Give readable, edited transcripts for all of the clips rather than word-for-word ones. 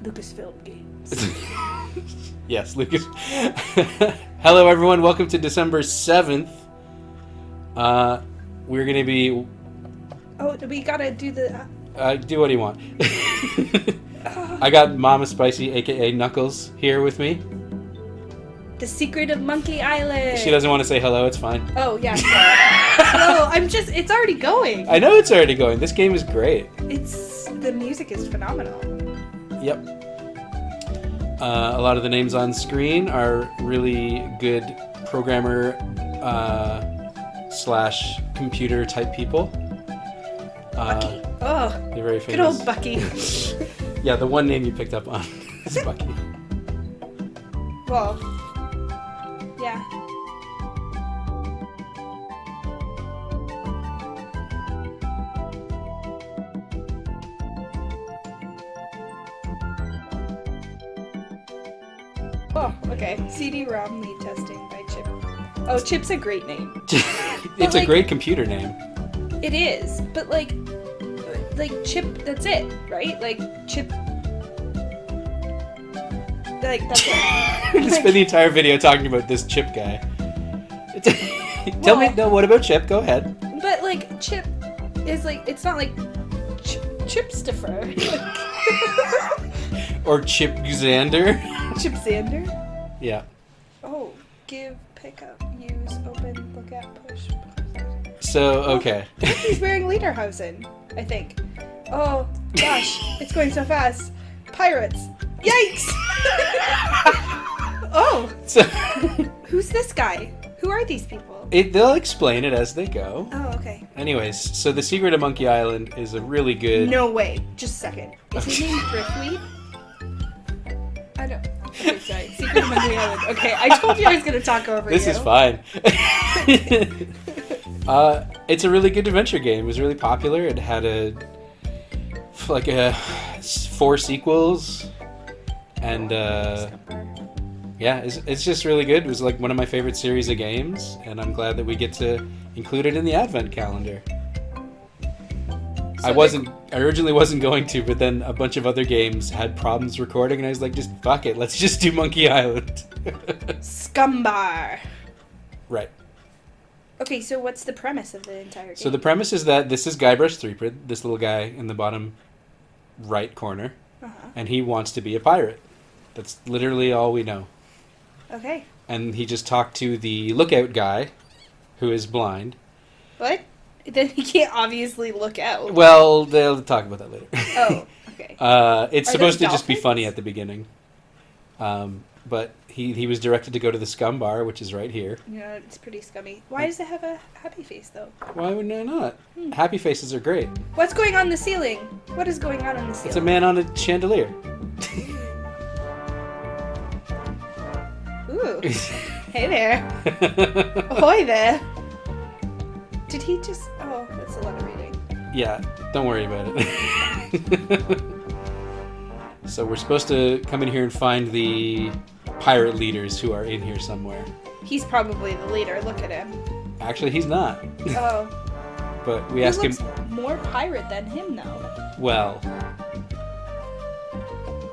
Lucasfilm Games. Yes, Lucas. Hello, everyone. Welcome to December 7th. We're going to be... Oh, we gotta do the... do what do you want? I got Mama Spicy, a.k.a. Knuckles, here with me. The Secret of Monkey Island. She doesn't want to say hello. It's fine. Oh, yeah. Hello, it's already going. I know it's already going. This game is great. The music is phenomenal. Yep. A lot of the names on screen are really good programmer / computer type people. Bucky. Oh, they're very famous. good old Bucky. Yeah, the one name you picked up on is Bucky. Well, yeah. Oh, okay. CD-ROM lead testing by Chip. Oh, Chip's a great name. It's a great computer name. It is, but like Chip, that's it, right? Like, Chip... Like, that's it. We spent the entire video talking about this Chip guy. Tell me, no, what about Chip? Go ahead. But, like, Chip is like, it's not like Chipstifer. Or Chip Xander. Chip Xander? Yeah. Oh, give, pick up, use, open, look at, push. So, okay. Oh, he's wearing Lederhosen, I think. Oh, gosh, it's going so fast. Pirates. Yikes! Oh. So, who's this guy? Who are these people? They'll explain it as they go. Oh, okay. Anyways, so The Secret of Monkey Island is a really good... No way. Just a second. Is his name Thriftweed? I don't... Okay, sorry. Secret of Monkey Island. Okay, I told you I was going to talk over This you. is fine. It's a really good adventure game. It was really popular. It had 4 sequels. And, yeah, it's just really good. It was like one of my favorite series of games, and I'm glad that we get to include it in the Advent calendar. So I originally wasn't going to, but then a bunch of other games had problems recording, and I was like, just fuck it, let's just do Monkey Island. Scumbar. Right. Okay, so what's the premise of the entire game? So the premise is that this is Guybrush Threepwood, this little guy in the bottom right corner, and he wants to be a pirate. That's literally all we know. Okay. And he just talked to the lookout guy, who is blind. What? Then he can't obviously look out. Well, they'll talk about that later. Oh, okay. It's Are supposed to those just be funny dolphins? at the beginning. But he was directed to go to the Scum Bar, which is right here. Yeah, it's pretty scummy. Why does it have a happy face, though? Why would I not? Happy faces are great. What's going on the ceiling? What is going on the ceiling? It's a man on a chandelier. Ooh. Hey there. Ahoy there. Did he just... Oh, that's a lot of reading. Yeah, don't worry about it. So we're supposed to come in here and find the pirate leaders who are in here somewhere. He's probably the leader. Look at him. Actually, he's not. Oh. But we He ask him... looks more pirate than him, though. Well...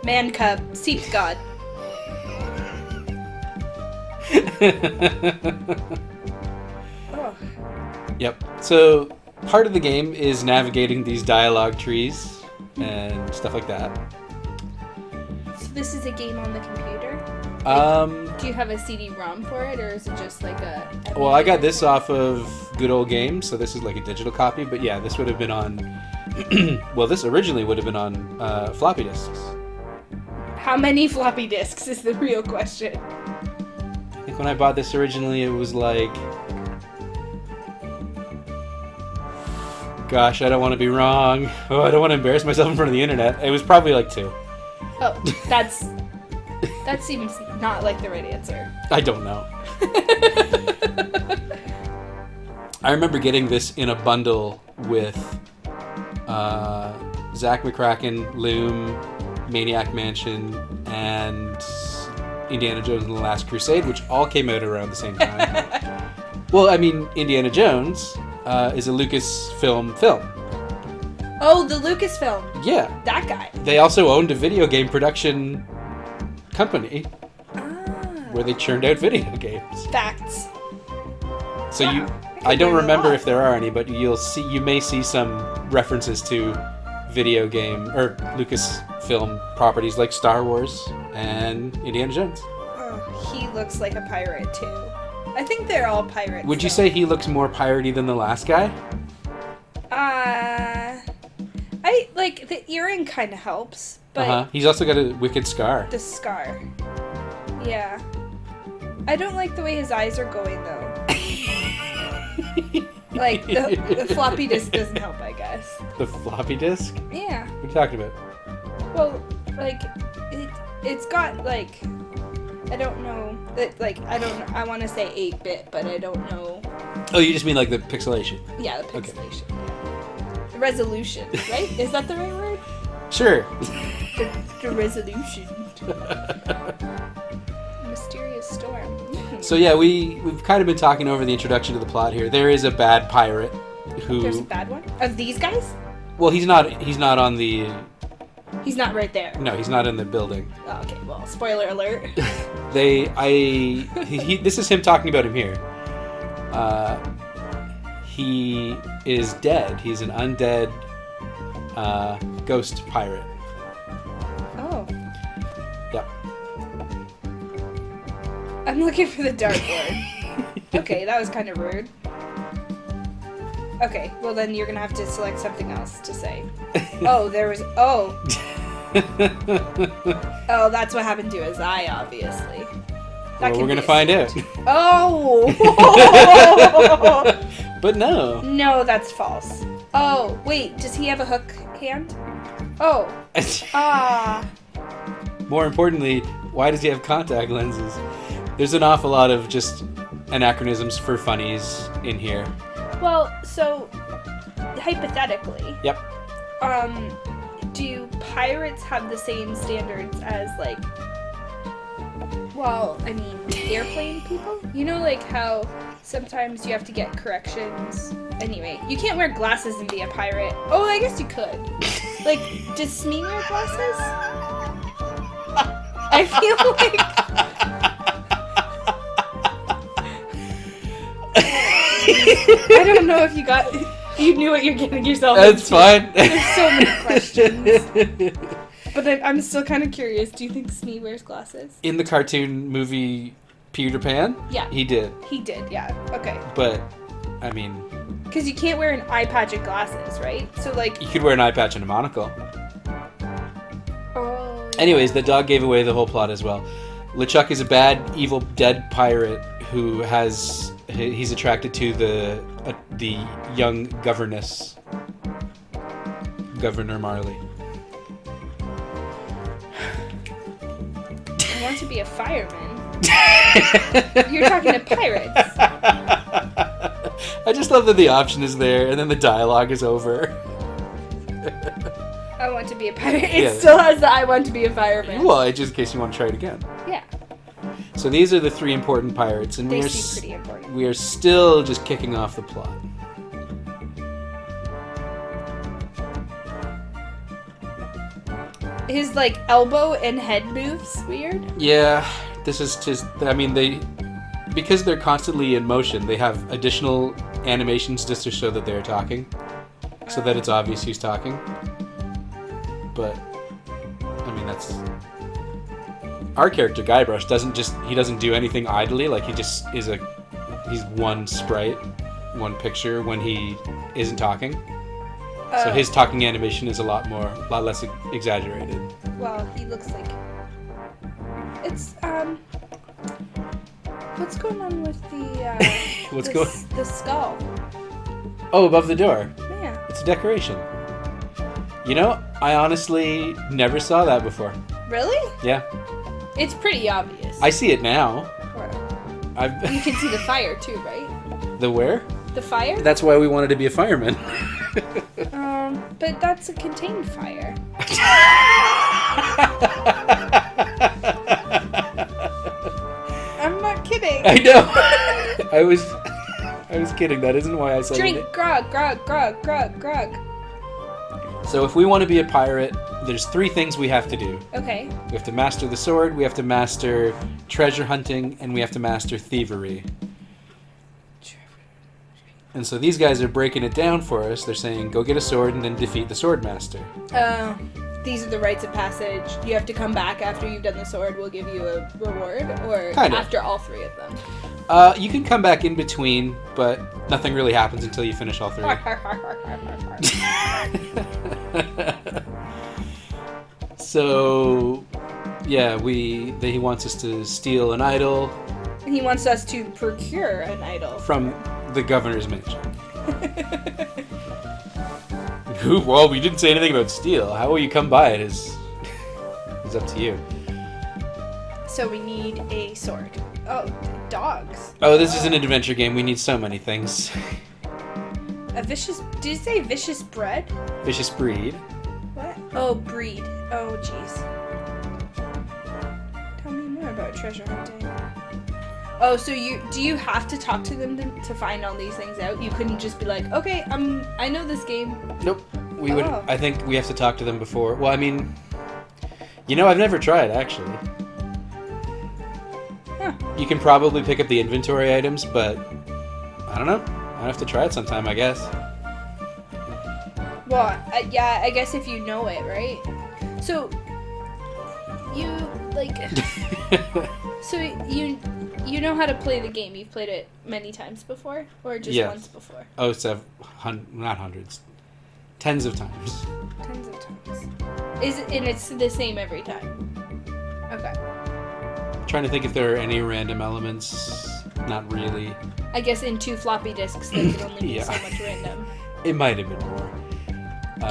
Man cub. Seep god. Oh. Yep. So part of the game is navigating these dialogue trees and stuff like that. So this is a game on the computer? Do you have a CD-ROM for it, or is it just like a... Well, I got this off of Good Old Games, so this is like a digital copy. But yeah, this would have been on... well, this originally would have been on floppy disks. How many floppy disks is the real question? I think when I bought this originally, it was like... Gosh, I don't want to be wrong. Oh, I don't want to embarrass myself in front of the internet. It was probably like 2. Oh, that seems not like the right answer. I don't know. I remember getting this in a bundle with Zach McCracken, Loom, Maniac Mansion, and Indiana Jones and the Last Crusade, which all came out around the same time. Well, I mean, Indiana Jones is a Lucasfilm film. Oh, the Lucasfilm. Yeah. That guy. They also owned a video game production company Ah. where they churned out video games. Facts. So Wow, I don't learn a remember lot. if there are any, but you may see some references to video game or Lucasfilm properties like Star Wars and Indiana Jones. Oh, he looks like a pirate too. I think they're all pirates. Would you though. say he looks more piratey than the last guy? I like the earring kind of helps, but He's also got a wicked scar. the scar. Yeah. I don't like the way his eyes are going though. Like the floppy disk doesn't help, I guess. The floppy disk? Yeah. What are you talking about? Well, like it's got like I don't know. Like I don't. I want to say 8-bit, but I don't know. Oh, you just mean like the pixelation? Yeah, the Okay. pixelation. Yeah. The resolution, right? Is that the right word? Sure. The resolution. Mysterious storm. Mhm. So yeah, we've kind of been talking over the introduction to the plot here. There is a bad pirate who. There's a bad one of these guys. Well, he's not on the. He's not right there. No, he's not in the building. Oh, okay. Well, spoiler alert. This is him talking about him here. He is dead. He's an undead ghost pirate. Oh. Yep. I'm looking for the dartboard. Okay, that was kind of rude. Okay, well then you're gonna have to select something else to say. Oh, there was. Oh. Oh, that's what happened to his eye, obviously. That Well, can we're be gonna find out. assumed. Oh! But no. No, that's false. Oh, wait, does he have a hook hand? Oh. Ah. More importantly, why does he have contact lenses? There's an awful lot of just anachronisms for funnies in here. Well, so, hypothetically, Yep. do pirates have the same standards as, like, well, I mean, airplane people? You know, like, how sometimes you have to get corrections? Anyway, you can't wear glasses and be a pirate. Oh, I guess you could. Like, does Smee wear glasses? I feel like... I don't know if you knew what you're getting yourself That's into. fine. There's so many questions. But I'm still kind of curious. Do you think Smee wears glasses? In the cartoon movie Peter Pan? Yeah. He did. He did, yeah. Okay. But, I mean, Because you can't wear an eye patch and glasses, right? So, like... you could wear an eye patch and a monocle. Oh, yeah. Anyways, the dog gave away the whole plot as well. LeChuck is a bad, evil, dead pirate who he's attracted to the young governess, Governor Marley. I want to be a fireman. You're talking to pirates. I just love that the option is there and then the dialogue is over. I want to be a pirate. It Yeah. still has the I want to be a fireman. Well, just in case you want to try it again. Yeah. So these are the three important pirates, and They seem pretty important. we are still just kicking off the plot. His, like, elbow and head moves weird. Yeah, this is just, I mean, because they're constantly in motion, they have additional animations just to show that they're talking, so that it's obvious who's talking. But, I mean, that's... Our character, Guybrush, doesn't do anything idly, like he just he's one sprite, one picture when he isn't talking. So his talking animation is a lot less exaggerated. Well, he looks like... It's, what's going on with the, the skull? Oh, above the door. Yeah. It's a decoration. You know, I honestly never saw that before. Really? Yeah. It's pretty obvious. I see it now. You can see the fire too, right? The where? The fire? That's why we wanted to be a fireman. But that's a contained fire. I'm not kidding. I know. I was kidding. That isn't why I said Drink, it. grog. So if we want to be a pirate, there's 3 things we have to do. Okay. We have to master the sword, we have to master treasure hunting, and we have to master thievery. And so these guys are breaking it down for us. They're saying, go get a sword and then defeat the sword master. These are the rites of passage. You have to come back after you've done the sword. We'll give you a reward, or Kind of. after all 3 of them. You can come back in between, but nothing really happens until you finish all 3. So, yeah, he wants us to steal an idol. And he wants us to procure an idol from the governor's mansion. Well, we didn't say anything about steal. How will you come by it is up to you. So we need a sword. Oh, dogs. Oh, this is an adventure game. We need so many things. A vicious... Did you say vicious bread? Vicious breed. What? Oh, breed. Oh, jeez. Tell me more about treasure hunting. Oh, so do you have to talk to them to find all these things out? You couldn't just be like, okay, I know this game. Nope. We would. I think we have to talk to them before. Well, I mean, I've never tried actually. Huh. You can probably pick up the inventory items, but I don't know. I have to try it sometime, I guess. Well, yeah, I guess if you know it, right? So you like. So you know how to play the game. You've played it many times before, or just once before? Oh, not hundreds, tens of times. Tens of times. And it's the same every time. Okay. I'm trying to think if there are any random elements. Not really. I guess in 2 floppy disks, there could only be so much random. It might have been more.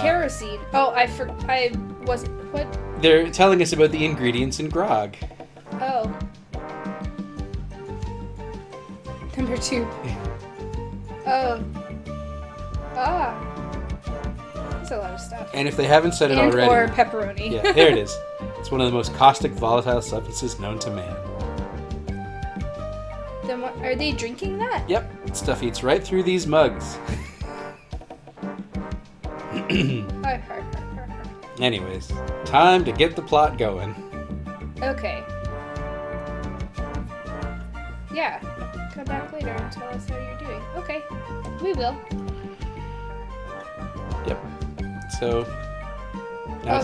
Kerosene. Oh, I wasn't. What? They're telling us about the ingredients in grog. Oh. Number 2. Oh. Ah. That's a lot of stuff. And if they haven't said it already... or pepperoni. Yeah, there it is. It's one of the most caustic, volatile substances known to man. Then what, are they drinking that? Yep. Stuff eats right through these mugs. Anyways, time to get the plot going. Okay. Yeah. Come back later and tell us how you're doing. Okay. We will. Yep. So now,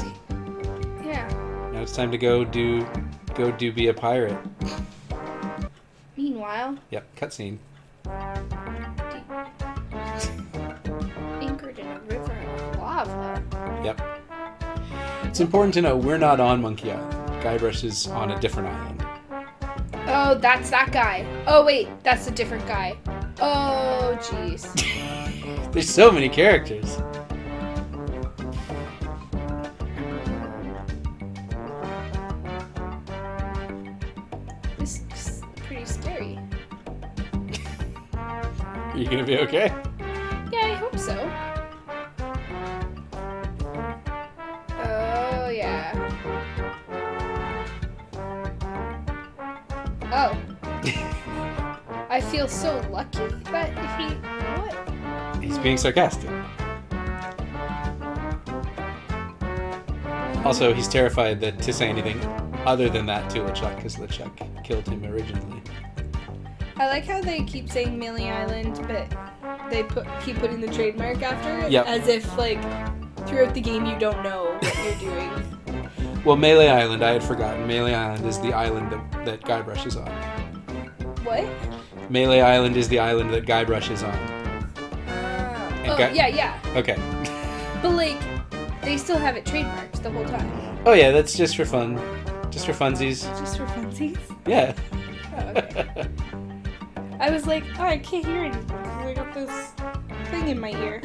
now it's time to go be a pirate. Meanwhile. Yep. Cutscene. Anchored in a river of lava. Yep. It's important to know we're not on Monkey Island. Guybrush is on a different island. Oh, that's that guy. Oh, wait. That's a different guy. Oh, jeez. There's so many characters. This is pretty scary. Are you gonna be okay? Yeah, I hope so. Oh, yeah. Oh. I feel so lucky that what? He's being sarcastic. Also, he's terrified to say anything other than that to LeChuck, because LeChuck killed him originally. I like how they keep saying Melee Island, but they keep putting the trademark after it, as if, like, throughout the game you don't know what you're doing. Well, Melee Island, I had forgotten. Melee Island is the island that Guybrush is on. What? Melee Island is the island that Guybrush is on. Yeah. Okay. But, like, they still have it trademarked the whole time. Oh, yeah, that's just for fun. Just for funsies. Just for funsies? Yeah. Oh, okay. I was like, I can't hear anything because I got this thing in my ear.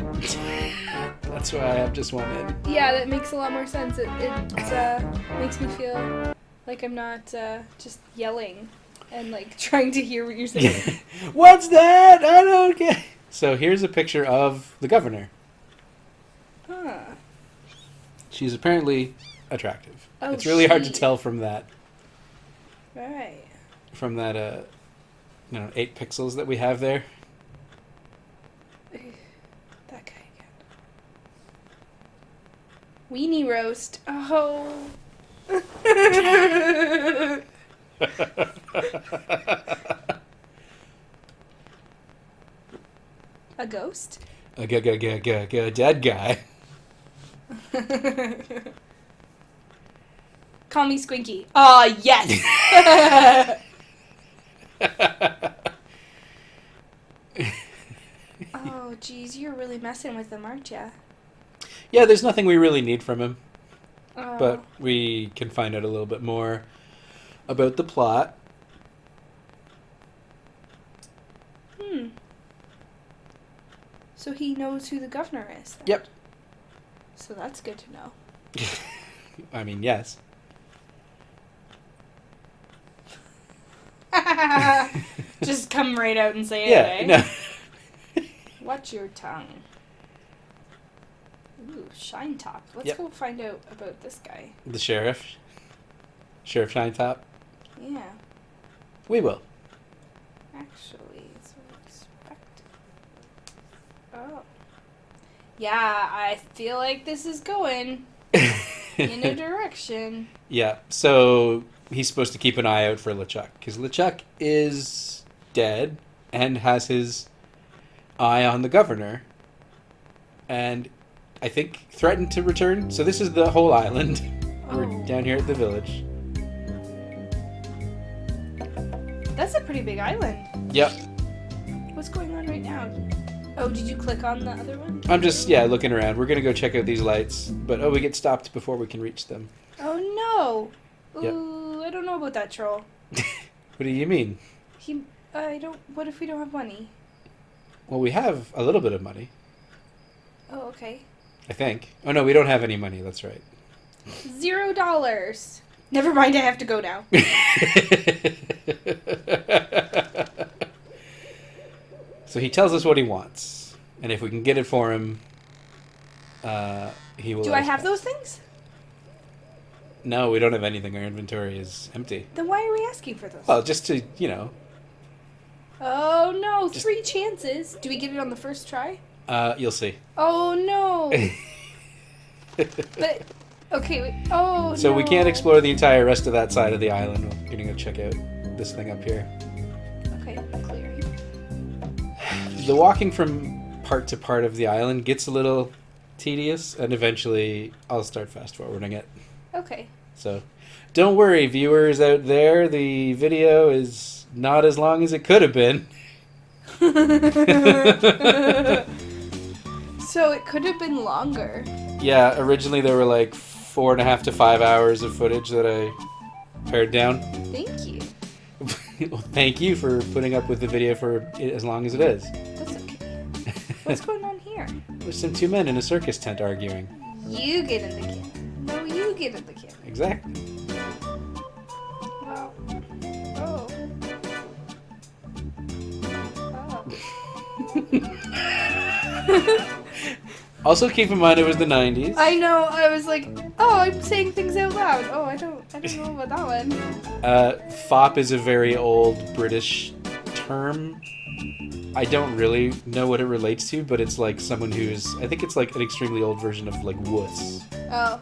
That's why I have just one in. Yeah, that makes a lot more sense. It makes me feel like I'm not just yelling and, like, trying to hear what you're saying. What's that? I don't get. So here's a picture of the governor. Huh. She's apparently attractive. Oh, it's really hard to tell from that. Right. From that, 8 pixels that we have there. That guy again. Weenie roast. Oh. A ghost? A dead guy. Call me Squinky. Aw, yes! Oh, geez, you're really messing with them, aren't ya? Yeah, there's nothing we really need from him. Oh. But we can find out a little bit more about the plot. So he knows who the governor is, then? Yep. So that's good to know. I mean, yes. Just come right out and say it, Yeah, eh? no. Watch your tongue. Ooh, Shine Top. Let's Yep. go find out about this guy. The sheriff. Sheriff Shinetop. Yeah. We will. Actually, it's expected. Oh. Yeah, I feel like this is going in a direction. Yeah, so he's supposed to keep an eye out for LeChuck, because LeChuck is dead and has his eye on the governor, and I think threatened to return. So this is the whole island. We're Oh. down here at the village. That's a pretty big island. Yep. What's going on right now? Oh, did you click on the other one? I'm just, looking around. We're going to go check out these lights, but we get stopped before we can reach them. Oh no! Yep. Ooh, I don't know about that troll. What do you mean? What if we don't have money? Well, we have a little bit of money, Oh, okay. I think. Oh, no, we don't have any money. That's right. $0. Never mind, I have to go now. So he tells us what he wants, and if we can get it for him, he will. Do let I us have pass. those things? No, we don't have anything. Our inventory is empty. Then why are we asking for those? Well, just to, Oh no, 3 chances. Do we get it on the first try? you'll see. Oh no. But, okay, wait. Oh So no. we can't explore the entire rest of that side of the island. We're gonna go check out this thing up here. Okay, clear. The walking from part to part of the island gets a little tedious, and eventually I'll start fast forwarding it. Okay. So don't worry, viewers out there, the video is not as long as it could have been. So it could have been longer. Yeah, originally there were like 4.5 to 5 hours of footage that I pared down. Thank you. Well, thank you for putting up with the video for as long as it is. That's okay. What's going on here? There's some 2 men in a circus tent arguing. You get in the camera. No, you get in the camera. Exactly. Wow. Oh. Oh. Also, keep in mind it was the 90s. I know. I was like, oh, I'm saying things out loud. Oh, I don't know about that one. Fop is a very old British term. I don't really know what it relates to, but it's like someone who's... I think it's like an extremely old version of like wuss. Oh.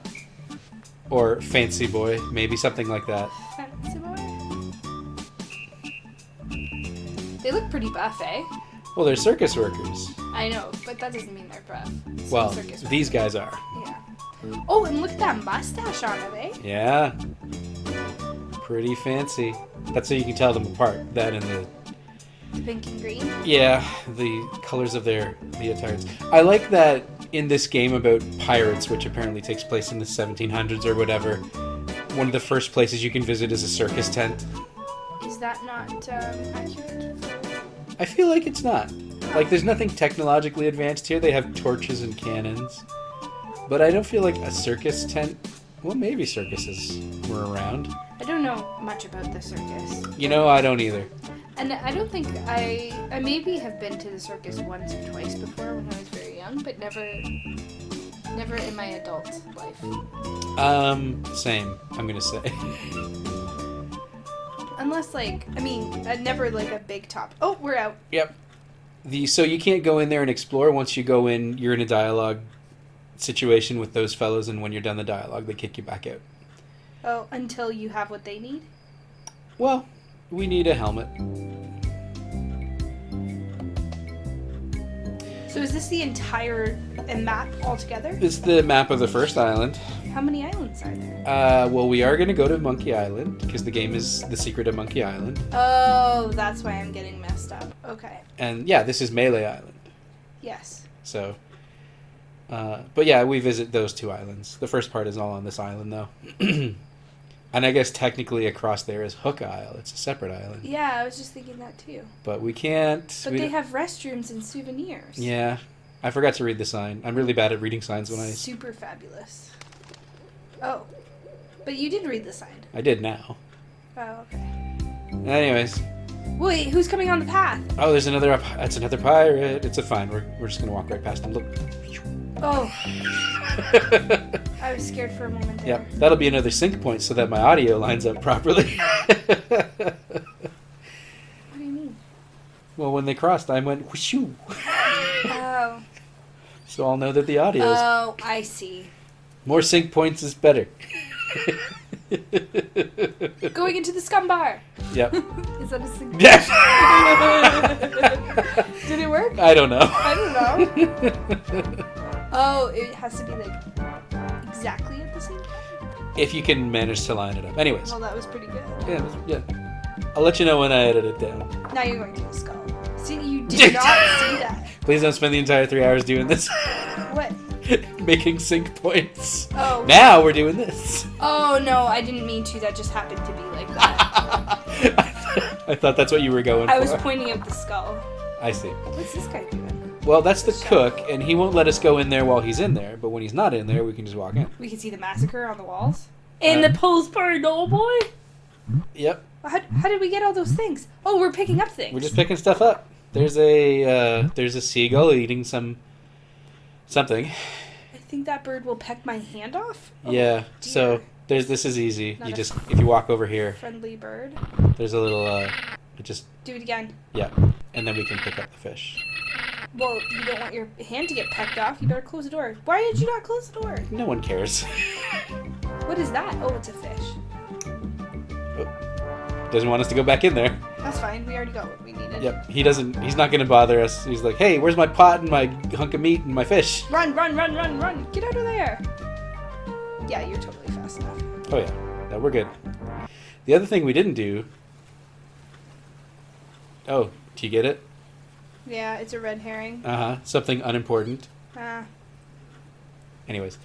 Or fancy boy, maybe something like that. Fancy boy. They look pretty buff, eh? Well, they're circus workers. I know, but that doesn't mean they're buff. Some Well, circus these guys are. Yeah. Oh, and look at that mustache on him, eh? Yeah. Pretty fancy. That's how you can tell them apart. That and the... Pink and green. Yeah, the colors of their leotards. I like that in this game about pirates, which apparently takes place in the 1700s or whatever, one of the first places you can visit is a circus tent. Is that not accurate? I feel like it's not. Like, there's nothing technologically advanced here. They have torches and cannons. But I don't feel like a circus tent... Well, maybe circuses were around. I don't know much about the circus. You know, I don't either. And I don't think I maybe have been to the circus once or twice before when I was very young, but never in my adult life. Same, I'm gonna say. Unless, never, a big top. Oh, we're out. Yep. So you can't go in there and explore. Once you go in, you're in a dialogue situation with those fellows, and when you're done the dialogue, they kick you back out. Oh, until you have what they need? Well, we need a helmet. So is this the entire map altogether? It's the map of the first island. How many islands are there? Well, we are going to go to Monkey Island, because the game is The Secret of Monkey Island. Oh, that's why I'm getting messed up. Okay. And, yeah, this is Melee Island. Yes. So, but yeah, we visit those 2 islands. The first part is all on this island, though. And I guess technically across there is Hook Isle. It's a separate island. Yeah, I was just thinking that too. But we can't... But they have restrooms and souvenirs. Yeah. I forgot to read the sign. I'm really bad at reading signs when I... Super fabulous. Oh. But you did read the sign. I did now. Oh, okay. Anyways. Wait, who's coming on the path? Oh, there's another... That's another pirate. It's a fine. We're just going to walk right past him. Look. Oh. I was scared for a moment there. Yep. That'll be another sync point so that my audio lines up properly. What do you mean? Well, when they crossed, I went whooshoo. Oh. So I'll know that the audio is... Oh, I see. More sync points is better. Going into the scum bar. Yep. Is that a sync? Yes. Did it work? I don't know. I don't know. Oh, it has to be like exactly at the same time? If you can manage to line it up. Anyways. Well, that was pretty good. Yeah. I'll let you know when I edit it down. Now you're going to the skull. See, you did not see that. Please don't spend the entire 3 hours doing this. What? Making sync points. Oh. Now we're doing this. Oh, no, I didn't mean to. That just happened to be like that. I thought that's what you were going for. I was pointing at the skull. I see. What's this guy doing? Well, that's the cook, and he won't let us go in there while he's in there, but when he's not in there, we can just walk in. We can see the massacre on the walls. And the Pillsbury Doughboy? Yep. How did we get all those things? Oh, we're picking up things. We're just picking stuff up. There's a seagull eating something. I think that bird will peck my hand off. Oh, yeah. dear. So this is easy. Not You a just if you walk over here, friendly bird. there's a little it just Do it again. yeah, and then we can pick up the fish. Well, you don't want your hand to get pecked off. You better close the door. Why did you not close the door? No one cares. What is that? Oh, it's a fish. Doesn't want us to go back in there. That's fine. We already got what we needed. Yep. He's not going to bother us. He's like, hey, where's my pot and my hunk of meat and my fish? Run, run, run, run, run. Get out of there. Yeah, you're totally fast enough. Oh yeah. No, we're good. The other thing we didn't do. Oh, do you get it? Yeah, it's a red herring. Something unimportant. Ah. Anyways.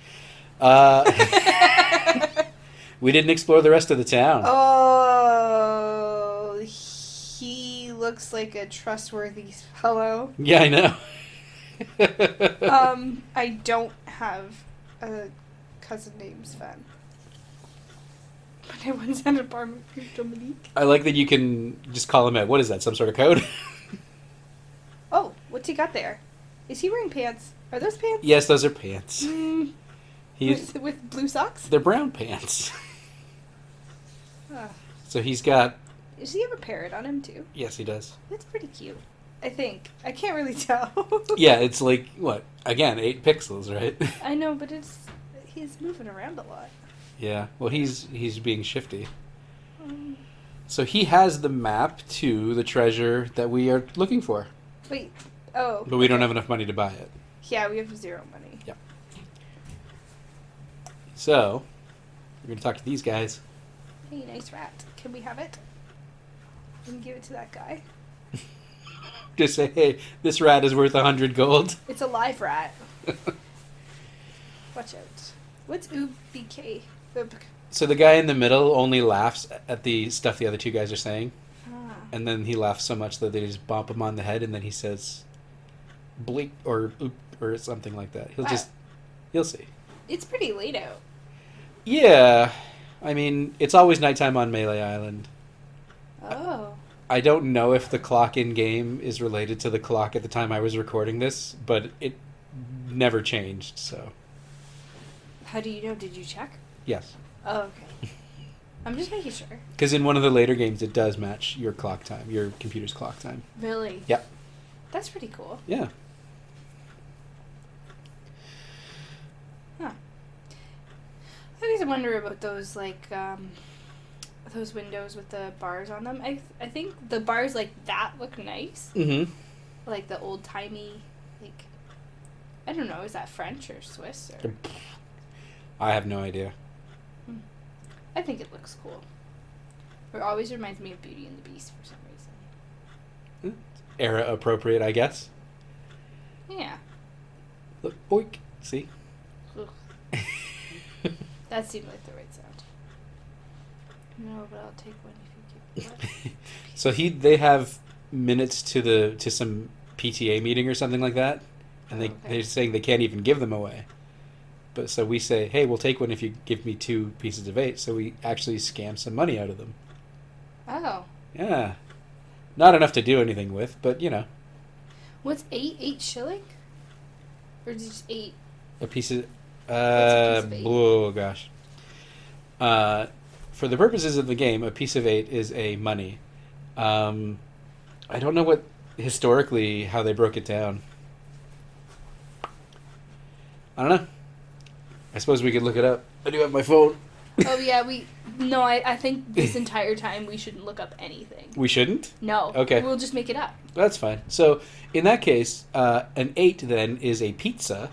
We didn't explore the rest of the town. Oh, he looks like a trustworthy fellow. Yeah, I know. I don't have a cousin named Sven. But I once had a bar with Dominique. I like that you can just call him out. What is that? Some sort of code? Oh, what's he got there? Is he wearing pants? Are those pants? Yes, those are pants. With blue socks? They're brown pants. Ugh. So he's got... Does he have a parrot on him too? Yes, he does. That's pretty cute. I think. I can't really tell. Yeah, it's like, what? Again, 8 pixels, right? I know, but he's moving around a lot. Yeah, well, he's being shifty. So he has the map to the treasure that we are looking for. Wait. Oh. But we don't have enough money to buy it. Yeah, we have 0 money. Yep. So, we're going to talk to these guys. Hey, nice rat. Can we have it? And give it to that guy. Just say, hey, this rat is worth 100 gold. It's a live rat. Watch out. What's UBK? So the guy in the middle only laughs at the stuff the other 2 guys are saying. And then he laughs so much that they just bump him on the head, and then he says, bleak, or oop, or something like that. He'll see. It's pretty late out. Yeah. I mean, it's always nighttime on Melee Island. Oh. I don't know if the clock in-game is related to the clock at the time I was recording this, but it never changed, so... How do you know? Did you check? Yes. Oh, okay. I'm just making sure. Because in one of the later games, it does match your clock time, your computer's clock time. Really? Yep. That's pretty cool. Yeah. always wonder about those, like, those windows with the bars on them. I think the bars like that look nice. Mm-hmm. Like the old-timey, like, I don't know, is that French or Swiss? Or... I have no idea. I think it looks cool. It always reminds me of Beauty and the Beast for some reason. Era appropriate, I guess. Yeah. Look, boink. See? That seemed like the right sound. No, but I'll take one if you give me one. So they have minutes to some PTA meeting or something like that, and they're saying they can't even give them away. But so we say, hey, we'll take one if you give me 2 pieces of 8. So we actually scam some money out of them. Oh. Yeah. Not enough to do anything with, but you know. What's 8? 8 shilling? Or just 8? A piece of... What's a piece of 8? Oh, gosh. For the purposes of the game, a piece of 8 is a money. I don't know historically how they broke it down. I don't know. I suppose we could look it up. I do have my phone. Oh, yeah, I think this entire time we shouldn't look up anything. We shouldn't? No. Okay. We'll just make it up. That's fine. So, in that case, an 8 then is a pizza,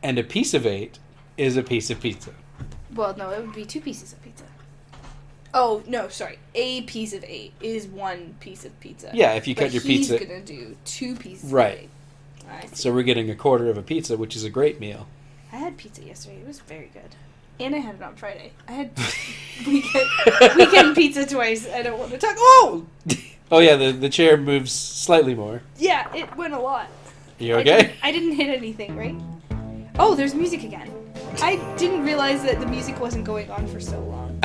and a piece of 8 is a piece of pizza. Well, no, it would be 2 pieces of pizza. Oh, no, sorry. A piece of 8 is 1 piece of pizza. Yeah, if you cut your pizza... he's going to do 2 pieces right. of 8. I see. So we're getting a quarter of a pizza, which is a great meal. I had pizza yesterday. It was very good. And I had it on Friday. I had weekend pizza twice. I don't want to talk. Oh! Oh, yeah, the chair moves slightly more. Yeah, it went a lot. You okay? I didn't hit anything, right? Oh, there's music again. I didn't realize that the music wasn't going on for so long.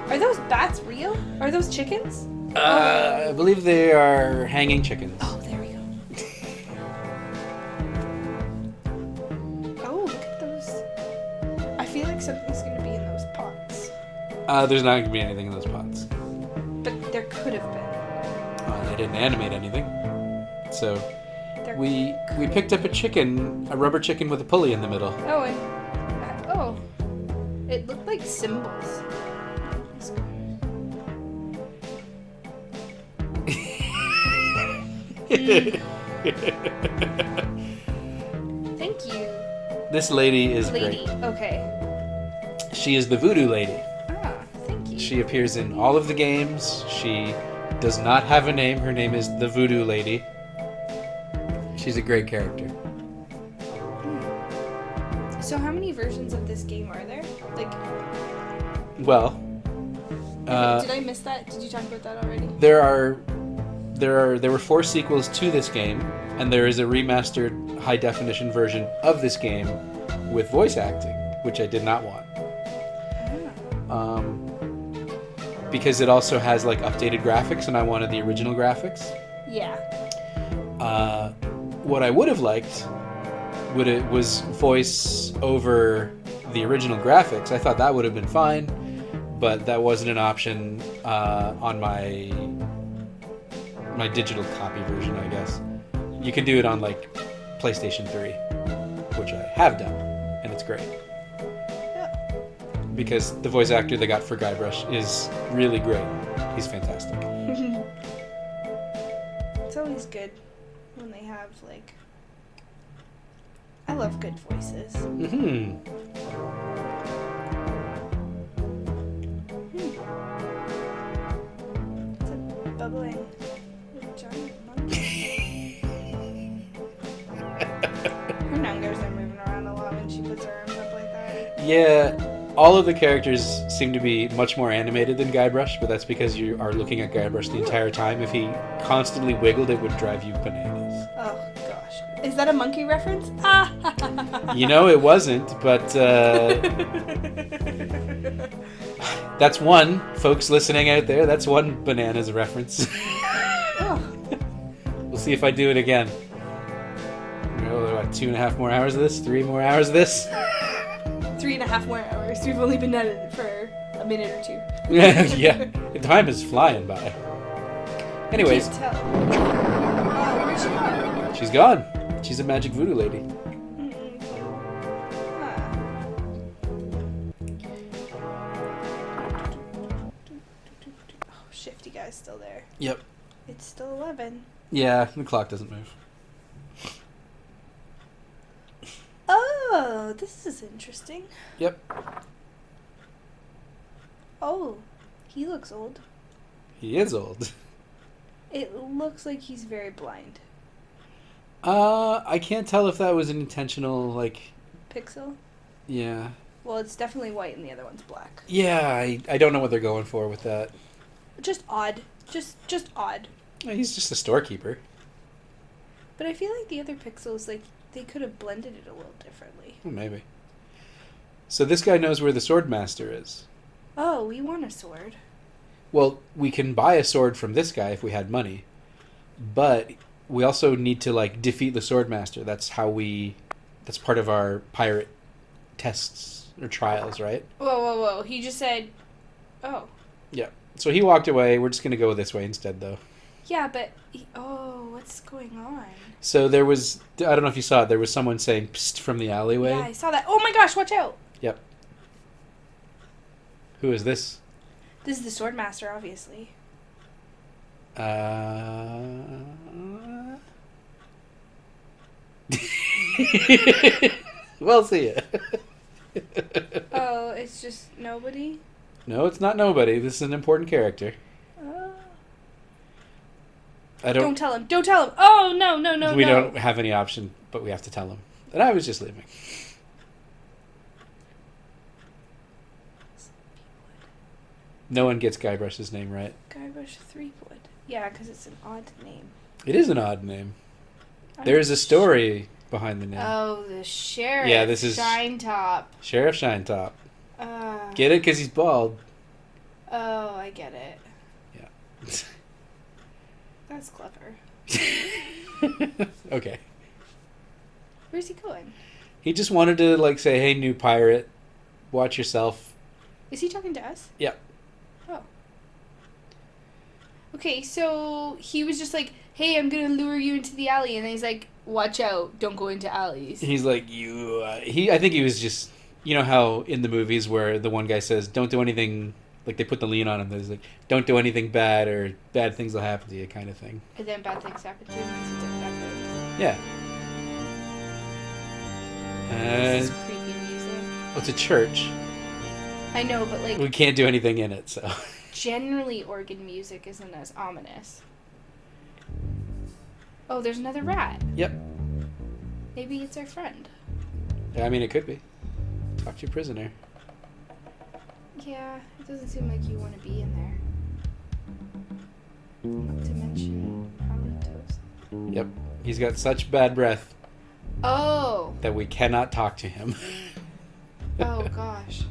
Are those bats real? Are those chickens? I believe they are hanging chickens. Oh, there we go. Oh, look at those. I feel like something's going to be in those pots. There's not going to be anything in those pots. But there could have been. They didn't animate anything. So There we picked up a rubber chicken with a pulley in the middle. Oh, and it looked like symbols. Thank you. This lady is Lady. great. Okay. She is the voodoo lady. Ah, thank you. She appears in all of the games. She does not have a name. Her name is the Voodoo Lady. She's a great character. So how many versions of this game are there? Like, Well, did I miss that? Did you talk about that already? there were 4 sequels to this game, and there is a remastered high definition version of this game with voice acting, which I did not want. Because it also has like updated graphics, and I wanted the original graphics. Yeah. What I would have liked was voice over the original graphics. I thought that would have been fine, but that wasn't an option on my digital copy version, I guess. You can do it on like PlayStation 3, which I have done, and it's great. Because the voice actor they got for Guybrush is really great. He's fantastic. It's always good when they have, like... I love good voices. Mm-hmm. It's a bubbling giant monkey. Her nungers are moving around a lot when she puts her arms up like that. Yeah, all of the characters seem to be much more animated than Guybrush, but that's because you are looking at Guybrush the entire time. If he constantly wiggled, it would drive you bananas. Oh, gosh. Is that a monkey reference? You know, it wasn't, but that's one, folks listening out there, that's one bananas reference. Oh. We'll see if I do it again. What, 2.5 more hours of this? 3 more hours of this? 3.5 more hours. We've only been at it for a minute or 2. Yeah, the time is flying by. Anyways. I can't tell. Oh, where's she gone? She's gone. She's a magic voodoo lady. shifty guy's still there. Yep. It's still 11. Yeah, the clock doesn't move. Oh, this is interesting. Yep. Oh, he looks old. He is old. It looks like he's very blind. I can't tell if that was an intentional, like... Pixel? Yeah. Well, it's definitely white and the other one's black. Yeah, I don't know what they're going for with that. Just odd. Just odd. He's just a storekeeper. But I feel like the other pixels, like, they could have blended it a little differently. Well, maybe. So this guy knows where the Swordmaster is. Oh, we want a sword. Well, we can buy a sword from this guy if we had money. But we also need to, like, defeat the Swordmaster. That's part of our pirate tests or trials, right? Whoa. He just said, oh. Yeah. So he walked away. We're just going to go this way instead, though. Yeah, but... what's going on? So there was... I don't know if you saw it. There was someone saying, psst, from the alleyway. Yeah, I saw that. Oh my gosh, watch out! Yep. Who is this? This is the Swordmaster, obviously. Well, see ya. Oh, it's just nobody? No, it's not nobody. This is an important character. Don't tell him. Don't tell him. Oh, no. We don't have any option, but we have to tell him. And I was just leaving. No one gets Guybrush's name right. Guybrush Threepwood. Yeah, because it's an odd name. It is an odd name. There is a story behind the name. Oh, the Sheriff. Yeah, this is Shinetop. Sheriff Shinetop. Get it? Because he's bald. Oh, I get it. Yeah. That's clever. Okay. Where's he going? He just wanted to, like, say, hey, new pirate, watch yourself. Is he talking to us? Yeah. Oh. Okay, so he was just like, hey, I'm going to lure you into the alley. And then he's like, watch out, don't go into alleys. He's like, I think he was just, you know how in the movies where the one guy says, don't do anything, like they put the lean on him, there's like, don't do anything bad or bad things will happen to you kind of thing. And then bad things happen to him because he does bad things. Yeah. This is creepy music. Well, it's a church. I know, but like... We can't do anything in it, so... Generally, organ music isn't as ominous. Oh, there's another rat. Yep. Maybe it's our friend. I mean, it could be. Talk to your prisoner. Yeah, it doesn't seem like you want to be in there. Not to mention halitosis. Yep. He's got such bad breath Oh! that we cannot talk to him. Oh, gosh.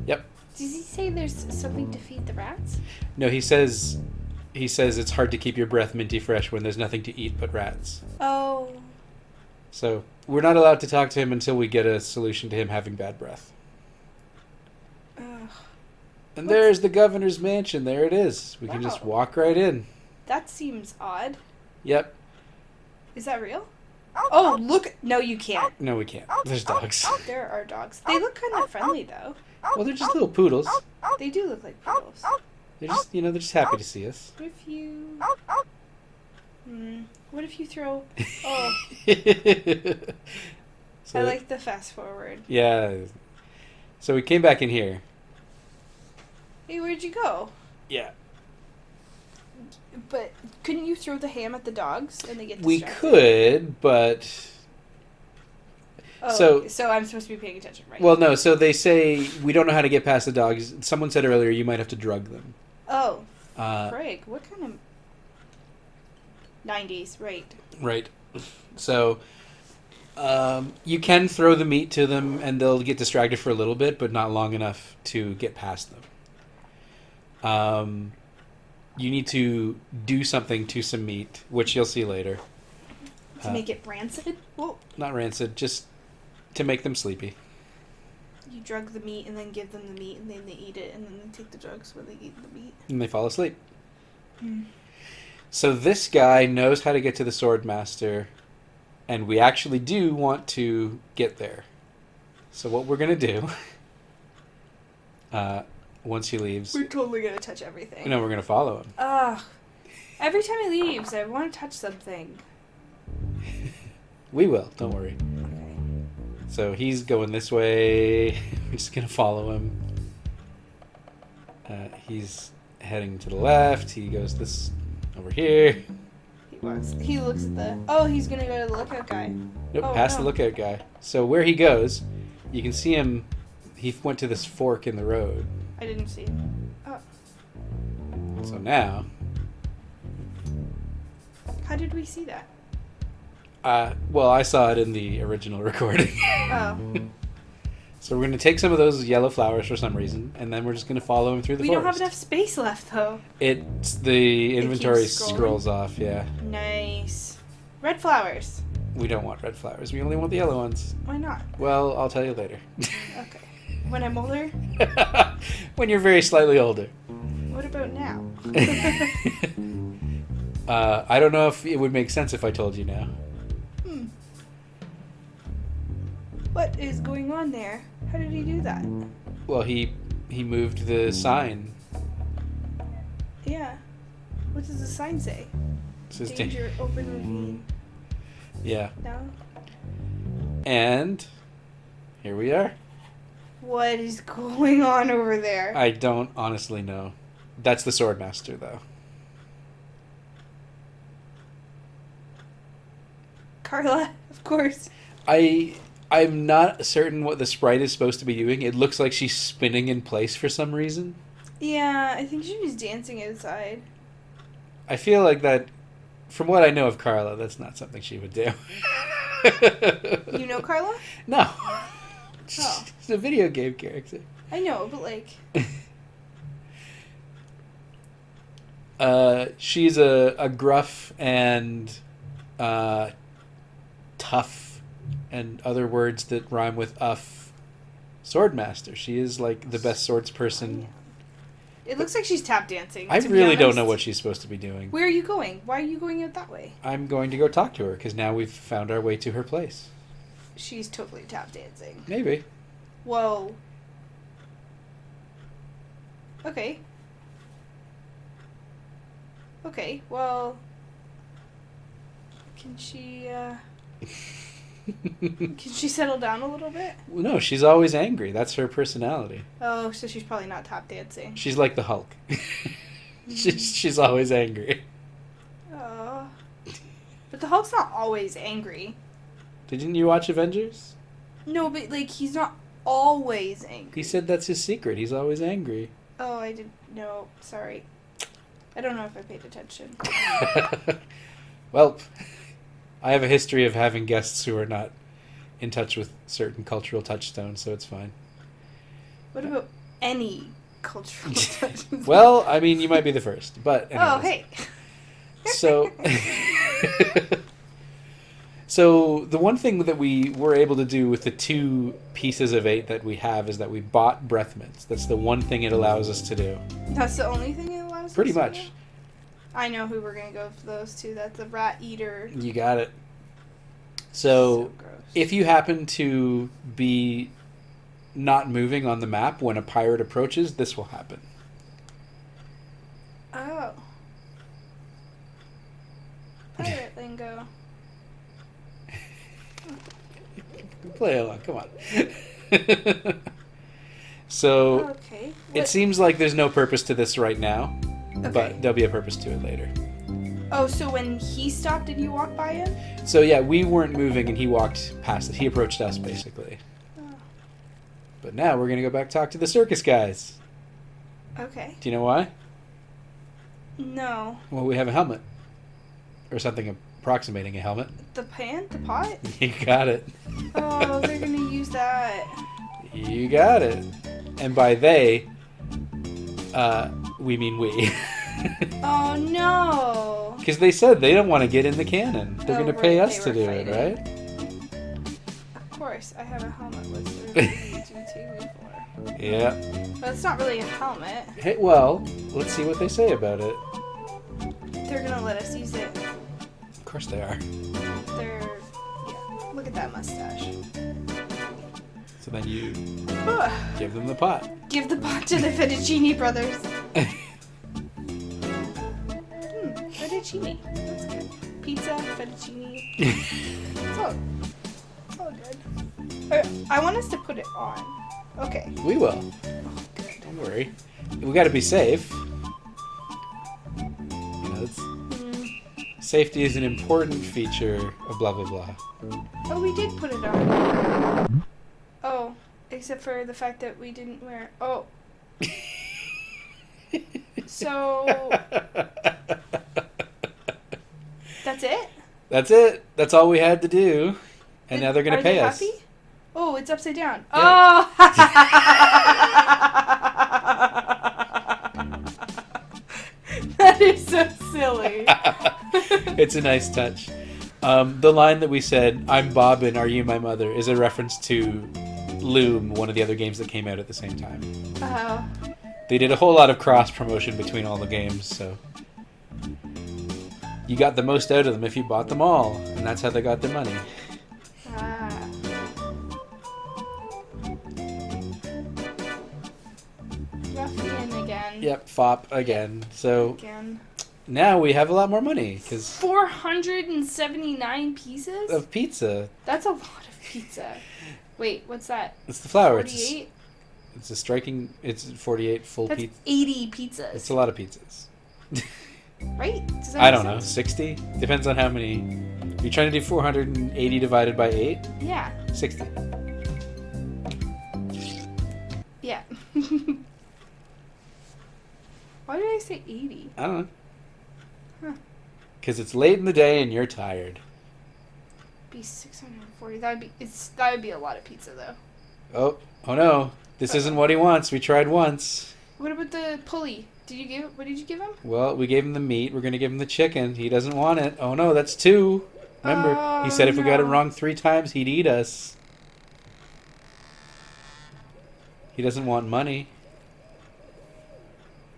Yep. Does he say there's something to feed the rats? No, he says it's hard to keep your breath minty fresh when there's nothing to eat but rats. Oh. So we're not allowed to talk to him until we get a solution to him having bad breath. Ugh. And there's the governor's mansion. There it is. We can just Wow. walk right in. That seems odd. Yep. Is that real? Oh, look. No, you can't. No, we can't. There's dogs. There are dogs. They look kind of friendly, though. Well, they're just little poodles. They do look like poodles. They're just, they're just happy to see us. What if you... What if you throw... Oh, So I like the fast forward. Yeah. So we came back in here. Hey, where'd you go? Yeah. But couldn't you throw the ham at the dogs and they get We distracted? could, but... Oh, so I'm supposed to be paying attention, right? Well, no, so they say we don't know how to get past the dogs. Someone said earlier you might have to drug them. Oh, Craig, what kind of... 90s, right. Right. So you can throw the meat to them and they'll get distracted for a little bit, but not long enough to get past them. You need to do something to some meat, which you'll see later. To make it rancid? Well, Not rancid, just to make them sleepy. you drug the meat and then give them the meat and then they eat it and then they take the drugs when they eat the meat. And they fall asleep. Mm. So this guy knows how to get to the Swordmaster, and we actually do want to get there. So what we're going to do... once he leaves. We're totally gonna touch everything. No, we're going to follow him. Ugh. Every time he leaves, I want to touch something. We will. Don't worry. Okay. So he's going this way. We're just going to follow him. He's heading to the left. He goes this over here. He looks at the... Oh, he's gonna go to the lookout guy. Nope, Oh, past no. the lookout guy. So where he goes, you can see him. He went to this fork in the road. I didn't see him. Oh. So now, How did we see that? well, I saw it in the original recording. Oh. So we're going to take some of those yellow flowers for some reason, and then we're just going to follow him through the We forest. don't have enough space left, though. It's the inventory keeps scrolling? scrolls off, yeah. Nice. Red flowers. We don't want red flowers. We only want the yellow ones. Why not? Well, I'll tell you later. Okay. When I'm older? When you're very slightly older. What about now? I don't know if it would make sense if I told you now. What is going on there? How did he do that? Well, he moved the sign. Yeah. What does the sign say? It says Danger, open ravine. Yeah. No? And here we are. What is going on over there? I don't honestly know. That's the Swordmaster, though. Carla, of course. I'm not certain what the sprite is supposed to be doing. It looks like she's spinning in place for some reason. Yeah, I think she was dancing outside. I feel like that, from what I know of Carla, that's not something she would do. You know Carla? No. Oh. She's a video game character. I know, but like... She's a gruff and tough and other words that rhyme with uff swordmaster. She is like the best swords person. It looks like she's tap dancing. I to be really don't honest. know what she's supposed to be doing. Where are you going? Why are you going out that way? I'm going to go talk to her because now we've found our way to her place. She's totally tap dancing. Maybe. Whoa. Okay. Okay, well... Can she settle down a little bit? Well, no, she's always angry. That's her personality. Oh, so she's probably not tap dancing. She's like the Hulk. she's always angry. Oh. But the Hulk's not always angry. Didn't you watch Avengers? No, but like he's not always angry. He said that's his secret. He's always angry. Oh, I didn't. No, sorry. I don't know if I paid attention. Well, I have a history of having guests who are not in touch with certain cultural touchstones, so it's fine. What about any cultural touches? Well, I mean, you might be the first, but anyways. Oh, hey. So, so the one thing that we were able to do with the 2 pieces of 8 that we have is that we bought breath mints. That's the one thing it allows us to do. That's the only thing it allows us Pretty to much. do? I know who we're going to go for those 2. That's the rat eater. You got it. So gross. if you happen to be not moving on the map when a pirate approaches, this will happen. Oh. Pirate lingo. Play along, come on. So Okay. it seems like there's no purpose to this right now, Okay. but there'll be a purpose to it later. Oh, so when he stopped, did you walk by him? So yeah, we weren't moving and he walked past it. He approached us basically. Oh. But now we're gonna go back talk to the circus guys. Okay. Do you know why? No. Well, we have a helmet. Or something approximating a helmet. The pan? The pot? You got it. Oh, they're going to use that. You got it. And by they, we mean we. Oh, no. Because they said they don't want to get in the cannon. They're Oh, going to pay right, us they to were do it, fighting. right? Of course, I have a helmet with 3, 2, 4. Yeah. But it's not really a helmet. Hey, well, let's see what they say about it. They're going to let us use it. Of course they are. They're... Yeah. Look at that mustache. So then you give them the pot. Give the pot to the fettuccine brothers. Fettuccine. That's good. Pizza, fettuccine. It's all good. I want us to put it on. Okay. We will. Oh, good. Don't worry. We got to be safe. Safety is an important feature of blah, blah, blah. Oh, we did put it on. Oh, except for the fact that we didn't wear... Oh. So... That's it? That's it. That's all we had to do. And now they're going to pay us. Happy? Oh, it's upside down. Yeah. Oh! That is so silly. It's a nice touch. The line that we said, "I'm Bobbin, are you my mother?" is a reference to Loom, one of the other games that came out at the same time. Oh. They did a whole lot of cross-promotion between all the games, so... You got the most out of them if you bought them all, and that's how they got their money. Ah. Ruffian again. Yep, fop again. So... Again. Now we have a lot more money, because... 479 pieces? Of pizza. That's a lot of pizza. Wait, what's that? It's the flour. 48? It's a striking... It's 48 full That's pizza. 80 pizzas. It's a lot of pizzas. Right? Does that I make don't know. sense? 60? Depends on how many... You're trying to do 480 divided by 8? Yeah. 60. Yeah. Why did I say 80? I don't know. Huh. Because it's late in the day and you're tired. Be 640. That would be a lot of pizza though. Oh no. This isn't what he wants. We tried once. What about the pulley? What did you give him? Well, we gave him the meat. We're going to give him the chicken. He doesn't want it. Oh no, that's 2. Remember, he said if we got it wrong 3 times, he'd eat us. He doesn't want money.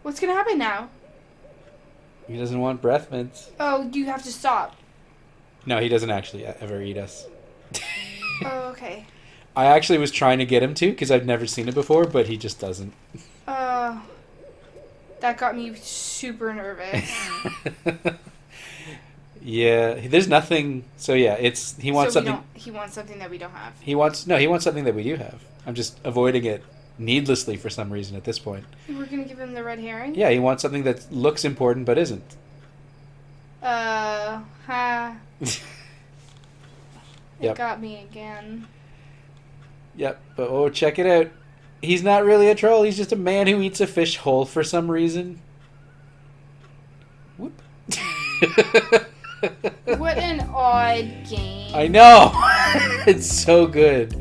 What's gonna happen now? He doesn't want breath mints. Oh, you have to stop. No, he doesn't actually ever eat us. Oh, okay. I actually was trying to get him to because I've never seen it before, but he just doesn't. That got me super nervous. Yeah, there's nothing. So yeah, he wants something. He wants something that we don't have. He wants something that we do have. I'm just avoiding it needlessly for some reason at this point. We're gonna give him the red herring? Yeah, he wants something that looks important but isn't. It Yep. got me again. Yep, but check it out. He's not really a troll. He's just a man who eats a fish whole for some reason. Whoop. What an odd game. I know. It's so good.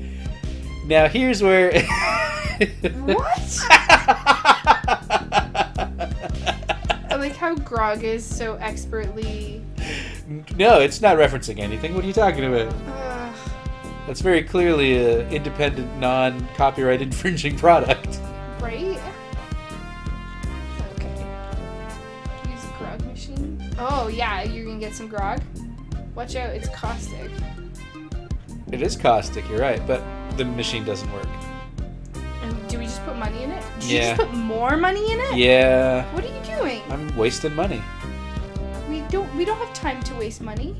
Now here's where. What? I like how Grog is so expertly... No, it's not referencing anything. What are you talking about? That's very clearly an independent, non-copyright infringing product. Right? Okay. Use a grog machine. Oh, yeah, you're gonna get some grog. Watch out, it's caustic. It is caustic, you're right, but the machine doesn't work. And do we just put money in it? Did Yeah. you just put more money in it? Yeah. What are you doing? I'm wasting money. We don't have time to waste money.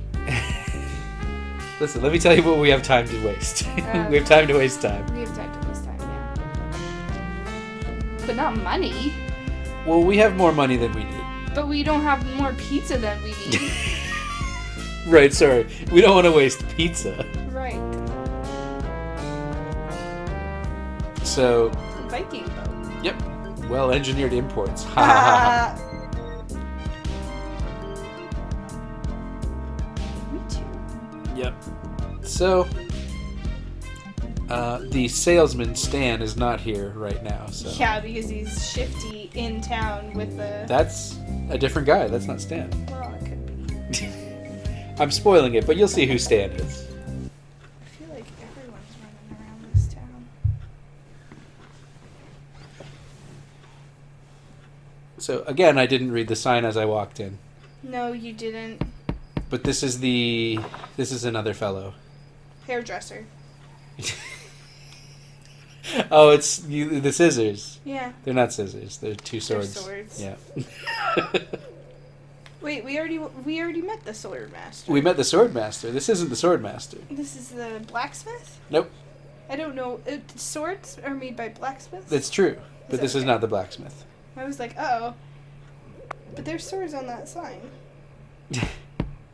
Listen, let me tell you what we have time to waste. We have time to waste time. We have time to waste time, yeah. But not money. Well, we have more money than we need. But we don't have more pizza than we need. Right, sorry. We don't want to waste pizza. Right. So... Viking boat. Yep. Well-engineered imports. Ha ha ha. Yep. So, the salesman Stan is not here right now. So Yeah, because he's shifty in town with the... that's a different guy. That's not Stan. Well, it could be. I'm spoiling it, but you'll see who Stan is. I feel like everyone's running around this town. So, again, I didn't read the sign as I walked in. No, you didn't. But this is another fellow. Hairdresser. Oh, it's the scissors. Yeah. They're not scissors. They're two swords. They're swords. Yeah. Wait, we already met the sword master. We met the sword master. This isn't the sword master. This is the blacksmith? Nope. I don't know. Swords are made by blacksmiths? That's true. But this is okay? not the blacksmith. I was like, oh. But there's swords on that sign.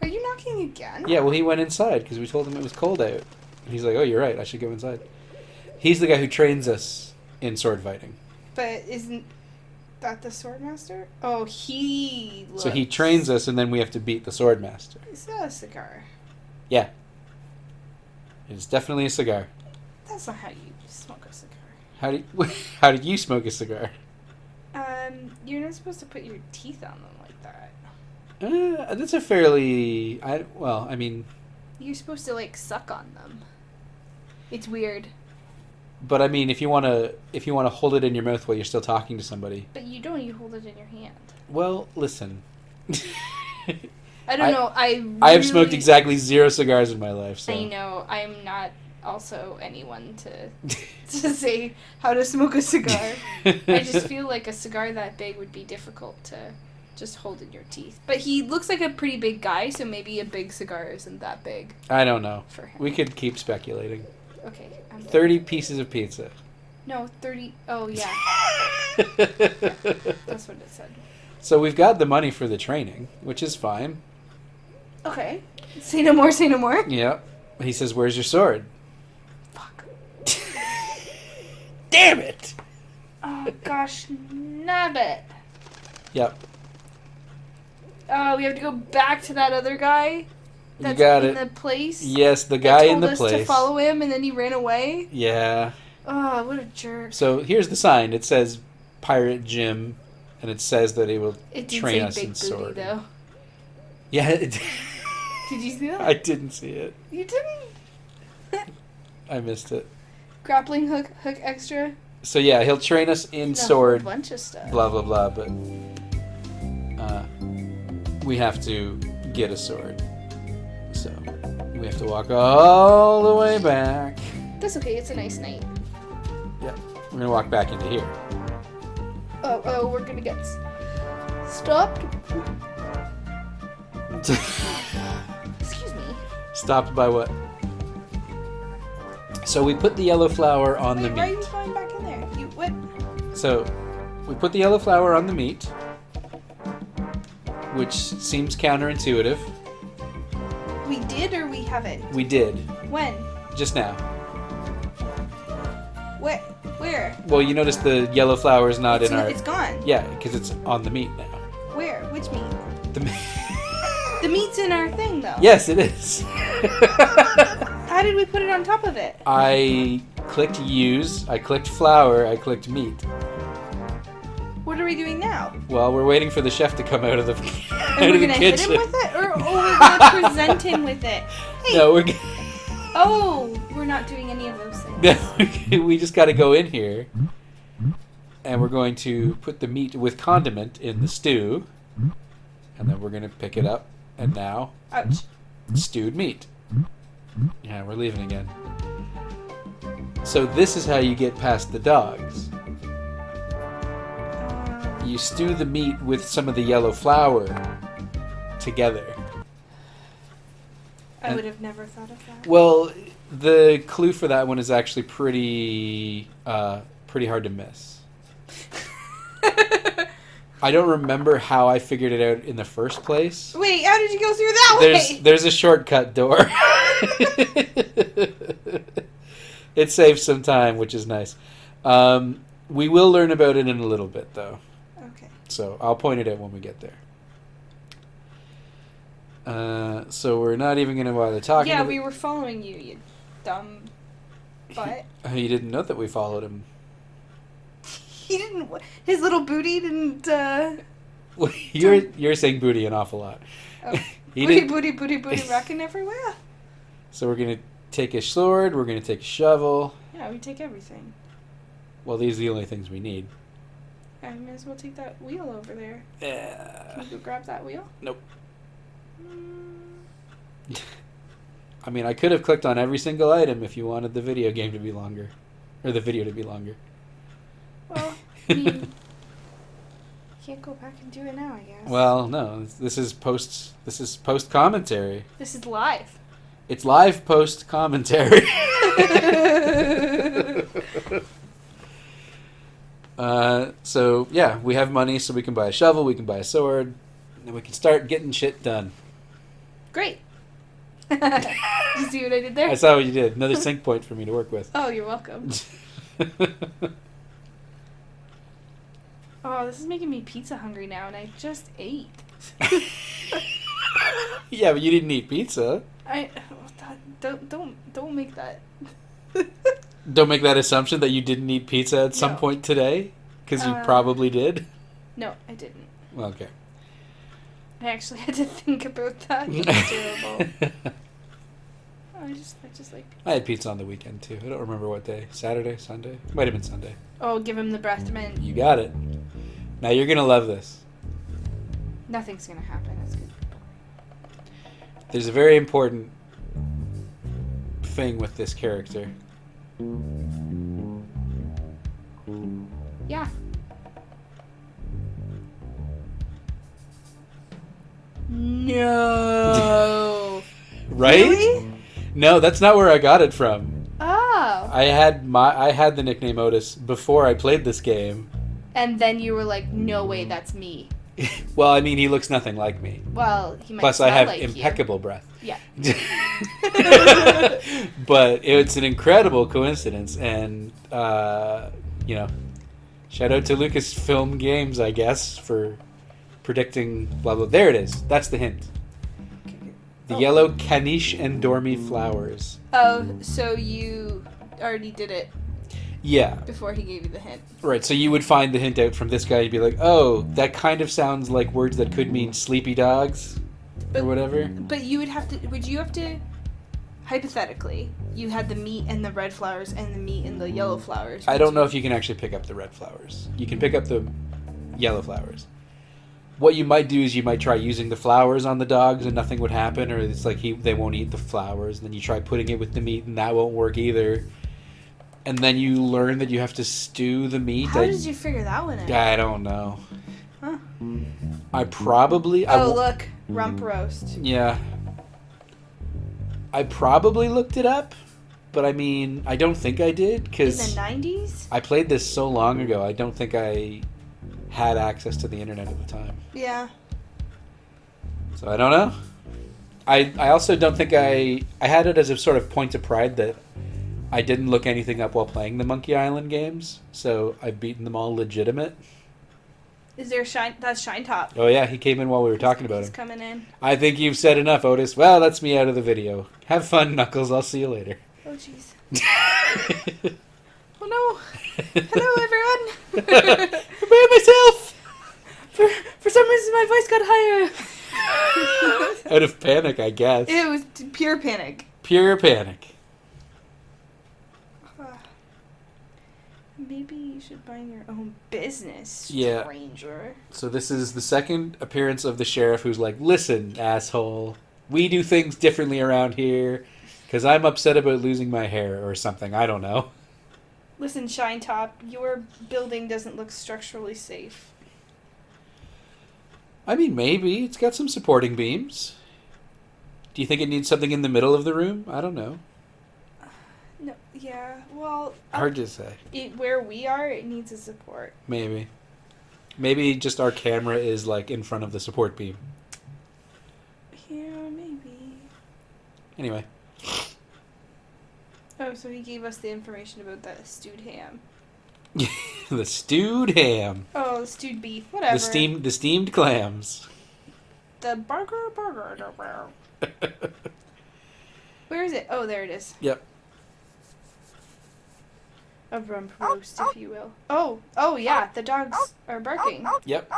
Are you knocking again? Yeah, well, he went inside because we told him it was cold out. And he's like, oh, you're right. I should go inside. He's the guy who trains us in sword fighting. But isn't that the sword master? Oh, he looks... So he trains us, and then we have to beat the sword master. Is that a cigar? Yeah. It's definitely a cigar. That's not how you smoke a cigar. How do you smoke a cigar? You're not supposed to put your teeth on them like that. That's a fairly... I mean... You're supposed to, like, suck on them. It's weird. But I mean, if you want to hold it in your mouth while you're still talking to somebody. But you don't. You hold it in your hand. Well, listen. I don't know. I have smoked exactly 0 cigars in my life. So. I know. I'm not also anyone to say how to smoke a cigar. I just feel like a cigar that big would be difficult to just hold in your teeth. But he looks like a pretty big guy, so maybe a big cigar isn't that big. I don't know. For him. We could keep speculating. Okay. 30 pieces of pizza. No, 30. Oh, yeah. That's what it said. So we've got the money for the training, which is fine. Okay. Say no more, say no more. Yep. He says, where's your sword? Fuck. Damn it! Oh, gosh, nabbit. Yep. Oh, we have to go back to that other guy? That's you got in it. the place? Yes, the guy in the told us place. to follow him, and then he ran away? Yeah. Oh, what a jerk. So here's the sign. It says Pirate Jim, and it says that he will train us in sword. Though. Yeah. Did you see that? I didn't see it. You didn't? I missed it. Grappling hook extra? So yeah, he'll train us in sword. A bunch of stuff. Blah, blah, blah, but we have to get a sword. So we have to walk all the way back. That's okay, it's a nice night. Yep. We're going to walk back into here. Oh, we're gonna get stopped. Excuse me. Stopped by what? So we put the yellow flower on the meat. Why are you going back in there? What? So we put the yellow flower on the meat, which seems counterintuitive. We did or we haven't? We did. When? Just now. Where? Well, you notice the yellow flower is not in our... It's gone. Yeah, because it's on the meat now. Where? Which meat? The meat. The meat's in our thing, though. Yes, it is. How did we put it on top of it? I clicked use, I clicked flour, I clicked meat. What are we doing now? Well, we're waiting for the chef to come out of the And we're gonna hit him with it? Or we're gonna present him with it? Hey. No, we're not doing any of those things. No, we just got to go in here, and we're going to put the meat with condiment in the stew, and then we're going to pick it up, and now, Ouch. stewed meat. Yeah, we're leaving again. So this is how you get past the dogs. You stew the meat with some of the yellow flour together. I would have never thought of that. Well, the clue for that one is actually pretty hard to miss. I don't remember how I figured it out in the first place. Wait, how did you go through that way? There's a shortcut door. It saves some time, which is nice. We will learn about it in a little bit, though. Okay. So I'll point it out when we get there. So we're not even going to bother talking. Yeah, we were following you, you dumb butt. You didn't know that we followed him. He didn't. His little booty didn't. You're saying booty an awful lot. Oh. Booty, rocking everywhere. So we're gonna take a sword. We're gonna take a shovel. Yeah, we take everything. Well, these are the only things we need. I may as well take that wheel over there. Yeah. Can you go grab that wheel? Nope. I mean, I could have clicked on every single item if you wanted the video game to be longer. or the video to be longer. Well, I mean, can't go back and do it now, I guess. Well, no, this is post commentary. This is live. It's live post commentary. So yeah, we have money, so we can buy a shovel, we can buy a sword, and we can start getting shit done. Great. Did you see what I did there? I saw what you did. Another sync point for me to work with. Oh, you're welcome. Oh, this is making me pizza hungry now, and I just ate. Yeah, but you didn't eat pizza. Don't make that. Don't make that assumption that you didn't eat pizza at some No. point today, because you probably did. No, I didn't. Well, okay. I actually had to think about that. It's terrible. I just like. I had pizza on the weekend too. I don't remember what day. Saturday, Sunday? Might have been Sunday. Oh, give him the breast mint. You got it. Now you're gonna love this. Nothing's gonna happen. That's good. There's a very important thing with this character. Yeah. No. Right? Really? No, that's not where I got it from. Oh. I had the nickname Otis before I played this game. And then you were like, no way, that's me. Well, I mean, he looks nothing like me. Well, he might Plus, smell I have like impeccable breath. You. Yeah. But it's an incredible coincidence, and shout out to Lucasfilm Games, I guess, for predicting blah blah. There it is. That's the hint. The yellow Caniche and Dormy flowers. Oh, so you already did it Yeah. before he gave you the hint. Right, so you would find the hint out from this guy. You'd be like, oh, that kind of sounds like words that could mean sleepy dogs or whatever. But you would have to, hypothetically, you had the meat and the red flowers and the meat and the yellow flowers. I don't know if you can actually pick up the red flowers. You can pick up the yellow flowers. What you might do is you might try using the flowers on the dogs and nothing would happen, or it's like they won't eat the flowers, and then you try putting it with the meat and that won't work either. And then you learn that you have to stew the meat. How did you figure that one out? I don't know. Huh. I probably... Look. Rump roast. Yeah. I probably looked it up, but I mean, I don't think I did, In because the 90s? I played this so long ago, I don't think I had access to the internet at the time. Yeah. So I don't know. I also don't think I had it as a sort of point of pride that I didn't look anything up while playing the Monkey Island games, so I've beaten them all legitimate. Is there Shine? That's Shine Top. Oh yeah, he came in while we were talking about He's him. coming in. I think you've said enough, Otis. Well, that's me out of the video. Have fun, Knuckles. I'll see you later. Oh, jeez. Oh, no. Hello, everyone. I'm by myself! For some reason, my voice got higher. Out of panic, I guess. It was pure panic. Pure panic. Maybe you should mind your own business, Yeah. stranger. So this is the second appearance of the sheriff who's like, listen, asshole, we do things differently around here because I'm upset about losing my hair or something. I don't know. Listen, Shine Top, your building doesn't look structurally safe. I mean, maybe. It's got some supporting beams. Do you think it needs something in the middle of the room? I don't know. No, yeah, well... Hard to say. Where we are, it needs a support. Maybe. Maybe just our camera is, like, in front of the support beam. Yeah, maybe. Anyway. Oh, so he gave us the information about that stewed ham. The stewed ham. Oh, the stewed beef, whatever. The steamed clams. The burger. Where is it? Oh, there it is. Yep. A rump roast, if you will. Oh, yeah, the dogs are barking. Yep.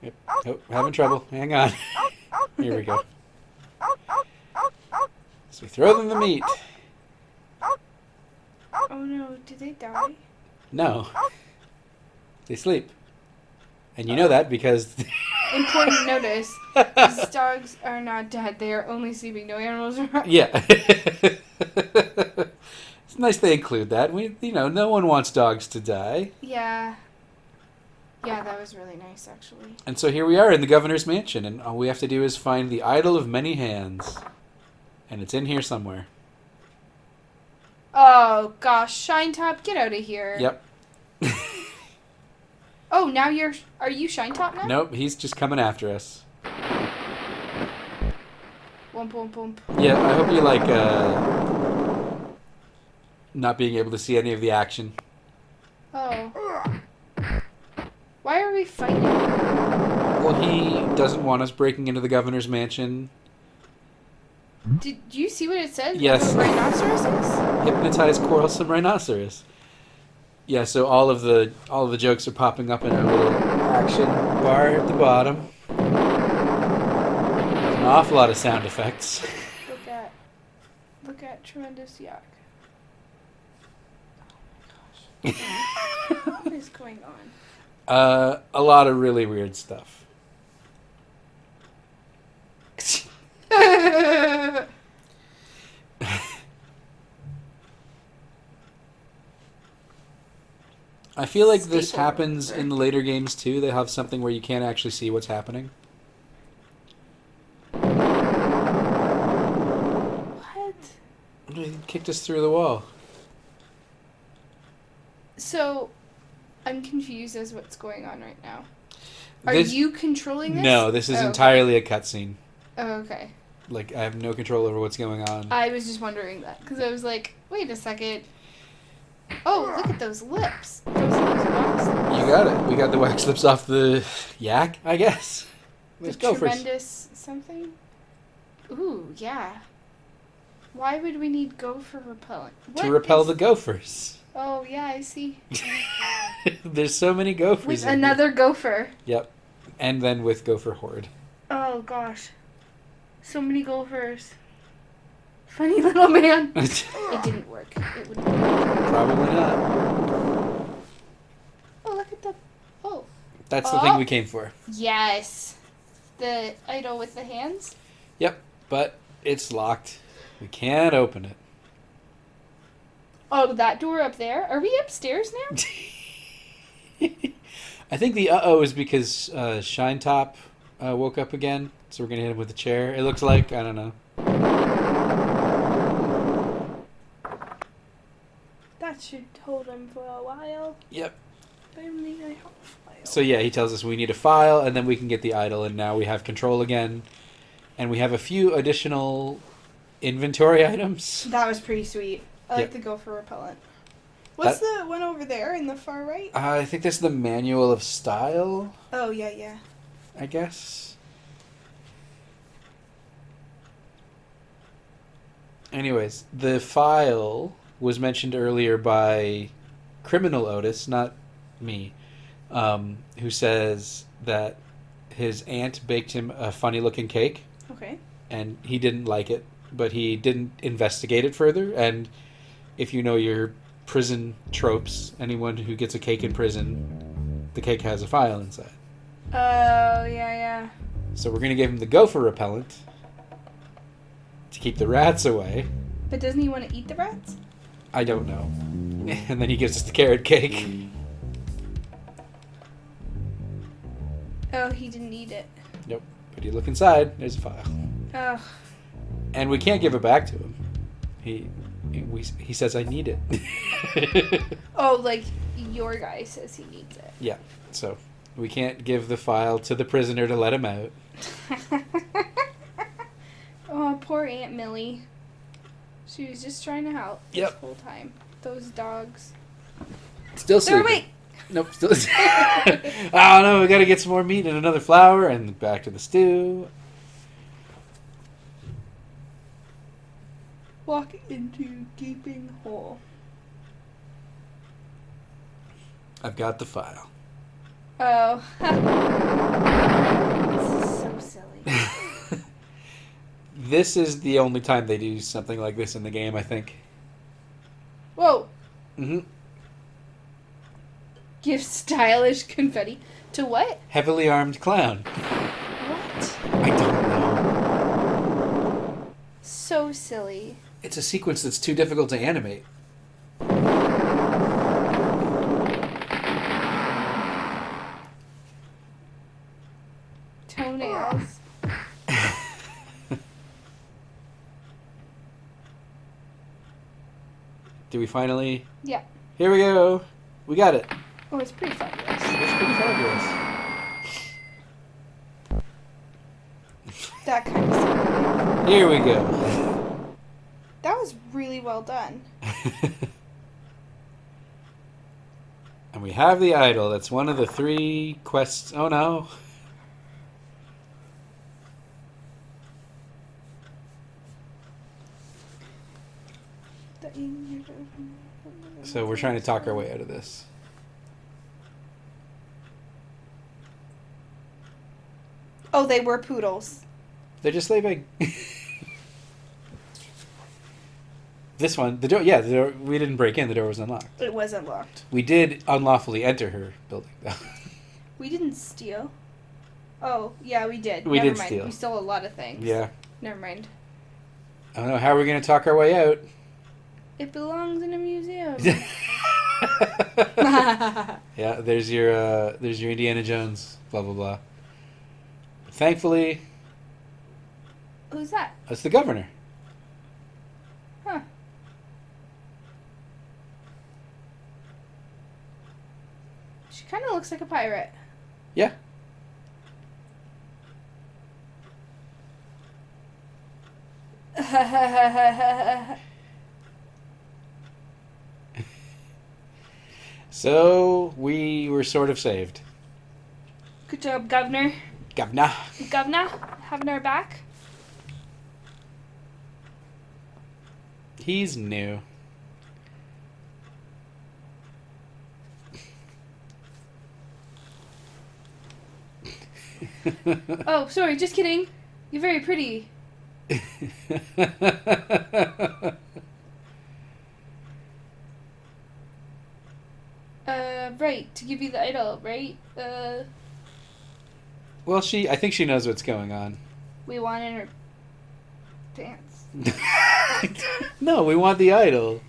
Yep. Oh, having trouble. Hang on. Here we go. So we throw them the meat. Oh no, did they die? No. They sleep. And you know that because... Important notice, these dogs are not dead. They are only sleeping. No animals are... Yeah. It's nice they include that. No one wants dogs to die. Yeah. Yeah, that was really nice, actually. And so here we are in the governor's mansion, and all we have to do is find the idol of many hands. And it's in here somewhere. Oh, gosh. Shine Top, get out of here. Yep. Oh, now are you Shine Top now? Nope, he's just coming after us. Womp, womp, womp. Yeah, I hope you like not being able to see any of the action. Oh. Why are we fighting? Well, he doesn't want us breaking into the governor's mansion. Did you see what it said? Yes. About rhinoceroses? Hypnotize quarrelsome rhinoceros. Yeah, so all of the jokes are popping up in our little action bar at the bottom. An awful lot of sound effects. Look at Tremendous Yak. What is going on? A lot of really weird stuff. I feel like this happens in the later games too. They have something where you can't actually see what's happening. What? He kicked us through the wall. So, I'm confused as what's going on right now. Are you controlling this? No, this is entirely a cutscene. Oh, okay. Like, I have no control over what's going on. I was just wondering that, because I was like, wait a second. Oh, look at those lips. Those lips wax lips. You got it. We got the wax lips off the yak, I guess. Let's go first. Tremendous something? Ooh, yeah. Why would we need gopher repellent? To repel the gophers. Oh, yeah, I see. There's so many gophers. With another gopher. Yep. And then with gopher horde. Oh, gosh. So many gophers. Funny little man. It didn't work. It wouldn't work. Probably not. Oh, look at the... Oh. That's the thing we came for. Yes. The idol with the hands? Yep. But it's locked. We can't open it. Oh, that door up there? Are we upstairs now? I think the uh-oh is because Shine Top woke up again. So we're going to hit him with a chair. It looks like. I don't know. That should hold him for a while. Yep. Only I have a file. So yeah, he tells us we need a file, and then we can get the idol, and now we have control again. And we have a few additional inventory items. That was pretty sweet. I like the gopher repellent. What's the one over there in the far right? I think that's the manual of style. Oh, yeah. I guess. Anyways, the file was mentioned earlier by Criminal Otis, not me, who says that his aunt baked him a funny-looking cake. Okay. And he didn't like it, but he didn't investigate it further. And if you know your prison tropes, anyone who gets a cake in prison, the cake has a file inside. Oh, yeah. So we're going to give him the gopher repellent to keep the rats away. But doesn't he want to eat the rats? I don't know. And then he gives us the carrot cake. Oh, he didn't eat it. Nope. But you look inside, there's a file. Ugh. And we can't give it back to him. He says, I need it. Oh, like your guy says he needs it. Yeah. So we can't give the file to the prisoner to let him out. Oh, poor Aunt Millie. She was just trying to help this whole time. Those dogs. Still sleeping. They're awake. Nope, still Oh no, we gotta get some more meat and another flour and back to the stew. Walk into gaping hole. I've got the file. Oh. This is so silly. This is the only time they do something like this in the game, I think. Whoa. Mm-hmm. Give stylish confetti to what? Heavily armed clown. What? I don't know. So silly. It's a sequence that's too difficult to animate. no nails. Do we finally? Yeah. Here we go. We got it. Oh, it's pretty fabulous. It's pretty fabulous. That kind of stuff. Here we go. That was really well done. And we have the idol. That's one of the 3 quests. Oh no. So we're trying to talk our way out of this. Oh, they were poodles. They're just sleeping. This one, the door. Yeah, the door, we didn't break in. The door was unlocked. It was unlocked. We did unlawfully enter her building, though. We didn't steal. Oh, yeah, we did. We Never did mind. steal. We stole a lot of things. Yeah. Never mind. I don't know how we're gonna talk our way out. It belongs in a museum. Yeah, there's your Indiana Jones. Blah blah blah. Thankfully, Who's that? that's the governor. Huh. She kind of looks like a pirate. Yeah. So we were sort of saved. Good job, Governor. Governor. Governor, having our back. He's new. Oh, sorry, just kidding. You're very pretty. Right, to give you the idol, right? Well, I think she knows what's going on. We want in her pants. No, we want the idol.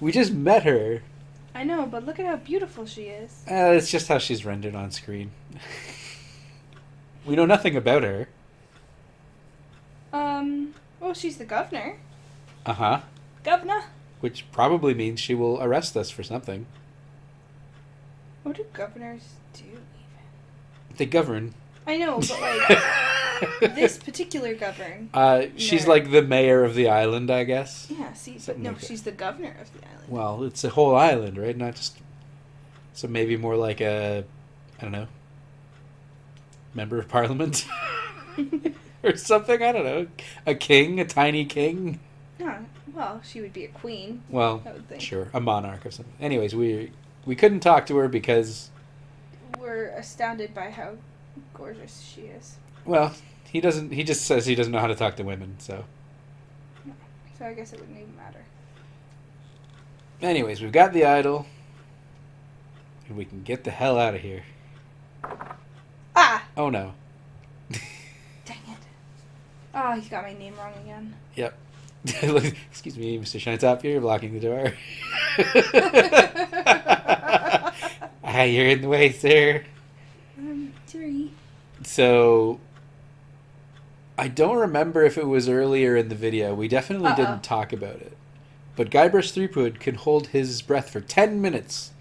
We just met her. I know, but look at how beautiful she is. It's just how she's rendered on screen. We know nothing about her. Well, she's the governor. Uh-huh. Governor? Which probably means she will arrest us for something. What do governors do, even? They govern. I know, but, like, this particular govern. She's like the mayor of the island, I guess. Yeah, see, but Something no, like that. she's the governor of the island. Well, it's a whole island, right? Not just... So maybe more like a... I don't know. Member of parliament? Or something, I don't know. A king? A tiny king? Yeah, well, she would be a queen. Well, I would think. sure. A monarch of something. Anyways, we couldn't talk to her because... We're astounded by how gorgeous she is. Well, he just says he doesn't know how to talk to women, so... So I guess it wouldn't even matter. Anyways, we've got the idol. And we can get the hell out of here. Ah! Oh no. Dang it. Oh, you got my name wrong again. Yep. Excuse me, Mr. Shinetop, you're blocking the door. You're in the way, sir. Sorry. So, I don't remember if it was earlier in the video. We definitely didn't talk about it. But Guybrush Threepwood can hold his breath for 10 minutes.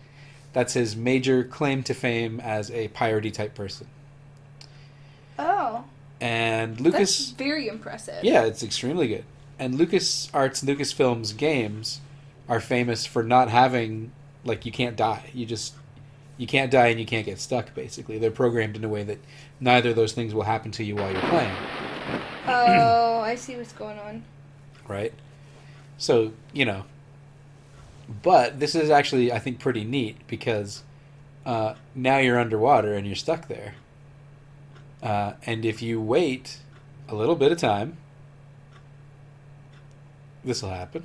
That's his major claim to fame as a piratey type person. Oh. And Lucas... That's very impressive. Yeah, it's extremely good. And LucasArts, Lucasfilm's games are famous for not having... Like, you can't die. You can't die and you can't get stuck, basically. They're programmed in a way that neither of those things will happen to you while you're playing. Oh, I see what's going on. Right? So, you know. But this is actually, I think, pretty neat because now you're underwater and you're stuck there. And if you wait a little bit of time, this will happen.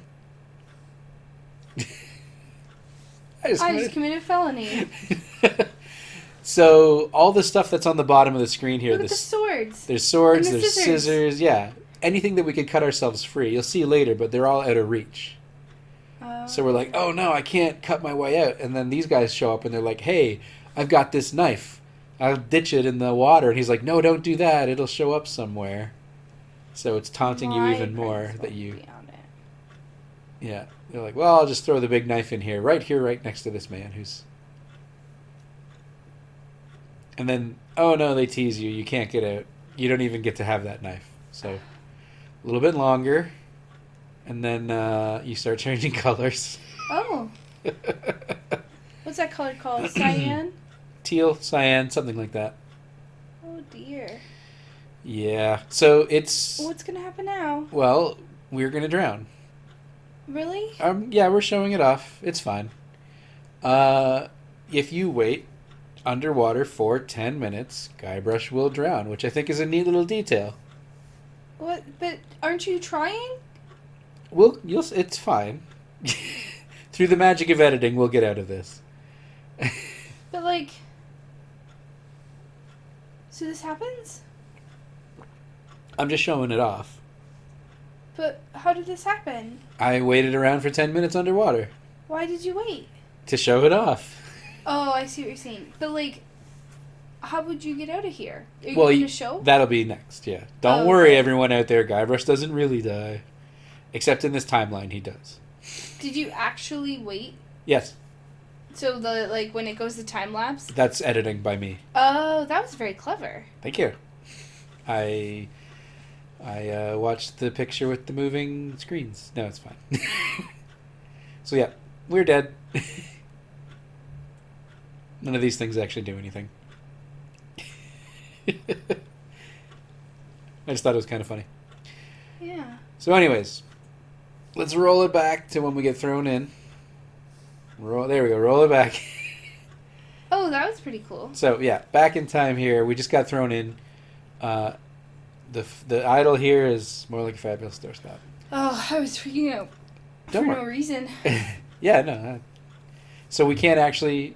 I just committed felony. So all the stuff that's on the bottom of the screen here, Look at the swords. there's swords, And the there's scissors, yeah. Anything that we could cut ourselves free. You'll see later, but they're all out of reach. So we're like, oh no, I can't cut my way out. And then these guys show up and they're like, hey, I've got this knife. I'll ditch it in the water. And he's like, no, don't do that. It'll show up somewhere. So it's taunting you My even more parents that won't you... be on it. Yeah. They're like, well, I'll just throw the big knife in here, right next to this man who's... And then, oh no, they tease you. You can't get out. You don't even get to have that knife. So, a little bit longer. And then you start changing colors. Oh. What's that color called? Cyan? Teal, cyan, something like that. Oh dear. Yeah. So it's... What's gonna happen now? Well, we're going to drown. Really? Yeah, we're showing it off. It's fine. If you wait underwater for 10 minutes, Guybrush will drown, which I think is a neat little detail. What? But aren't you trying? It's fine. Through the magic of editing, we'll get out of this. But like... So this happens? I'm just showing it off. But how did this happen? I waited around for 10 minutes underwater. Why did you wait? To show it off. Oh, I see what you're saying. But like, how would you get out of here? Are you Well, going to show? That'll be next, yeah. Don't Oh, worry, okay. everyone out there. Guybrush doesn't really die. Except in this timeline, he does. Did you actually wait? Yes, So the like when it goes to time lapse? that's editing by me. Oh, that was very clever. Thank you. I watched the picture with the moving screens. No, it's fine. So yeah, we're dead. None of these things actually do anything. I just thought it was kind of funny. Yeah. So anyways, let's roll it back to when we get thrown in. There we go, roll it back. Oh, that was pretty cool. So yeah, back in time here. We just got thrown in. The idol here is more like a fabulous doorstop. Oh, I was freaking out Don't for worry. no reason. Yeah, no. So we can't actually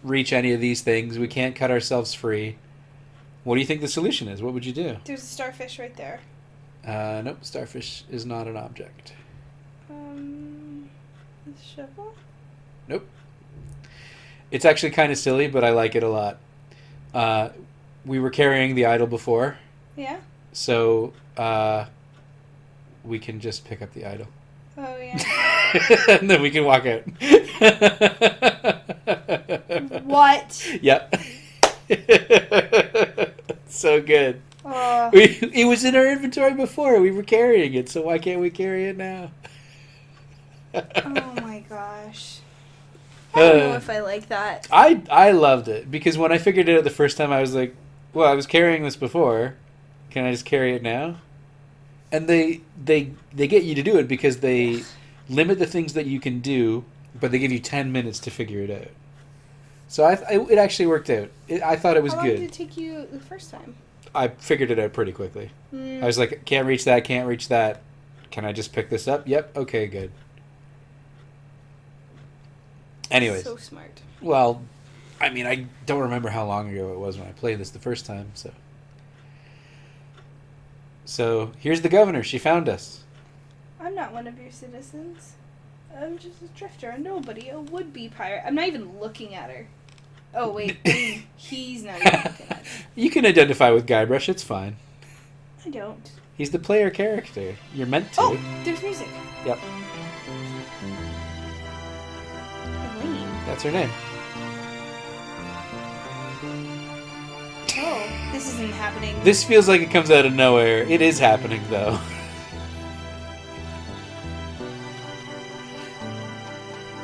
reach any of these things. We can't cut ourselves free. What do you think the solution is? What would you do? There's a starfish right there. Nope, starfish is not an object. The shovel? Nope. It's actually kind of silly, but I like it a lot. We were carrying the idol before, Yeah. so we can just pick up the idol. Oh yeah. And then we can walk out. What? Yep. So good. Oh. It was in our inventory before. We were carrying it, so why can't we carry it now? Oh my gosh. I don't know if I like that. I loved it because when I figured it out the first time, I was like, well, I was carrying this before. Can I just carry it now? And they get you to do it because they limit the things that you can do, but they give you 10 minutes to figure it out. So it actually worked out. I thought it was How long good. did it take you the first time? I figured it out pretty quickly. I was like, can't reach that, can't reach that. Can I just pick this up? Yep, okay, good. Anyways. So smart. Well, I mean, I don't remember how long ago it was when I played this the first time, so... So, here's the governor. She found us. I'm not one of your citizens. I'm just a drifter, a nobody, a would-be pirate. I'm not even looking at her. Oh, wait. He's not even looking at her. You can identify with Guybrush. It's fine. I don't. He's the player character. You're meant to. Oh, there's music. Yep, Elaine. that's her name. Oh, this isn't happening. This feels like it comes out of nowhere. It is happening, though.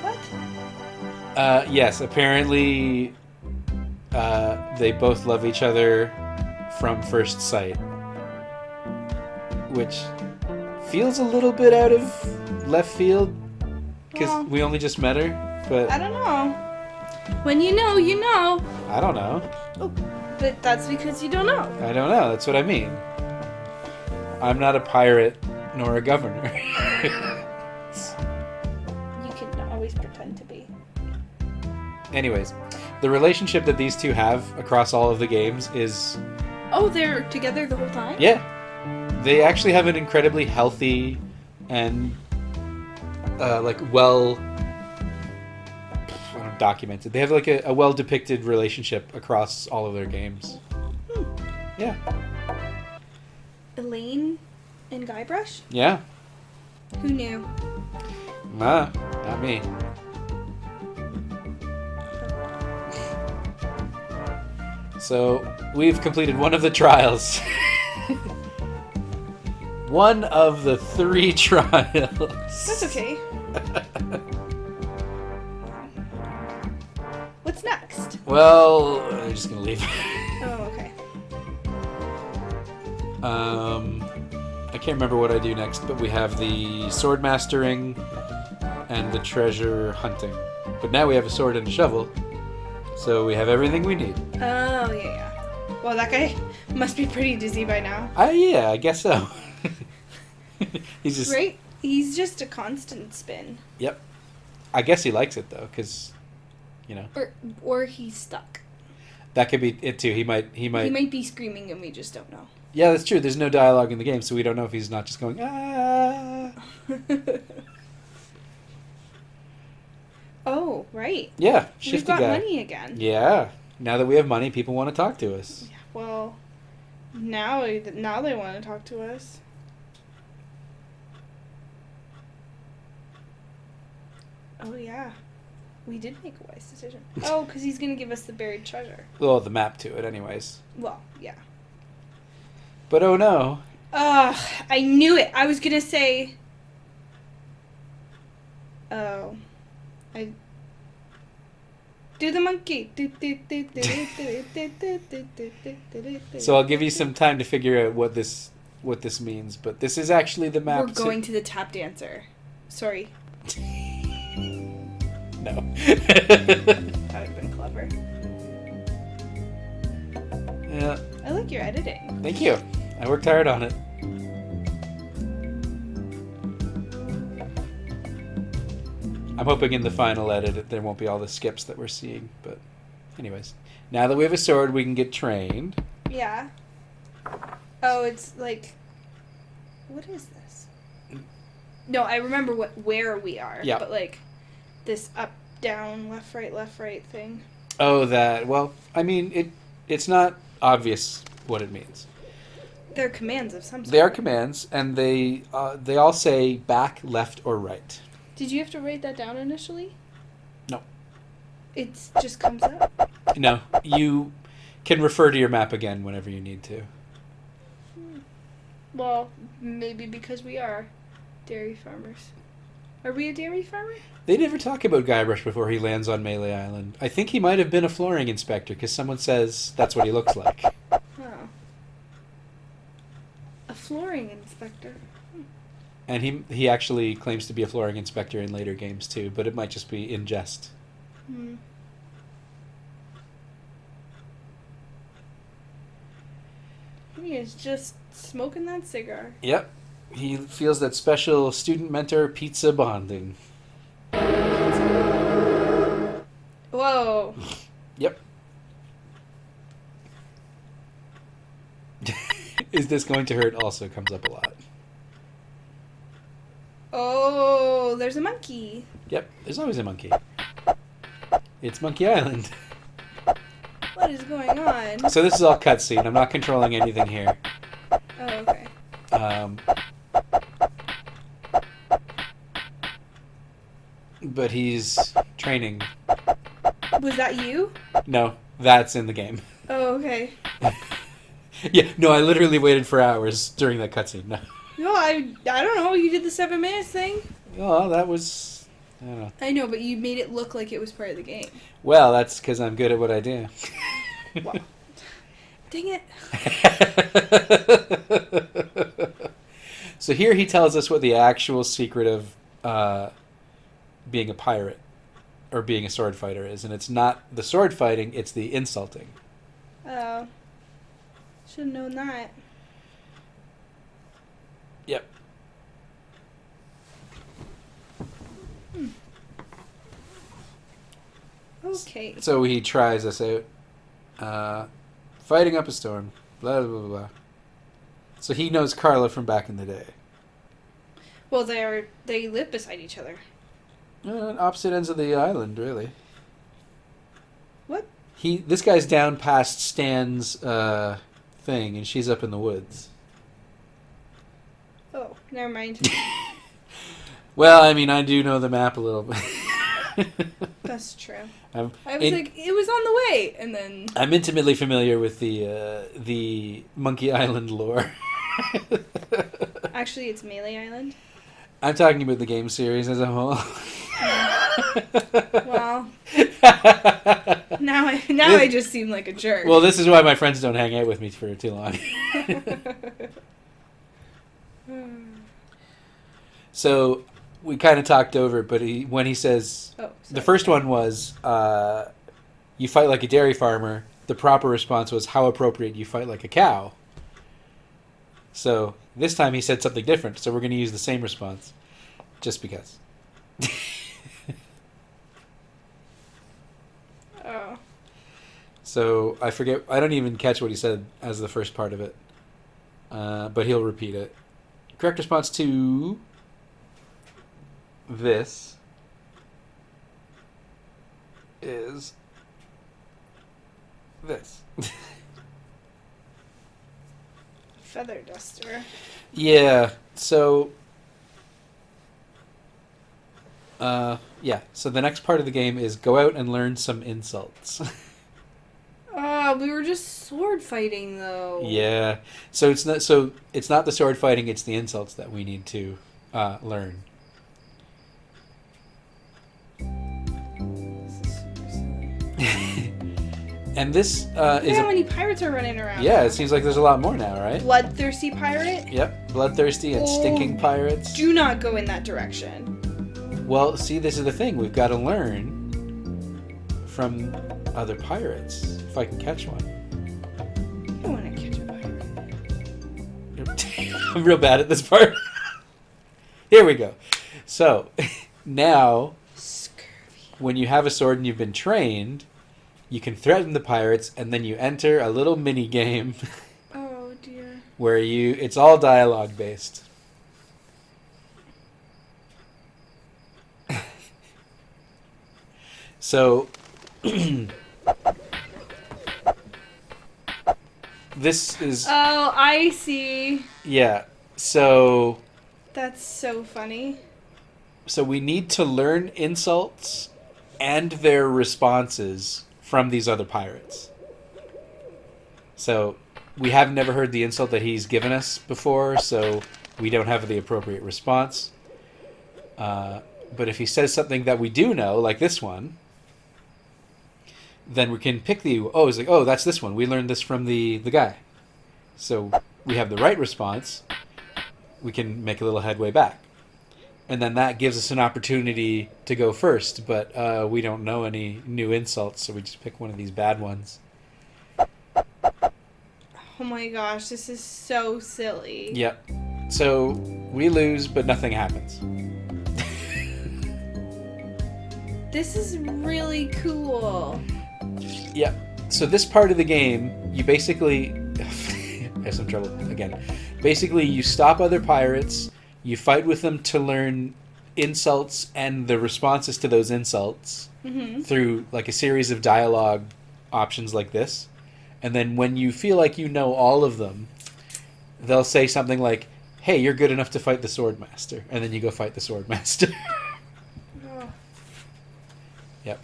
What? Yes, apparently they both love each other from first sight. Which feels a little bit out of left field because Well, we only just met her, but I don't know. When you know, you know. I don't know. Oh, but that's because you don't know. I don't know. That's what I mean. I'm not a pirate nor a governor. You can always pretend to be. Anyways, the relationship that these two have across all of the games is, Oh, they're together the whole time? yeah, they actually have an incredibly healthy and I don't documented. They have like a well depicted relationship across all of their games. Yeah. Elaine and Guybrush? Yeah. Who knew? Nah, not me. So, we've completed one of the trials. One of the 3 trials. That's okay. What's next? Well, I'm just gonna leave. Oh, okay. I can't remember what I do next, but we have the sword mastering and the treasure hunting. But now we have a sword and a shovel, so we have everything we need. Oh, yeah. Well, that guy must be pretty dizzy by now. Yeah, I guess so. He's just... Right? He's just a constant spin. Yep. I guess he likes it, though, because, Or he's stuck. That could be it, too. He might He might be screaming and we just don't know. Yeah, that's true. There's no dialogue in the game, so we don't know if he's not just going, ah. Oh, right. Yeah, We've shifty got guy. money again. Yeah. Now that we have money, people want to talk to us. Yeah, well, now they want to talk to us. Oh, yeah. We did make a wise decision. Oh, because he's going to give us the buried treasure. Well, the map to it, anyways. Well, yeah. But oh no. Ugh, I knew it. I was going to say... Oh. Do the monkey. So I'll give you some time to figure out what this means, but this is actually the map. We're going to the tap dancer. Sorry. No. That would have been clever. Yeah. I like your editing. Thank you. I worked hard on it. I'm hoping in the final edit there won't be all the skips that we're seeing, but anyways. Now that we have a sword, we can get trained. Yeah. Oh, it's like... What is this? No, I remember where we are. Yeah. But like, this up, down, left, right thing. Oh, that. Well, I mean, it's not obvious what it means. They're commands of some sort. They are commands, and they all say back, left, or right. Did you have to write that down initially? No. It just comes up? No. You can refer to your map again whenever you need to. Well, maybe because we are dairy farmers. Are we a dairy farmer? They never talk about Guybrush before he lands on Melee Island. I think he might have been a flooring inspector, because someone says that's what he looks like. Oh. A flooring inspector. And he actually claims to be a flooring inspector in later games too, but it might just be in jest. He is just smoking that cigar. Yep. He feels that special student-mentor pizza bonding. Whoa. Yep. Is this going to hurt also comes up a lot. Oh, there's a monkey. Yep, there's always a monkey. It's Monkey Island. What is going on? So this is all cutscene. I'm not controlling anything here. Oh, okay. But he's training. Was that you? No, that's in the game. Oh, okay. Yeah, no, I literally waited for hours during that cutscene. No. No, I don't know. You did the 7 minutes thing. Oh, that was... I don't know. I know, but you made it look like it was part of the game. Well, that's because I'm good at what I do. Well, dang it. So here he tells us what the actual secret of being a pirate or being a sword fighter is, and it's not the sword fighting, it's the insulting. Oh. Should have known that. Yep. Okay. So he tries us out. Fighting up a storm. Blah, blah, blah, blah. So he knows Carla from back in the day. Well, they live beside each other. Opposite ends of the island, really. This guy's down past Stan's thing, and she's up in the woods. Oh, never mind. Well, I mean, I do know the map a little bit. That's true. I was it was on the way, and then... I'm intimately familiar with the Monkey Island lore. Actually, it's Melee Island. I'm talking about the game series as a whole. Well, I just seem like a jerk. Well, this is why my friends don't hang out with me for too long. So we kind of talked over, but when he says the first one was you fight like a dairy farmer, the proper response was how appropriate you fight like a cow. So this time he said something different, so we're going to use the same response just because. Oh. So I forget, I don't even catch what he said as the first part of it, but he'll repeat it. Correct response to this is this. Feather duster. Yeah, so so the next part of the game is go out and learn some insults. We were just sword fighting though. Yeah. So it's not the sword fighting, it's the insults that we need to learn. This is super silly. And this is how many pirates are running around? yeah, it seems like there's a lot more now, right? Bloodthirsty pirate? Yep, bloodthirsty and stinking pirates. Do not go in that direction. Well, see, this is the thing. We've got to learn from other pirates. If I can catch one. I don't want to catch a pirate. I'm real bad at this part. Here we go. So, now, when you have a sword and you've been trained, you can threaten the pirates, and then you enter a little mini game. Oh dear. Where it's all dialogue based. So, this is... Oh, I see. Yeah, so... That's so funny. So we need to learn insults and their responses from these other pirates. So we have never heard the insult that he's given us before, so we don't have the appropriate response. But if he says something that we do know, like this one, then we can pick it's like, oh, that's this one. We learned this from the guy. So we have the right response. We can make a little headway back. And then that gives us an opportunity to go first, but we don't know any new insults, so we just pick one of these bad ones. Oh my gosh, this is so silly. Yep. So we lose, but nothing happens. This is really cool. Yep. So this part of the game, you basically... I have some trouble again. Basically, you stop other pirates, you fight with them to learn insults and the responses to those insults through like a series of dialogue options like this. And then when you feel like you know all of them, they'll say something like, hey, you're good enough to fight the Swordmaster. And then you go fight the Swordmaster. Oh. Yep.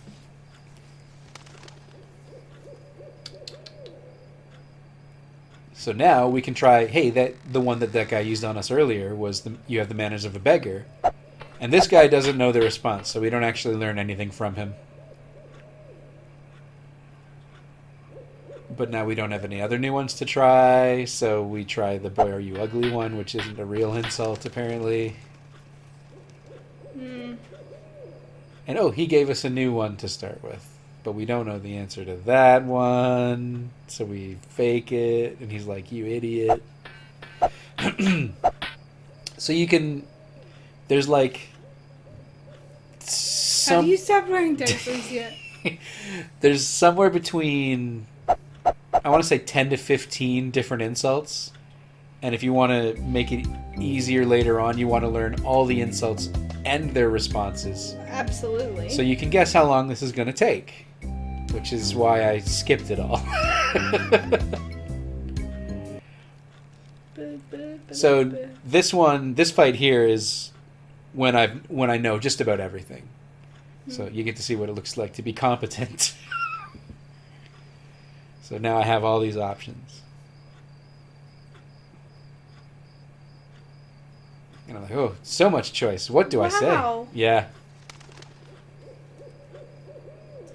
So now we can try, hey, the one that guy used on us earlier was you have the manners of a beggar. And this guy doesn't know the response, so we don't actually learn anything from him. But now we don't have any other new ones to try, so we try the boy are you ugly one, which isn't a real insult apparently. And he gave us a new one to start with. But we don't know the answer to that one, so we fake it, and he's like, you idiot. So you can... There's like... Have you stopped wearing diapers yet? There's somewhere between... I want to say 10 to 15 different insults. And if you want to make it easier later on, you want to learn all the insults and their responses. Absolutely. So you can guess how long this is going to take. which is why I skipped it all. So this fight here is when I know just about everything. So you get to see what it looks like to be competent. So now I have all these options. And I'm like, oh, so much choice. What do I say? Wow. Yeah.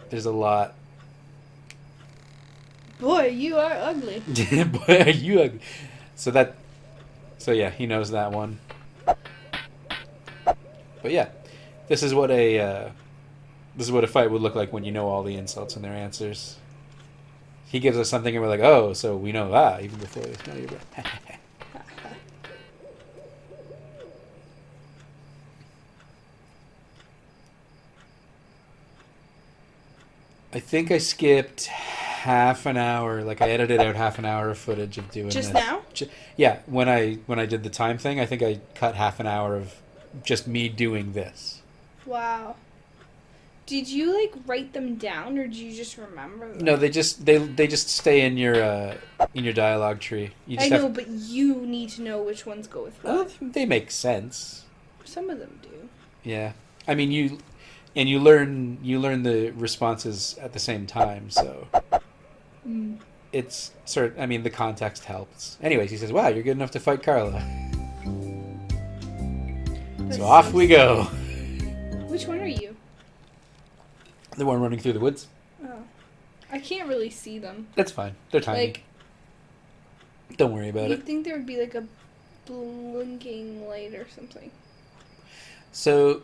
There's a lot. Boy, you are ugly. Boy, are you ugly. So yeah, he knows that one. But yeah, this is what a fight would look like when you know all the insults and their answers. He gives us something and we're like, oh, so we know that even before we smell your breath. I think I skipped half an hour. Like I edited out half an hour of footage of doing Just this. now? Yeah, when I did the time thing, I think I cut half an hour of just me doing this. Wow. Did you like write them down, or do you just remember them? No, they just stay in your dialogue tree. You just I know, but you need to know which ones go with what. They make sense. Some of them do. Yeah, I mean you learn the responses at the same time, so it's I mean the context helps. Anyways, he says, "Wow, you're good enough to fight Carla." So off we go. Which one are you? The one running through the woods. Oh, I can't really see them. That's fine. They're tiny. Like, don't worry about you'd it. think there would be like a blinking light or something. So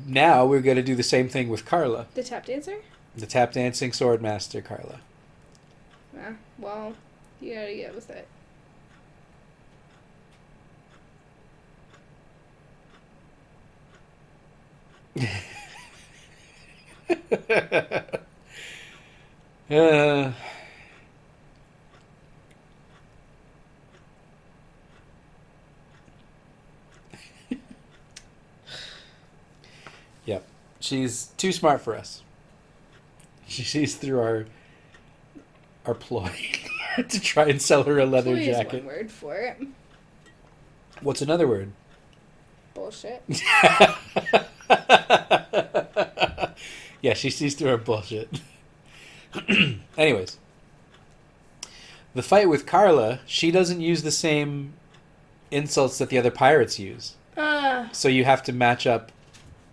now we're going to do the same thing with Carla. The tap dancer? The tap dancing sword master Carla. Well, you gotta get with it. Yep. She's too smart for us. She sees through our ploy to try and sell her a leather Ploy jacket. is one word for it. What's another word? Bullshit. Yeah, she sees through our bullshit. Anyways. The fight with Carla, she doesn't use the same insults that the other pirates use. So you have to match up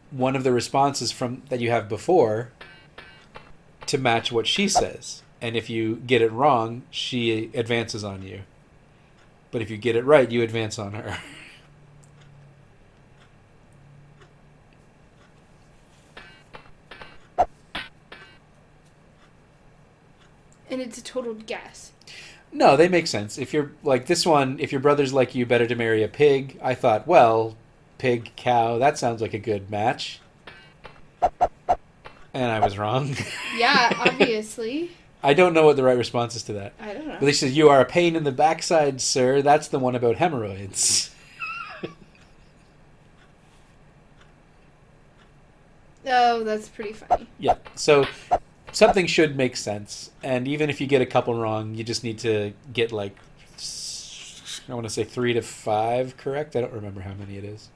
one of the responses from that you have before to match what she says. And if you get it wrong, she advances on you. But if you get it right, you advance on her. And it's a total guess. No, they make sense. If you're like this one, if your brother's like you, better to marry a pig. I thought, well, pig, cow, that sounds like a good match. And I was wrong. Yeah, obviously. I don't know what the right response is to that. I don't know. But they said, you are a pain in the backside, sir. That's the one about hemorrhoids. Oh, that's pretty funny. Yeah, so something should make sense. And even if you get a couple wrong, you just need to get like, I want to say 3 to 5 correct. I don't remember how many it is.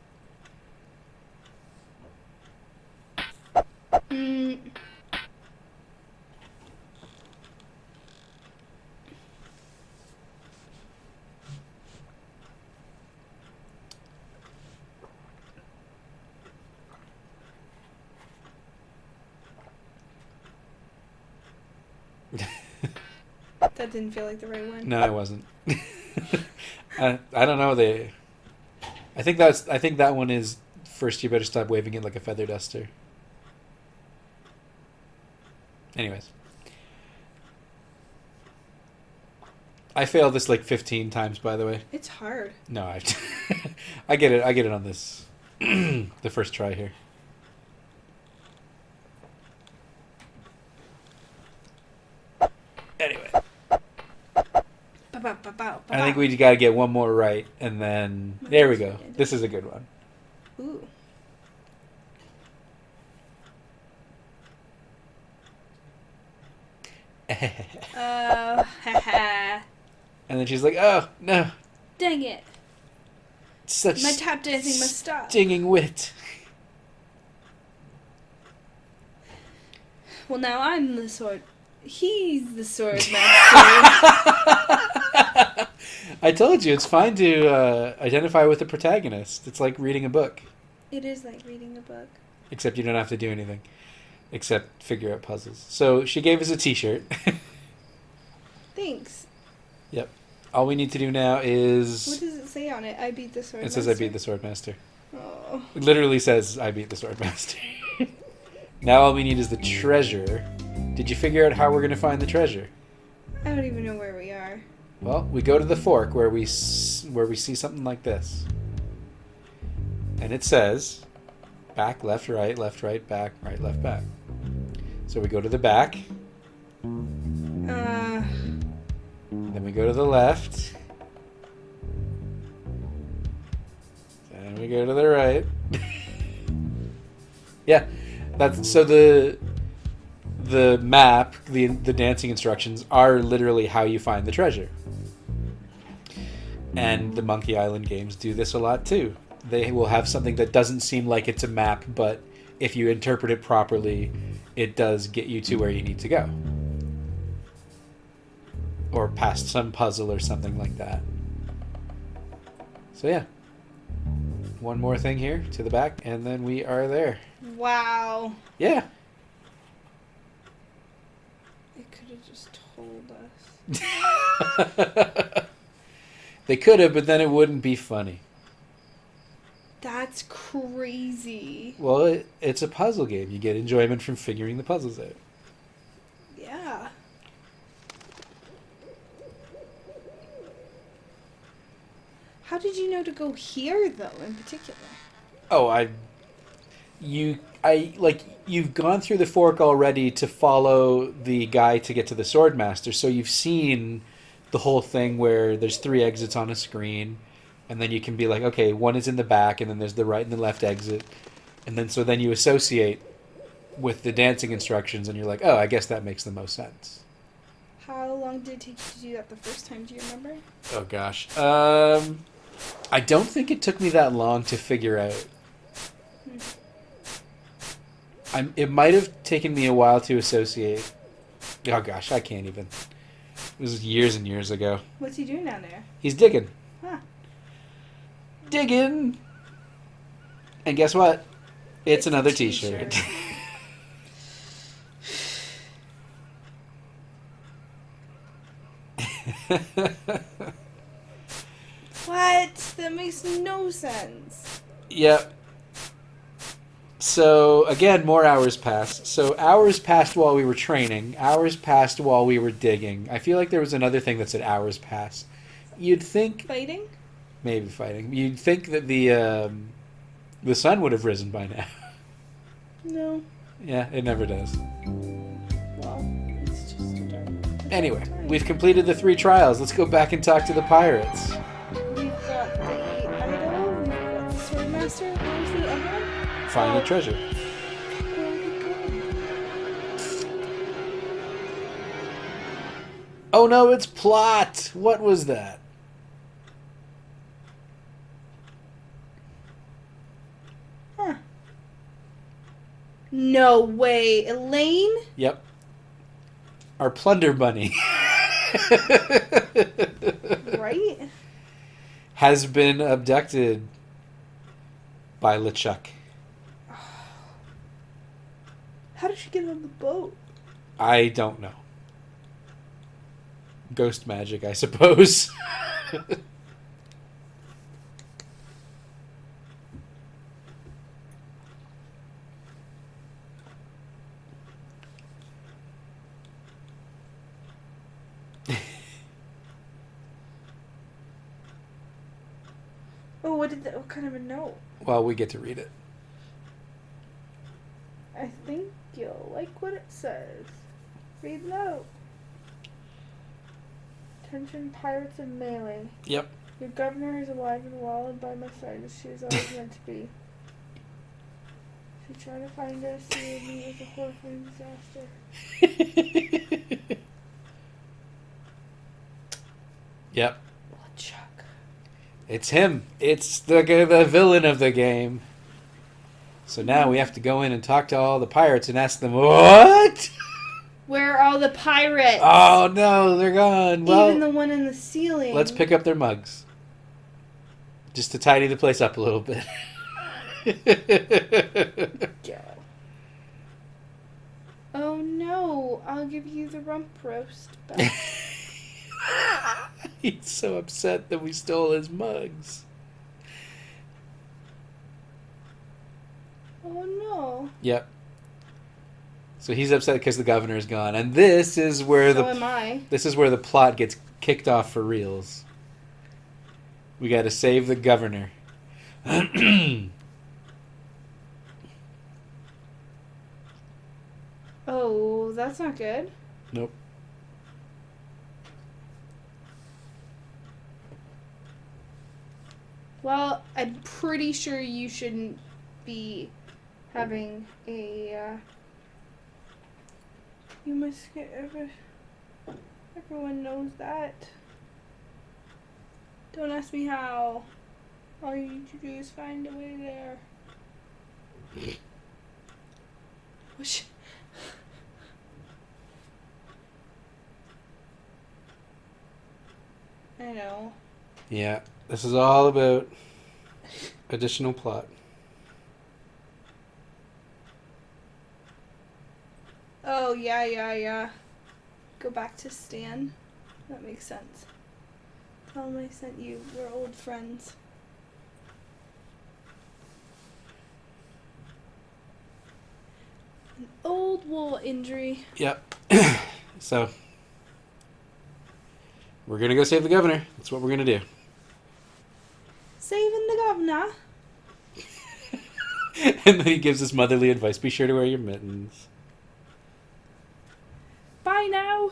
That didn't feel like the right one. No, it wasn't. I don't know. I think that one is first. You better stop waving it like a feather duster. Anyways, I failed this like 15 times. By the way, It's hard. no, I get it. I get it on this the first try here. Anyway. I think we got to get one more right, and then there we go. This is a good one. Ooh. Haha. And then she's like, oh, no. Dang it. Such My tap dancing must stop. stinging wit. Well, now I'm the sword. He's the sword master. I told you, it's fine to identify with the protagonist. It's like reading a book. It is like reading a book. Except you don't have to do anything. Except figure out puzzles. So she gave us a t-shirt. Thanks. Yep. All we need to do now is... What does it say on it? I beat the sword It master. says I beat the Swordmaster. Oh. It literally says I beat the Swordmaster. Now all we need is the treasure. Did you figure out how we're going to find the treasure? I don't even know where we are. Well, we go to the fork where we see something like this. And it says back, left, right, back, right, left, back. So we go to the back. Then we go to the left. And we go to the right. Yeah. That's so the map, the dancing instructions are literally how you find the treasure. And the Monkey Island games do this a lot too. They will have something that doesn't seem like it's a map, but if you interpret it properly, it does get you to where you need to go. Or past some puzzle or something like that. So yeah. One more thing here to the back, and then we are there. Wow. Yeah. They could have just told us. They could have, but then it wouldn't be funny. That's crazy. Well, it's a puzzle game. You get enjoyment from figuring the puzzles out. Yeah. How did you know to go here, though, in particular? Oh, you've gone through the fork already to follow the guy to get to the Swordmaster, so you've seen the whole thing where there's 3 exits on a screen, and then you can be like, okay, one is in the back, and then there's the right and the left exit, and then you associate with the dancing instructions, and you're like, oh, I guess that makes the most sense. How long did it take you to do that the first time? Do you remember? Oh gosh, I don't think it took me that long to figure out. It might have taken me a while to associate. Oh gosh, I can't even. It was years and years ago. What's he doing down there? He's digging. Huh. Digging! And guess what? It's another a t-shirt. What? That makes no sense. Yep. So, again, more hours passed. So, hours passed while we were training. Hours passed while we were digging. I feel like there was another thing that said hours passed. You'd think... Fighting? Maybe fighting. You'd think that the sun would have risen by now. No. Yeah, it never does. Well, it's just a dark. Anyway, we've completed the 3 trials. Let's go back and talk to the pirates. We've got the idol, we've got the swordmaster, what was the other one? Find the treasure. Where are we going? Oh no, it's plot! What was that? Huh. No way. Elaine? Yep. Our plunder bunny. Right? Has been abducted by LeChuck. How did she get on the boat? I don't know. Ghost magic, I suppose. Oh, what kind of a note? Well, we get to read it. I think you'll like what it says. Read note. Attention pirates and melee. Yep. Your governor is alive and well and by my side as she is always meant to be. If you try to find us, you will meet with a horrifying disaster. Yep. Chuck. It's him. It's the villain of the game. So now we have to go in and talk to all the pirates and ask them, what? Where are all the pirates? Oh, no, they're gone. Well, even the one in the ceiling. let's pick up their mugs. Just to tidy the place up a little bit. God. Oh no, I'll give you the rump roast back. He's so upset that we stole his mugs. Oh no. Yep. So he's upset because the governor is gone, and this is where am I. This is where the plot gets kicked off for reals. We got to save the governor. Oh, that's not good. Nope. Well, I'm pretty sure you shouldn't be having a, you must get, everyone knows that. Don't ask me how. All you need to do is find a way there. Which... I know. Yeah, this is all about additional plot. Oh, yeah. Go back to Stan. That makes sense. Tell him I sent you. We're old friends. An old war injury. Yep. So, we're going to go save the governor. That's what we're going to do. Saving the governor. And then he gives us motherly advice. Be sure to wear your mittens. Bye now.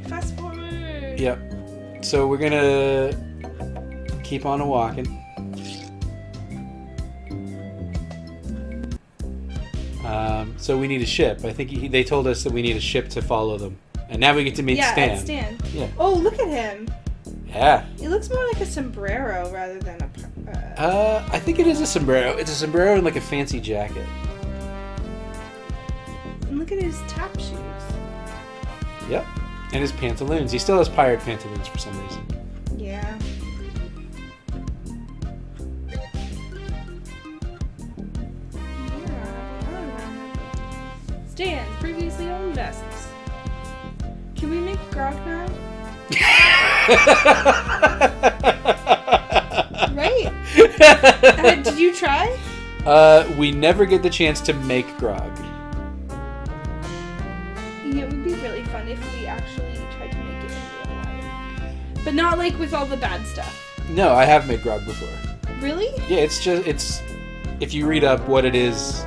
Fast forward. Yep. So we're going to keep on walking. So we need a ship. I think they told us that we need a ship to follow them. And now we get to meet Stan. Yeah, Stan. Yeah. Oh, look at him. Yeah. It looks more like a sombrero rather than a... I think it is a sombrero. It's a sombrero and like a fancy jacket. And look at his tap shoes. Yep. And his pantaloons. He still has pirate pantaloons for some reason. Yeah. Stan, previously owned vessels. Can we make grog now? Right? Did you try? We never get the chance to make grog. Yeah, it would be really fun if we actually tried to make it in real life. But not like with all the bad stuff. No, I have made grog before. Really? Yeah, it's if you read up what it is.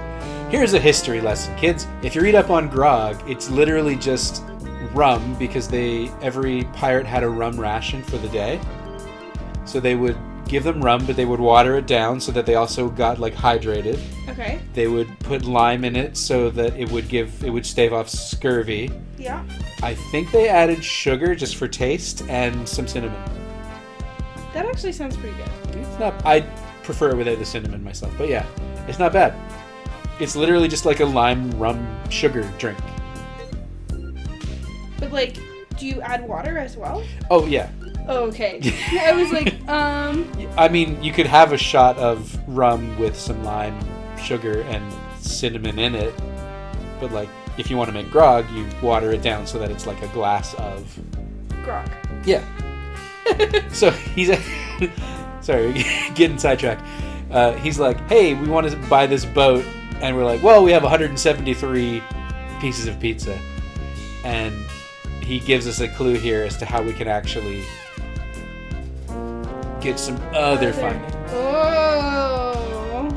Here's a history lesson, kids. If you read up on grog, it's literally just rum because every pirate had a rum ration for the day. So they would give them rum, but they would water it down so that they also got like hydrated. Okay. They would put lime in it so that it would stave off scurvy. Yeah. I think they added sugar just for taste and some cinnamon. That actually sounds pretty good. It's not. I prefer it without the cinnamon myself, but yeah, it's not bad. It's literally just like a lime rum sugar drink. But like, do you add water as well? Oh yeah. Oh, okay. I was like, I mean, you could have a shot of rum with some lime sugar and cinnamon in it, but like, if you want to make grog, you water it down so that it's like a glass of grog. Yeah. So he's sorry, getting sidetracked. He's like, hey, we want to buy this boat, and we're like, well, we have 173 pieces of pizza, and he gives us a clue here as to how we can actually get some other funding. Oh.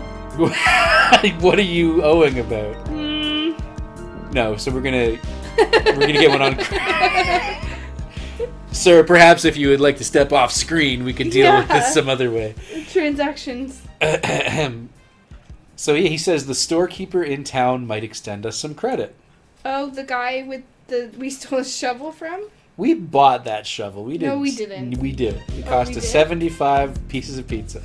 What are you owing about? No, so we're gonna get one on. Sir, perhaps if you would like to step off screen, we could deal with this some other way. Transactions. So yeah, he says the storekeeper in town might extend us some credit. Oh, the guy with we stole a shovel from? We bought that shovel. We didn't. No, we didn't. We did. It Oh, cost we us did? 75 pieces of pizza.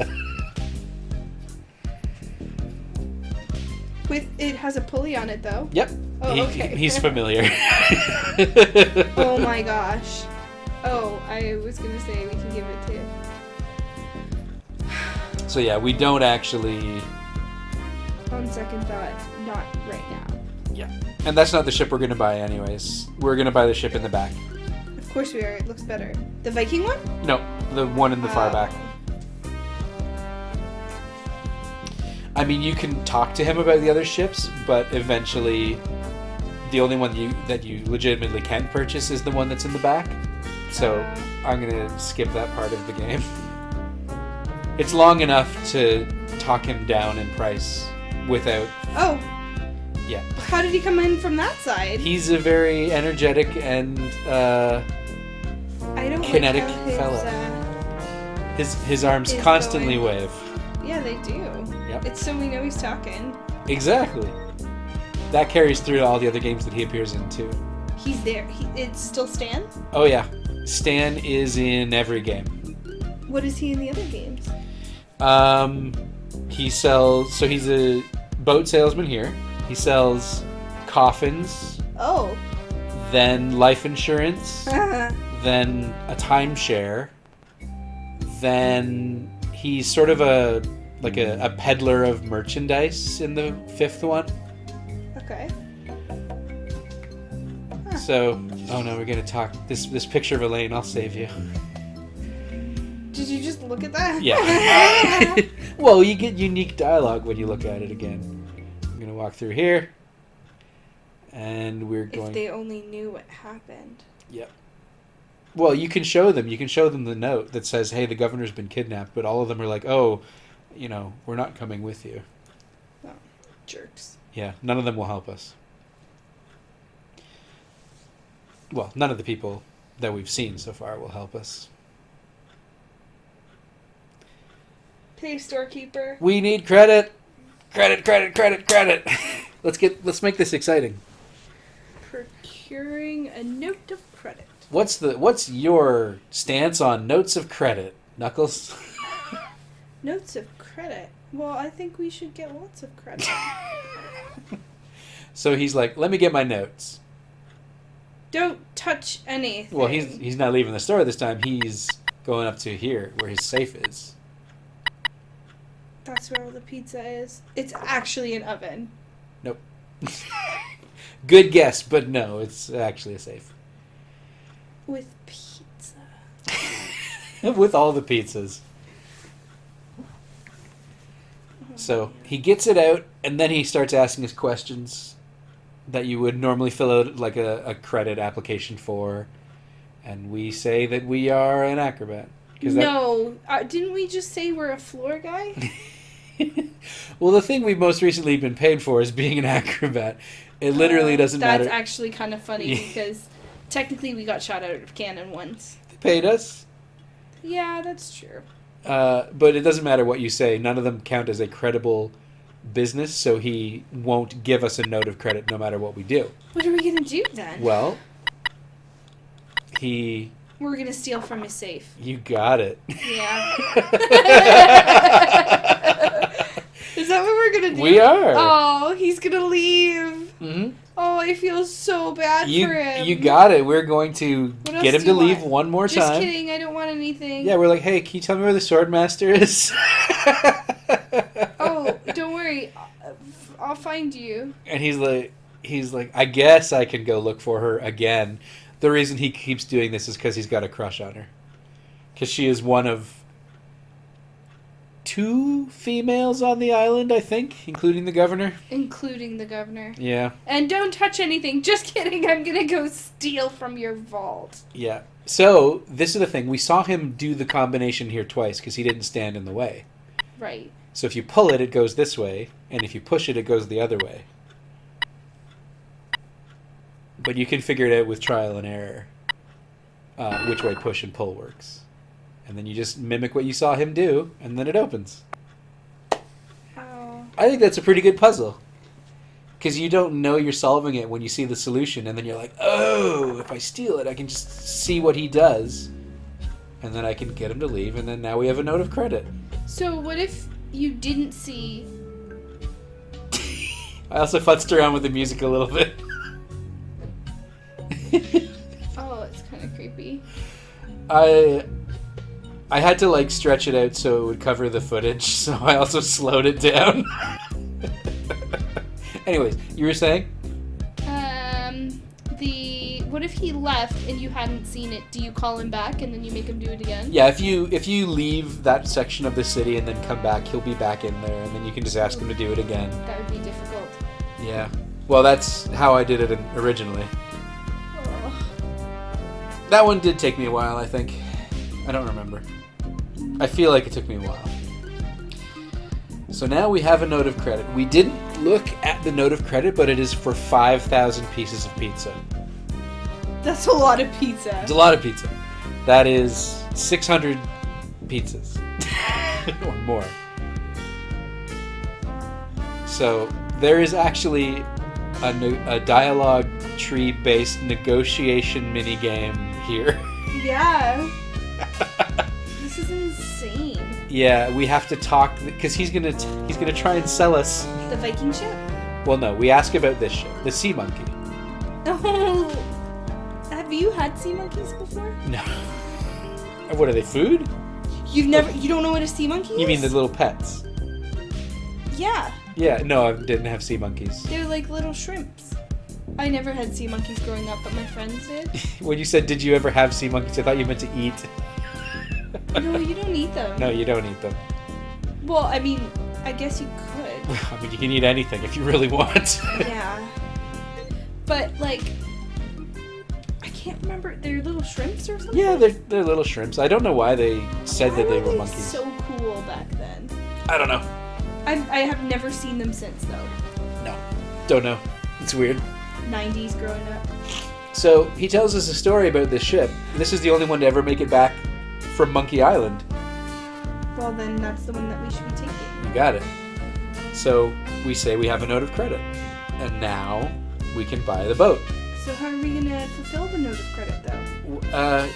It has a pulley on it though. Yep. Oh, okay. He's familiar. Oh my gosh. Oh, I was gonna say we can give it to. So yeah, we don't actually. On second thought, not right now. Yeah. And that's not the ship we're gonna buy, anyways. We're gonna buy the ship in the back. Of course we are. It looks better. The Viking one? No, the one in the far back. I mean, you can talk to him about the other ships, but eventually, the only one that you legitimately can purchase is the one that's in the back. So I'm gonna skip that part of the game. It's long enough to talk him down in price without. Oh. Yeah. How did he come in from that side? He's a very energetic and I don't kinetic like how fella. His arms is constantly going. wave. Yeah, they do. Yep. It's so we know he's talking. Exactly. That carries through to all the other games that he appears in too. He's there. It's still Stan? Oh yeah, Stan is in every game. What is he in the other games? He sells. So he's a boat salesman here. He sells coffins, Oh. then life insurance, then a timeshare, then he's sort of a peddler of merchandise in the 5th one. Okay. So, oh no, we're gonna talk this picture of Elaine. I'll save you. Did you just look at that? Yeah. Well, you get unique dialogue when you look at it again. I'm gonna walk through here, and we're going. If they only knew what happened. Yep. Well, you can show them. You can show them the note that says, "Hey, the governor's been kidnapped," but all of them are like, "Oh, we're not coming with you." Oh, jerks. Yeah, none of them will help us. Well, none of the people that we've seen so far will help us. Hey, storekeeper. We need credit. Credit. Let's make this exciting. Procuring a note of credit. What's your stance on notes of credit, Knuckles? Notes of credit? Well, I think we should get lots of credit. So he's like, "Let me get my notes." Don't touch anything. Well, he's not leaving the store this time. He's going up to here where his safe is. That's where all the pizza is. It's actually an oven. Nope. Good guess, but no, it's actually a safe. With pizza. With all the pizzas. So he gets it out, and then he starts asking us questions that you would normally fill out like a credit application for, and we say that we are an acrobat. No, didn't we just say we're a floor guy? Well, the thing we've most recently been paid for is being an acrobat. It literally doesn't matter. That's actually kind of funny because technically we got shot out of cannon once. They paid us. Yeah, that's true. But it doesn't matter what you say. None of them count as a credible business, so he won't give us a note of credit no matter what we do. What are we going to do then? Well, we're going to steal from his safe. You got it. Yeah. Is that what we're going to do? We are. Oh, he's going to leave. Mm-hmm. Oh, I feel so bad for him. You got it. We're going to get him to leave one more time. Just kidding. I don't want anything. Yeah, we're like, "Hey, can you tell me where the Swordmaster is?" Oh, don't worry. I'll find you. And he's like, "I guess I can go look for her again." The reason he keeps doing this is because he's got a crush on her. Because she is one of 2 females on the island, I think, including the governor. Including the governor. Yeah. And don't touch anything. Just kidding. I'm going to go steal from your vault. Yeah. So, this is the thing. We saw him do the combination here twice because he didn't stand in the way. Right. So if you pull it, it goes this way. And if you push it, it goes the other way. But you can figure it out with trial and error. Which way push and pull works. And then you just mimic what you saw him do, and then it opens. Oh. I think that's a pretty good puzzle. Because you don't know you're solving it when you see the solution, and then you're like, oh, if I steal it, I can just see what he does, and then I can get him to leave, and then now we have a note of credit. So what if you didn't see... I also futzed around with the music a little bit. Oh, it's kind of creepy. I had to like stretch it out so it would cover the footage, so I also slowed it down. Anyways, you were saying? What if he left and you hadn't seen it? Do you call him back and then you make him do it again? Yeah, if you leave that section of the city and then come back, he'll be back in there, and then you can just ask him to do it again. That would be difficult. Yeah. Well, that's how I did it originally. Oh. That one did take me a while, I think. I don't remember. I feel like it took me a while. So now we have a note of credit. We didn't look at the note of credit, but it is for 5,000 pieces of pizza. That's a lot of pizza. It's a lot of pizza. That is 600 pizzas. Or more. So there is actually a dialogue tree-based negotiation minigame here. Yeah. This is insane. Yeah, we have to talk because he's gonna try and sell us The Viking ship? Well, no, we ask about this ship, the sea monkey. Oh, have you had sea monkeys before? No. What are they? Food? You don't know what a sea monkey is? You mean the little pets? Yeah. Yeah. No, I didn't have sea monkeys. They're like little shrimps. I never had sea monkeys growing up, but my friends did. When you said, "Did you ever have sea monkeys?" I thought you meant to eat. No, you don't eat them. No, you don't eat them. Well, I mean, I guess you could. I mean, you can eat anything if you really want. Yeah. But, like, I can't remember. They're little shrimps or something? Yeah, they're little shrimps. I don't know why they said that they were monkeys. So cool back then. I don't know. I have never seen them since, though. No. Don't know. It's weird. 90s growing up. So, he tells us a story about this ship. This is the only one to ever make it back from Monkey Island. Well, then that's the one that we should be taking. You got it. So, we say we have a note of credit. And now, we can buy the boat. So how are we going to fulfill the note of credit, though?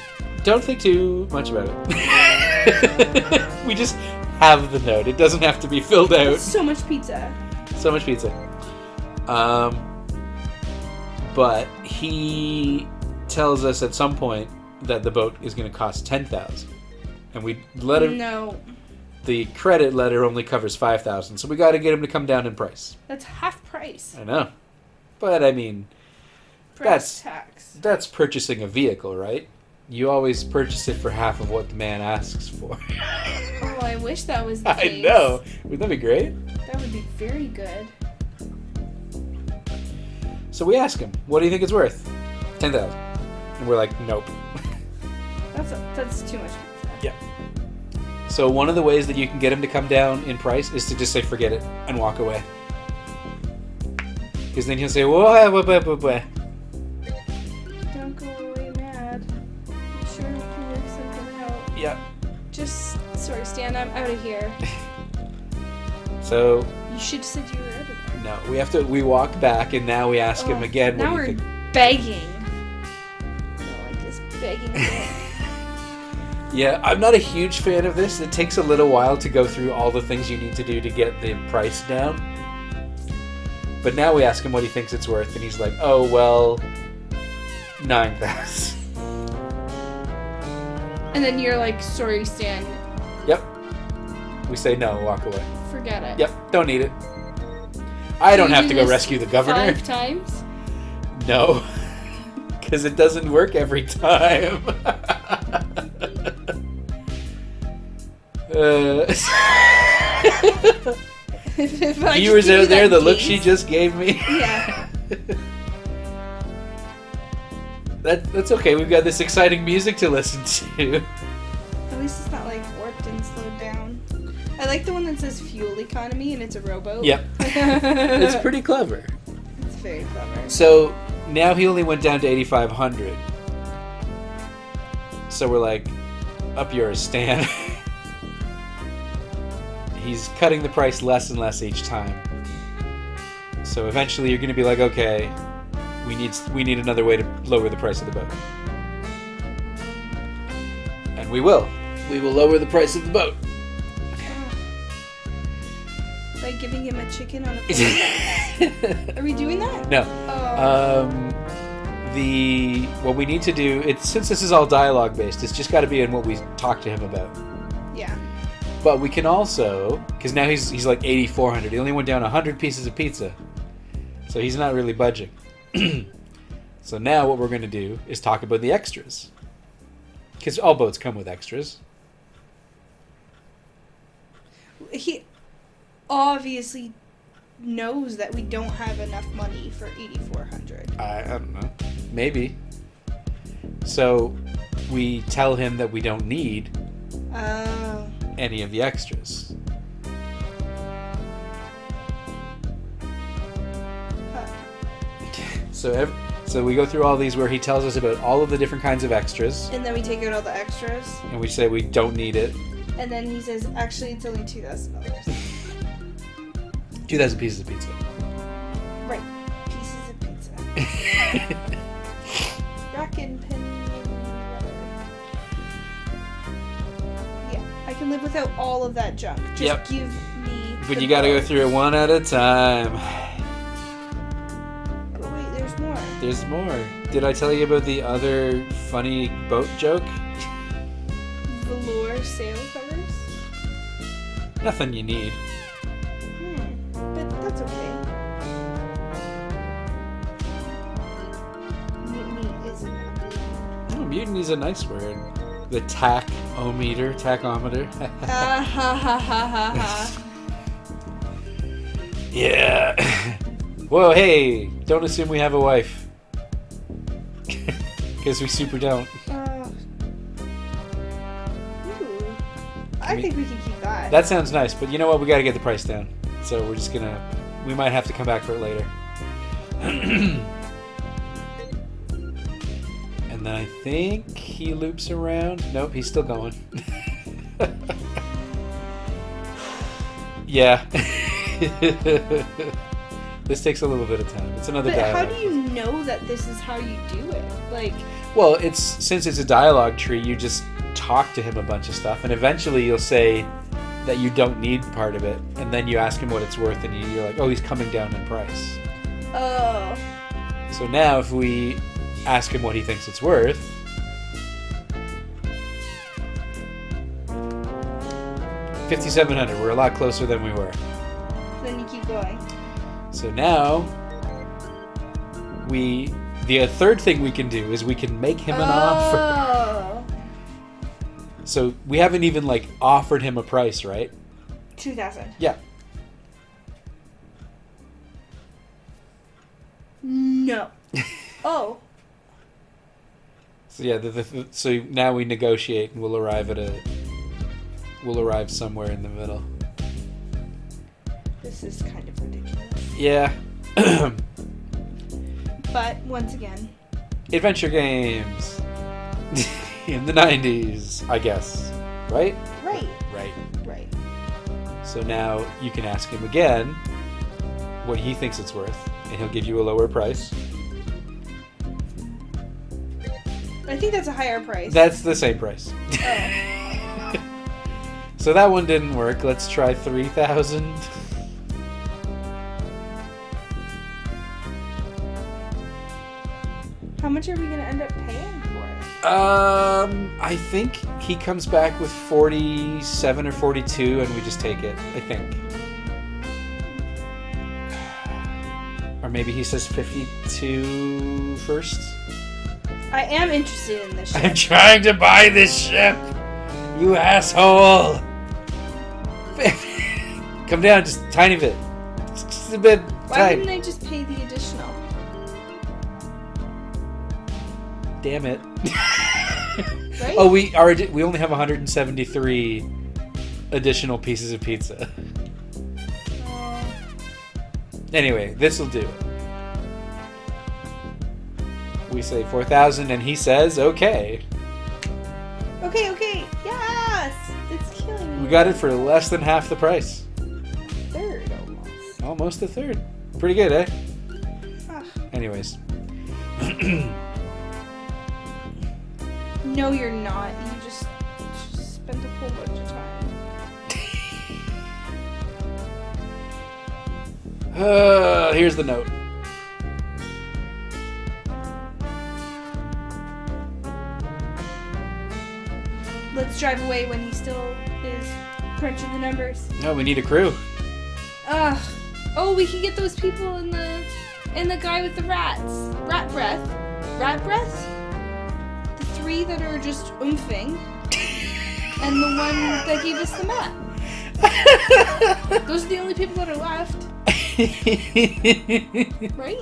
Don't think too much about it. We just have the note. It doesn't have to be filled out. That's so much pizza. So much pizza. But he tells us at some point that the boat is going to cost $10,000, and we let him. No. The credit letter only covers $5,000, so we got to get him to come down in price. That's half price. I know, but I mean, Price tax. That's purchasing a vehicle, right? You always purchase it for half of what the man asks for. Oh, I wish that was the I case. know. Wouldn't that be great? That would be very good. So we ask him, what do you think it's worth? $10,000. And we're like, nope. That's too much pizza. Yeah. So one of the ways that you can get him to come down in price is to just say, forget it, and walk away. Because then he'll say, whoa. Don't go away mad. I'm sure we can work something out. Yeah. Just, sorry, Stan, I'm out of here. So... You should have said you were out of there. No, we walk back, and now we ask him again, now what do you we're think? begging. I don't like this begging thing. Yeah, I'm not a huge fan of this. It takes a little while to go through all the things you need to do to get the price down. But now we ask him what he thinks it's worth, and he's like, oh, well, 9,000. And then you're like, sorry, Stan. Yep. We say no, walk away. Forget it. Yep, don't need it. I don't have to go rescue the governor. 5 times? No. Because it doesn't work every time. Viewers out there, the look she just gave me. Yeah. That's okay. We've got this exciting music to listen to. At least it's not like warped and slowed down. I like the one that says fuel economy and it's a rowboat. Yep. It's pretty clever. It's very clever. So now he only went down to 8,500. So we're like, up yours, Stan. He's cutting the price less and less each time. So eventually you're going to be like, okay, we need another way to lower the price of the boat. And we will. We will lower the price of the boat. By giving him a chicken on a plate? Are we doing that? No. Oh. What we need to do, since this is all dialogue based, it's just got to be in what we talk to him about. Yeah. But we can also, because now he's like 8,400. He only went down 100 pieces of pizza, so he's not really budging. So now what we're going to do is talk about the extras, because all boats come with extras. He obviously knows that we don't have enough money for 8,400. I don't know. Maybe. So we tell him that we don't need any of the extras. So we go through all these where he tells us about all of the different kinds of extras. And then we take out all the extras. And we say we don't need it. And then he says, actually, it's only $2,000. 2,000 pieces of pizza. Right. Pieces of pizza. Rack and pin. Yeah. I can live without all of that junk. Just give me. But you gotta go through it one at a time. But wait, there's more. There's more. Did I tell you about the other funny boat joke? Velour sail covers? Nothing you need. But that's okay. Mutiny is not. Oh, mutiny's a nice word. The tachometer. Ha ha ha ha ha. Yeah. Whoa, hey, don't assume we have a wife. Because we super don't. I think we can keep that. That sounds nice, but you know what? We gotta get the price down. So we're just gonna... We might have to come back for it later. And then I think he loops around. Nope, he's still going. Yeah. This takes a little bit of time. It's another dialogue. How do you know that this is how you do it? Like... Well, since it's a dialogue tree, you just talk to him a bunch of stuff, and eventually you'll say that you don't need part of it, and then you ask him what it's worth, and you're like, oh, he's coming down in price. Oh. So now if we ask him what he thinks it's worth, $5,700. We're a lot closer than we were. Then you keep going. So now the third thing we can do is we can make him an offer. So we haven't even offered him a price, right? 2,000. Yeah. No. Oh. So yeah, so now we negotiate, and we'll arrive somewhere in the middle. This is kind of ridiculous. Yeah. But once again, adventure games in the 90s, I guess. Right? Right. Right. So now you can ask him again what he thinks it's worth, and he'll give you a lower price. I think that's a higher price. That's the same price. Oh. So that one didn't work. Let's try 3,000. How much are we going to end up paying for it? I think he comes back with 47 or 42, and we just take it. I think. Or maybe he says 52 first. I am interested in this ship. I'm trying to buy this ship, you asshole. Come down, just a tiny bit. Just a bit. Why wouldn't I just pay the additional? Damn it. Right? Oh, we only have 173 additional pieces of pizza. Anyway, this will do it. We say 4,000, and he says, okay. Okay. Yes! It's killing me. We got it for less than half the price. Third, almost. Almost a third. Pretty good, eh? Ugh. Anyways. No, you're not. You just spent a whole bunch of time. Here's the note. Let's drive away when he still is crunching the numbers. No, we need a crew. Ugh. Oh, we can get those people and the guy with the rats. Rat breath. Rat breath? The 3 that are just oomping. And the one that gave us the map. Those are the only people that are left. Right?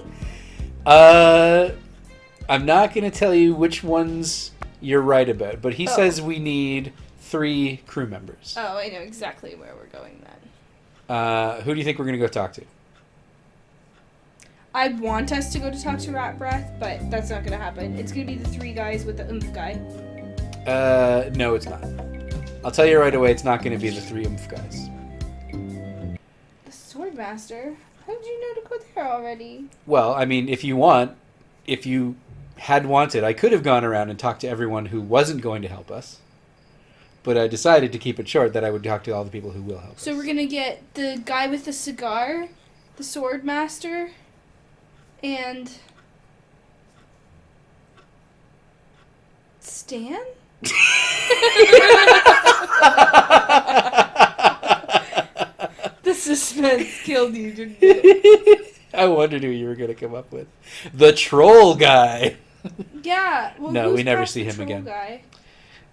I'm not going to tell you which ones you're right about, but he says we need 3 crew members. Oh, I know exactly where we're going then. Who do you think we're going to go talk to? I want us to go to talk to Rat Breath, but that's not going to happen. It's going to be the 3 guys with the oomph guy. No, it's not. I'll tell you right away, it's not going to be the 3 oomph guys. The Swordmaster? How did you know to go there already? Well, I mean, if you had wanted, I could have gone around and talked to everyone who wasn't going to help us. But I decided to keep it short that I would talk to all the people who will help us. So we're going to get the guy with the cigar, the Swordmaster, and Stan? The suspense killed you, didn't it? I wondered who you were going to come up with. The troll guy. Yeah. Well, No, who's we never past see the him troll again. Guy?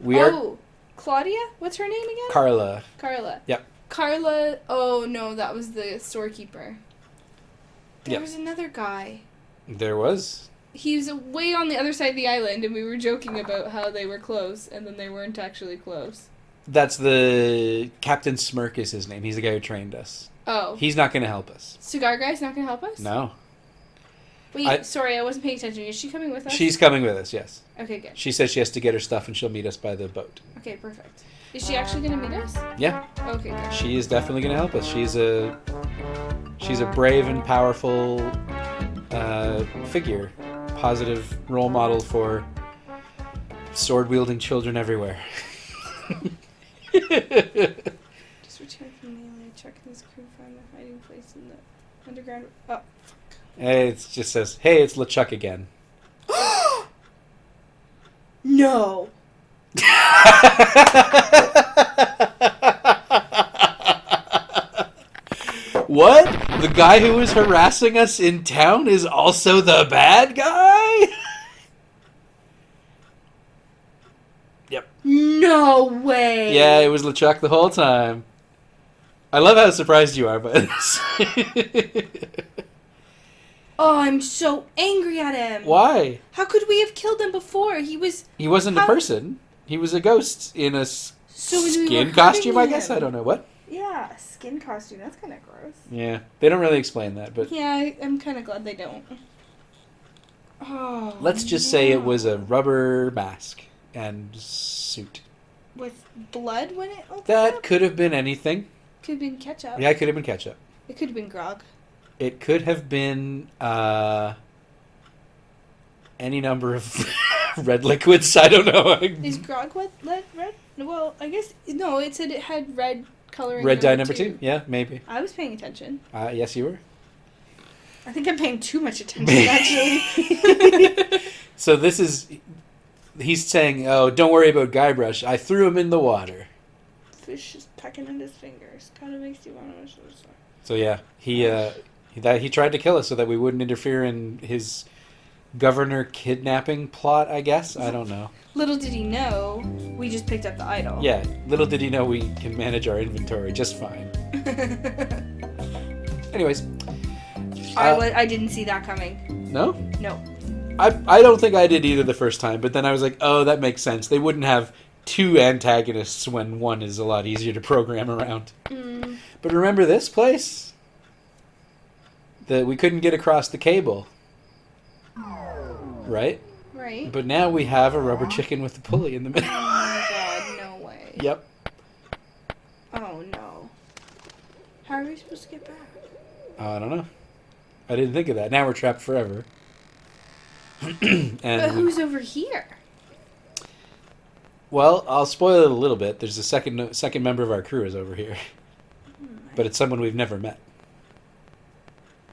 We are Oh, Claudia? What's her name again? Carla. Carla. Yep. Carla. Oh no, that was the storekeeper. There Yep. was another guy. There was. He was way on the other side of the island, and we were joking about how they were close, and then they weren't actually close. That's the Captain Smirk is his name. He's the guy who trained us. Oh. He's not going to help us. Cigar guy's not gonna help us? No. Wait, sorry, I wasn't paying attention. Is she coming with us? She's coming with us, yes. Okay, good. She says she has to get her stuff and she'll meet us by the boat. Okay, perfect. Is she actually gonna meet us? Yeah. Okay, good. She is definitely going to help us. She's a brave and powerful figure. Positive role model for sword-wielding children everywhere. Just returned from melee. Checking his crew find a hiding place in the underground. Oh. Hey, it just says, hey, it's LeChuck again. No. What? The guy who was harassing us in town is also the bad guy? Yep. No way. Yeah, it was LeChuck the whole time. I love how surprised you are by this. Oh, I'm so angry at him. Why? How could we have killed him before? He wasn't a person. He was a ghost in a skin costume, I guess? I don't know. What? Yeah, a skin costume. That's kind of gross. Yeah, they don't really explain that, but... Yeah, I'm kind of glad they don't. Oh, Let's just say it was a rubber mask and suit. with blood when it opened That up? could have been anything. Could have been ketchup. Yeah, it could have been ketchup. It could have been grog. It could have been any number of red liquids. I don't know. Is grog red? Well, I guess no. It said it had red coloring. Red dye number 2? Yeah, maybe. I was paying attention. Yes, you were. I think I'm paying too much attention, actually. So this is... He's saying, oh, don't worry about Guybrush. I threw him in the water. Fish is pecking at his fingers. Kind of makes you want to wish it was. So yeah, he tried to kill us so that we wouldn't interfere in his governor kidnapping plot, I guess. I don't know. Little did he know, we just picked up the idol. Yeah, little did he know we can manage our inventory just fine. Anyways. I didn't see that coming. No? No. I don't think I did either the first time, but then I was like, oh, that makes sense. They wouldn't have 2 antagonists when one is a lot easier to program around. Mm. But remember this place? That we couldn't get across the cable. Right? Right. But now we have a rubber chicken with a pulley in the middle. Oh my god, no way. Yep. Oh no. How are we supposed to get back? I don't know. I didn't think of that. Now we're trapped forever. But And who's over here? well, I'll spoil it a little bit. There's a second member of our crew is over here, but it's someone we've never met.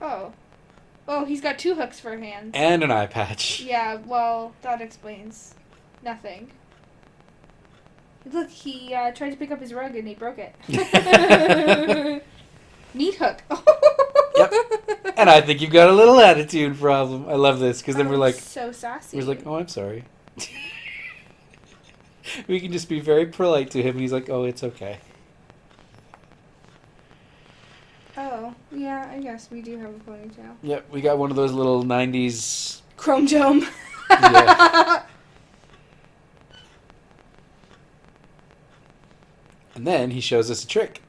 Oh. Oh, he's got 2 hooks for hands. And an eye patch. Yeah, well, that explains nothing. Look, he tried to pick up his rug and he broke it. Neat hook. Yep. And I think you've got a little attitude problem. I love this because then we're like, so sassy. we're like, oh, I'm sorry. We can just be very polite to him, and he's like, oh, it's okay. Oh, yeah, I guess we do have a ponytail. Yep, we got one of those little 90s... Chrome dome. Yeah. And then he shows us a trick.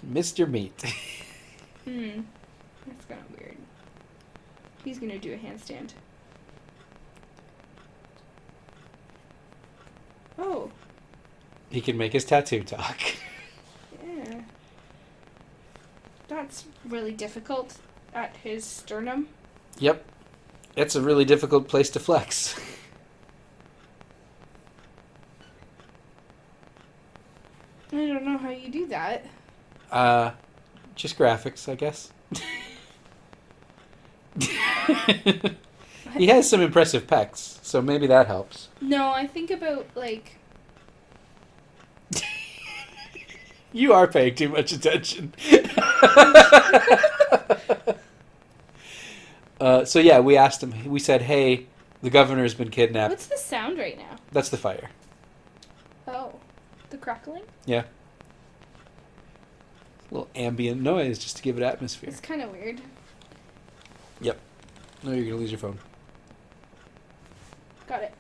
Mr. Meat. That's kind of weird. He's gonna do a handstand. Oh. He can make his tattoo talk. Yeah. That's really difficult at his sternum. Yep. It's a really difficult place to flex. I don't know how you do that. Just graphics, I guess. He has some impressive pecs, so maybe that helps. No, I think about, like... You are paying too much attention. So yeah, we asked him, we said, hey, the governor's been kidnapped. What's the sound right now? That's the fire. Oh. The crackling? Yeah. A little ambient noise just to give it atmosphere. It's kind of weird. Yep. No, you're going to lose your phone. Got it.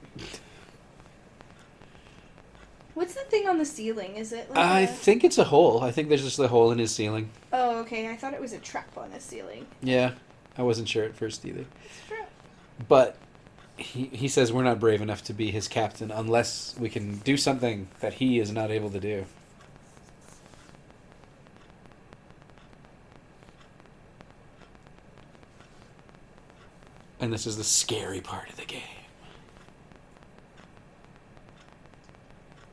What's the thing on the ceiling? Is it like I think it's a hole. I think there's just a hole in his ceiling. Oh, okay. I thought it was a trap on his ceiling. Yeah. I wasn't sure at first either. Trap. But he says we're not brave enough to be his captain unless we can do something that he is not able to do. And this is the scary part of the game.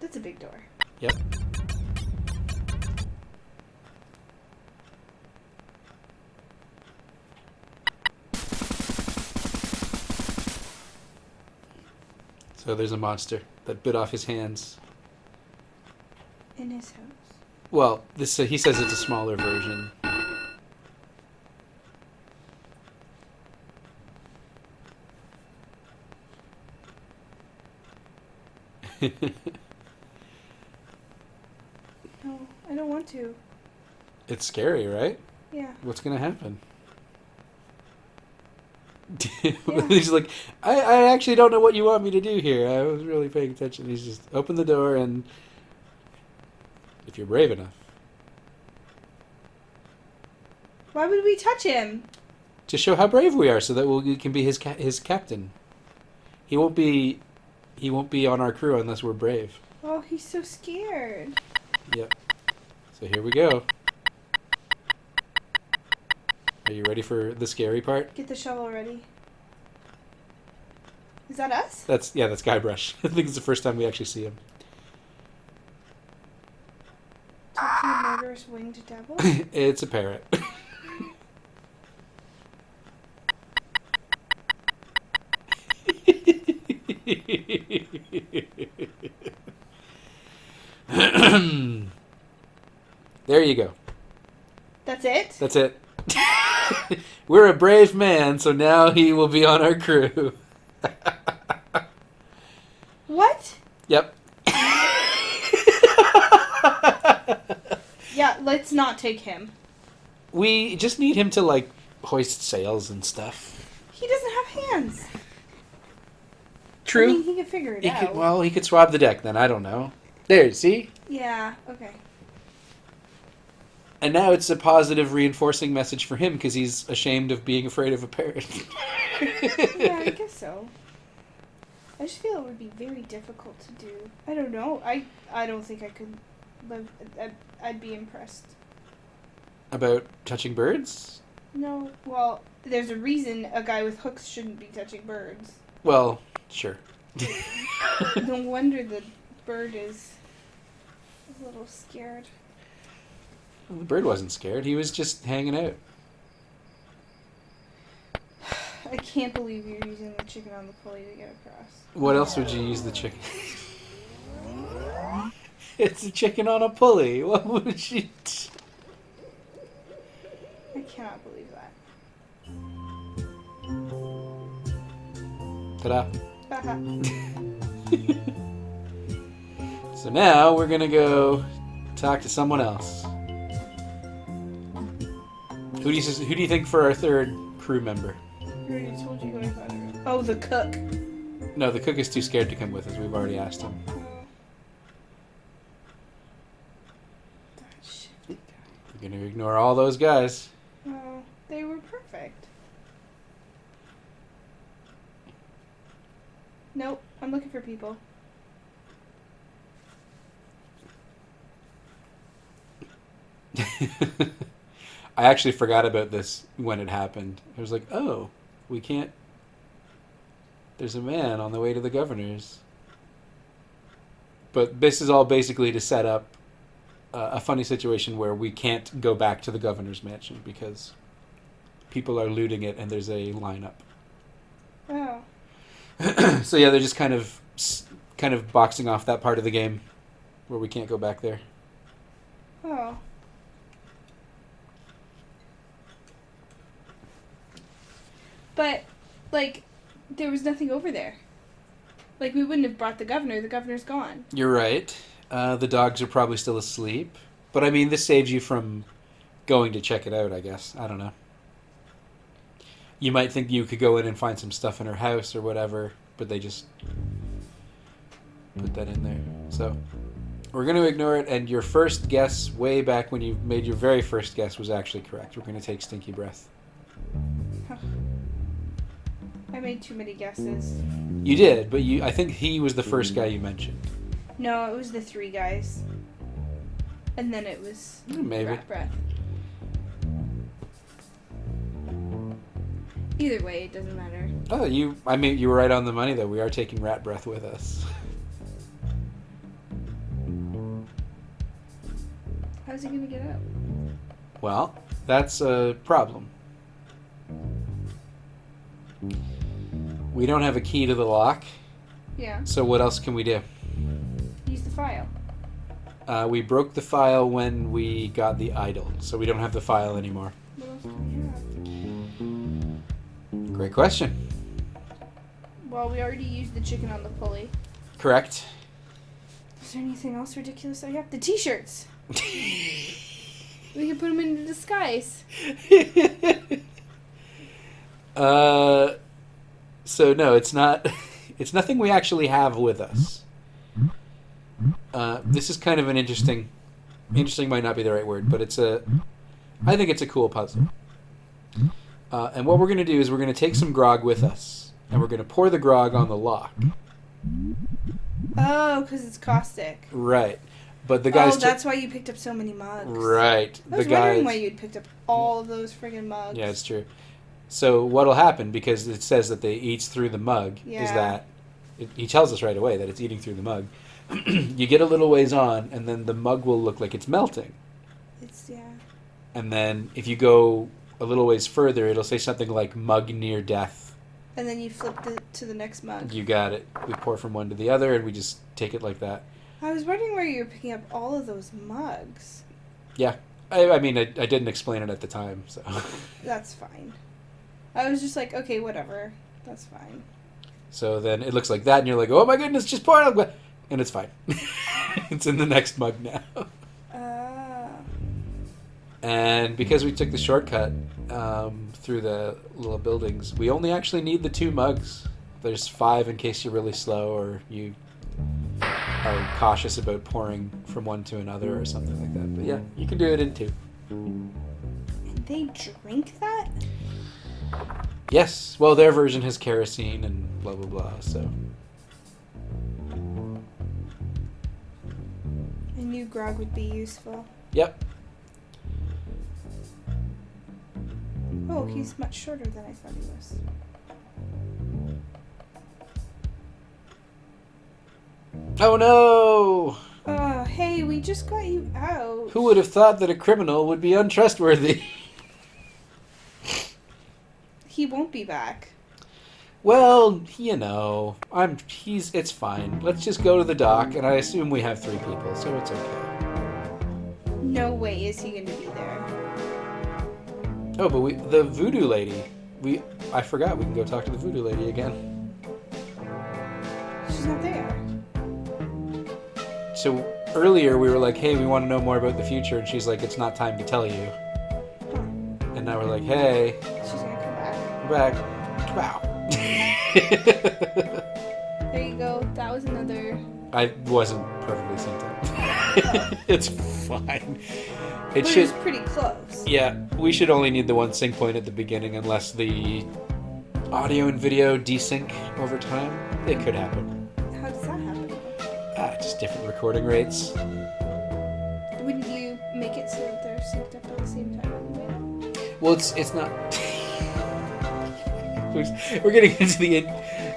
That's a big door. Yep. So there's a monster that bit off his hands. In his house. Well, this he says it's a smaller version. No, I don't want to. It's scary, right? Yeah. What's gonna happen? Yeah. He's like, I actually don't know what you want me to do here. I was really paying attention. He's just open the door, and if you're brave enough, Why would we touch him? to show how brave we are, so that we can be his captain. He won't be on our crew unless we're brave. Oh, he's so scared. Yep. So here we go. Are you ready for the scary part? Get the shovel ready. Is that us? That's Guybrush. I think it's the first time we actually see him. Talk to a murderous winged devil? It's a parrot. There you go. That's it? That's it. We're a brave man, so now he will be on our crew. What? Yep. Yeah, let's not take him. We just need him to, like, hoist sails and stuff. He doesn't have hands. True. I mean, he can figure it out. He could swab the deck then. I don't know. There, see? Yeah, okay. And now it's a positive reinforcing message for him because he's ashamed of being afraid of a parrot. Yeah, I guess so. I just feel it would be very difficult to do. I don't know. I don't think I could live. I'd be impressed. About touching birds? No. Well, there's a reason a guy with hooks shouldn't be touching birds. Well, sure. No wonder the bird is a little scared. The bird wasn't scared. He was just hanging out. I can't believe you're using the chicken on the pulley to get across. What else would you use the chicken? It's a chicken on a pulley. What would you do? I cannot believe that. Ta-da. Haha. So now we're going to go talk to someone else. Who do you think for our third crew member? I already told you who I thought it was. Oh, the cook. No, the cook is too scared to come with us. We've already asked him. That shifty guy. We're going to ignore all those guys. Oh, they were perfect. Nope, I'm looking for people. I actually forgot about this when it happened. I was like, oh, we can't... There's a man on the way to the governor's. But this is all basically to set up a funny situation where we can't go back to the governor's mansion because people are looting it and there's a lineup. Oh. So yeah, they're just kind of boxing off that part of the game where we can't go back there. Oh. But, like, there was nothing over there. Like, we wouldn't have brought the governor. The governor's gone. You're right. The dogs are probably still asleep. But, I mean, this saves you from going to check it out, I guess. I don't know. You might think you could go in and find some stuff in her house or whatever, but they just put that in there. So, we're going to ignore it, and your first guess way back when you made your very first guess was actually correct. We're going to take Stinky Breath. I made too many guesses. You did, but I think he was the first guy you mentioned. No, it was the three guys. And then it was Maybe. Rat Breath. Either way, it doesn't matter. Oh, you were right on the money, though. We are taking Rat Breath with us. How's he gonna get out? Well, that's a problem. We don't have a key to the lock. Yeah. So what else can we do? Use the file. We broke the file when we got the idol, so we don't have the file anymore. What else do we have? Great question. Well, we already used the chicken on the pulley. Correct. Is there anything else ridiculous that we have? The t-shirts! We can put them into disguise. So no, it's not. It's nothing we actually have with us. This is kind of an interesting. Interesting might not be the right word, but I think it's a cool puzzle. And what we're going to do is we're going to take some grog with us, and we're going to pour the grog on the lock. Oh, because it's caustic. Right, but the guys. Oh, that's why you picked up so many mugs. Right, I was wondering why you'd picked up all of those friggin' mugs. Yeah, it's true. So what'll happen, because it says that they eats through the mug, is that he tells us right away that it's eating through the mug. You get a little ways on, and then the mug will look like it's melting. Yeah. And then if you go a little ways further, it'll say something like mug near death. And then you flip it to the next mug. You got it. We pour from one to the other, and we just take it like that. I was wondering where you were picking up all of those mugs. Yeah. I mean, I didn't explain it at the time, so. That's fine. I was just like, okay, whatever. That's fine. So then it looks like that, and you're like, oh my goodness, just pour it out. And it's fine. It's in the next mug now. And because we took the shortcut through the little buildings, we only actually need the 2 mugs. There's 5 in case you're really slow or you are cautious about pouring from one to another or something like that. But yeah, you can do it in 2. And they drink that? Yes. Well, their version has kerosene and blah, blah, blah, so. I knew grog would be useful. Yep. Oh, he's much shorter than I thought he was. Oh no! Hey, we just got you out. Who would have thought that a criminal would be untrustworthy? He won't be back. Well, you know, it's fine. Let's just go to the dock, and I assume we have 3 people, so it's okay. No way is he gonna be there. Oh, but the voodoo lady. I forgot we can go talk to the voodoo lady again. She's not there. So earlier we were like, hey, we want to know more about the future, and she's like, it's not time to tell you. Huh. And now we're like, hey, She's gonna come back. we're back. Wow. There you go. That was another. I wasn't perfectly synced up. It's fine. It But should. it was pretty close. Yeah, we should only need the one sync point at the beginning, unless the audio and video desync over time. It could happen. How does that happen? Just different recording rates. Wouldn't you make it so that they're synced up at the same time anyway? Well, it's not. We're getting into the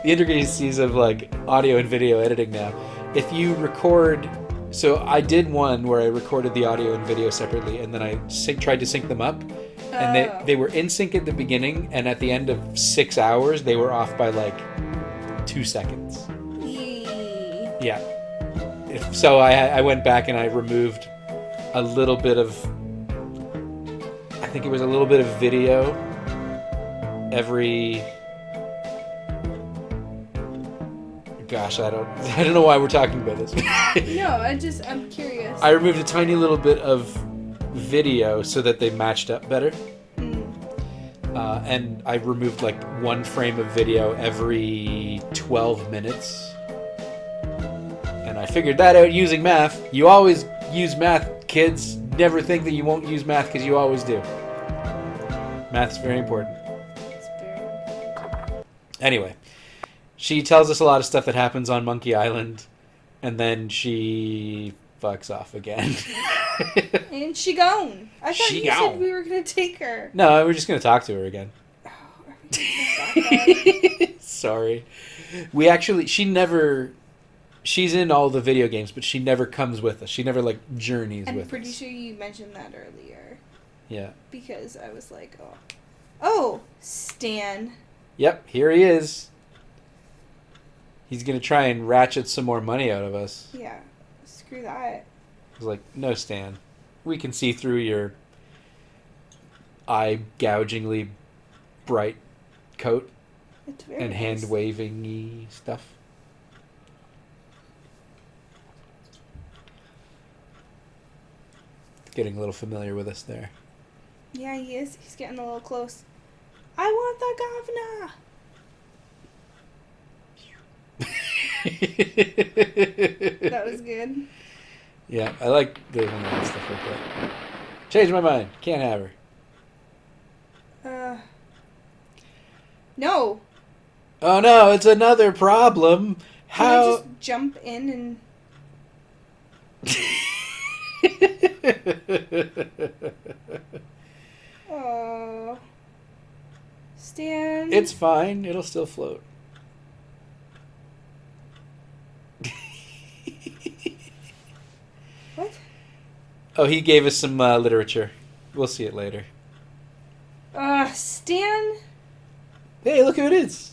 intricacies of like audio and video editing now. If you record, so I did one where I recorded the audio and video separately, and then I tried to sync them up, and they were in sync at the beginning, and at the end of 6 hours they were off by like 2 seconds. Yeah. So I went back and I removed a little bit of, I think it was a little bit of video every, gosh, I don't know why we're talking about this. No, I'm curious. I removed a tiny little bit of video so that they matched up better. And I removed like 1 frame of video every 12 minutes. And I figured that out using math. You always use math, kids. Never think that you won't use math because you always do. Math's very important. It's very important. Anyway, she tells us a lot of stuff that happens on Monkey Island, and then she fucks off again. And she gone. I thought you gone. said we were gonna take her. No, we're just gonna talk to her again. Oh, are we gonna talk Sorry. She's in all the video games, but she never comes with us. She never like journeys with us. I'm pretty sure you mentioned that earlier. Yeah. Because I was like, oh, Stan. Yep, here he is. He's gonna try and ratchet some more money out of us. Yeah, screw that. I was like, no, Stan. We can see through your eye-gougingly bright coat It's very and nice. hand-waving-y stuff. Getting a little familiar with us there. Yeah, he is. He's getting a little close. I want the governor. That was good. Yeah, I like doing that stuff like that. Change my mind. Can't have her. No. Oh no, it's another problem. Can I just jump in and... Oh. Stan. It's fine. It'll still float. What? Oh, he gave us some literature. We'll see it later. Stan? Hey, look who it is.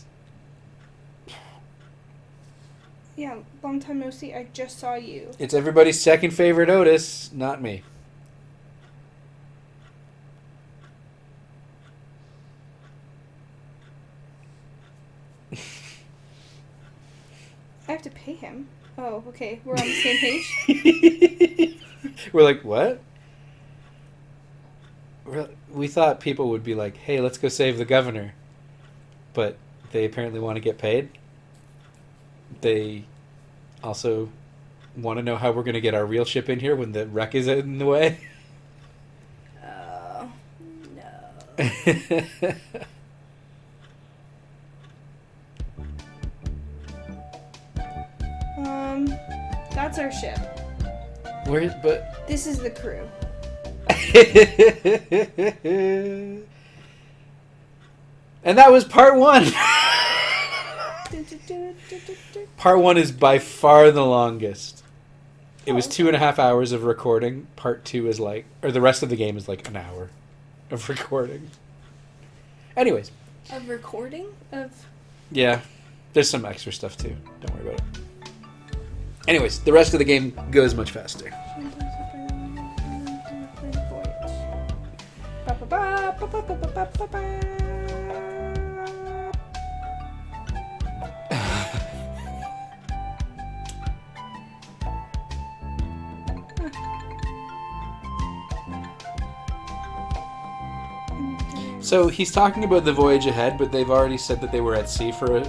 Yeah, long time no see. I just saw you. It's everybody's second favorite Otis, not me. I have to pay him. Oh, okay. We're on the same page? We're like, what? We thought people would be like, hey, let's go save the governor. But they apparently want to get paid. They also want to know how we're going to get our real ship in here when the wreck is in the way. Oh, no. That's our ship. But This is the crew. And that was part 1. Part 1 is by far the longest. It was 2.5 hours of recording. Part 2 is like, or the rest of the game is like an hour of recording. Anyways. Of recording? Yeah. There's some extra stuff too. Don't worry about it. Anyways, the rest of the game goes much faster. So he's talking about the voyage ahead, but they've already said that they were at sea for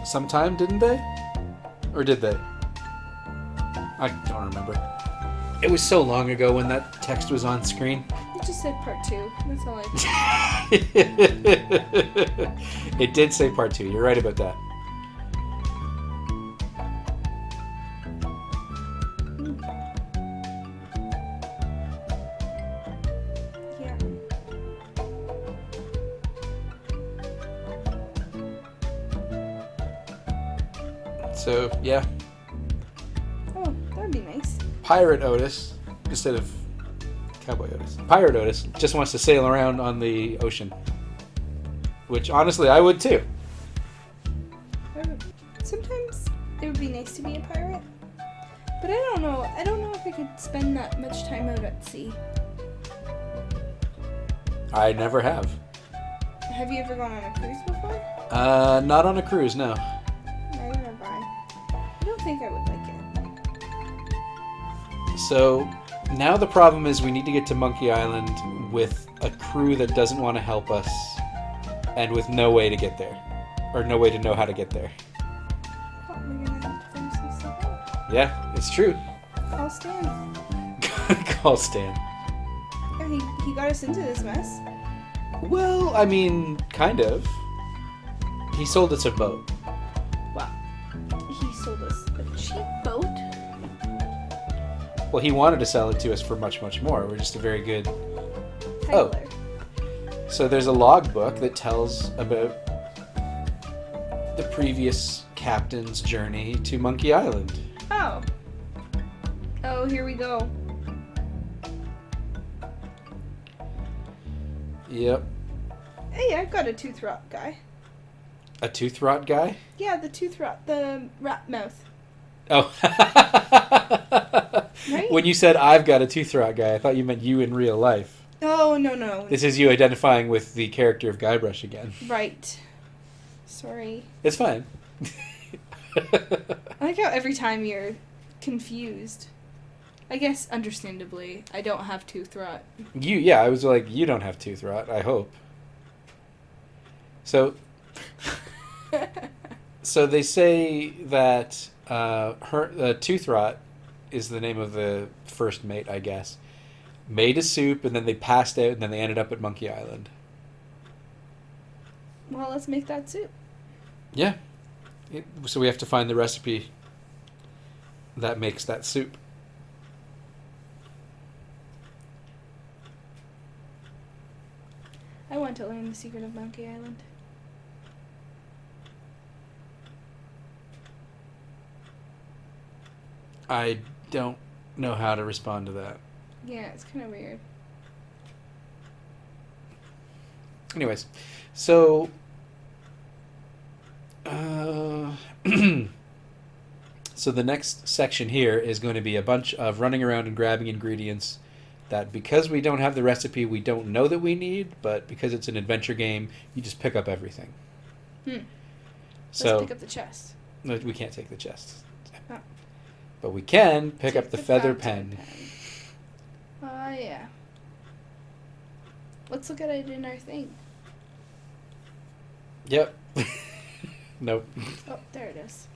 some time, didn't they? Or did they? I don't remember. It was so long ago when that text was on screen. It just said part 2. That's all I It did say part 2. You're right about that. Yeah. So, yeah. Oh, that'd be nice. Pirate Otis, instead of Cowboy Otis. Pirate Otis just wants to sail around on the ocean. Which, honestly, I would too. Sometimes it would be nice to be a pirate. But I don't know. I don't know if I could spend that much time out at sea. I never have. Have you ever gone on a cruise before? Not on a cruise, no. Neither have I. I don't think I would like it. So, now the problem is we need to get to Monkey Island with a crew that doesn't want to help us and with no way to get there. Or no way to know how to get there. Oh, we're gonna have to finish some stuff out. Yeah, it's true. Call Stan. Call Stan. Yeah, he got us into this mess. Well, I mean, kind of. He sold us a boat. Wow. He sold us a cheap boat. Well, he wanted to sell it to us for much, much more. We're just a very good... Tyler. So there's a logbook that tells about the previous captain's journey to Monkey Island. Oh. Oh, here we go. Yep. Hey, I've got a tooth rot guy. A tooth rot guy? Yeah, the tooth rot, the rat mouth. Oh. Right? When you said I've got a tooth rot guy, I thought you meant you in real life. Oh, no. This is you identifying with the character of Guybrush again. Right. Sorry. It's fine. I like how every time you're confused. I guess, understandably, I don't have tooth rot. Yeah, I was like, you don't have tooth rot, I hope. So they say that tooth rot is the name of the first mate, I guess. Made a soup, and then they passed out, and then they ended up at Monkey Island. Well, let's make that soup. Yeah. So we have to find the recipe that makes that soup. I want to learn the secret of Monkey Island. I don't know how to respond to that. Yeah, it's kind of weird. Anyways, so so the next section here is going to be a bunch of running around and grabbing ingredients that, because we don't have the recipe, we don't know that we need, but because it's an adventure game, you just pick up everything. So Let's pick up the chest. No, we can't take the chest. Oh. But we can pick Take up the feather fountain pen. Oh, yeah. Let's look at it in our thing. Yep. Nope. Oh, there it is.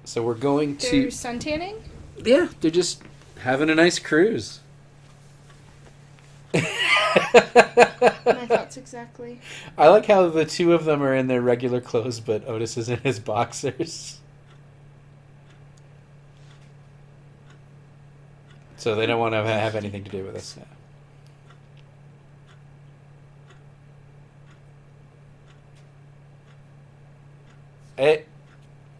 So we're going They're to... suntanning? Yeah, they're just having a nice cruise. My thoughts exactly. I like how the two of them are in their regular clothes, but Otis is in his boxers. So they don't want to have anything to do with us now. Hey,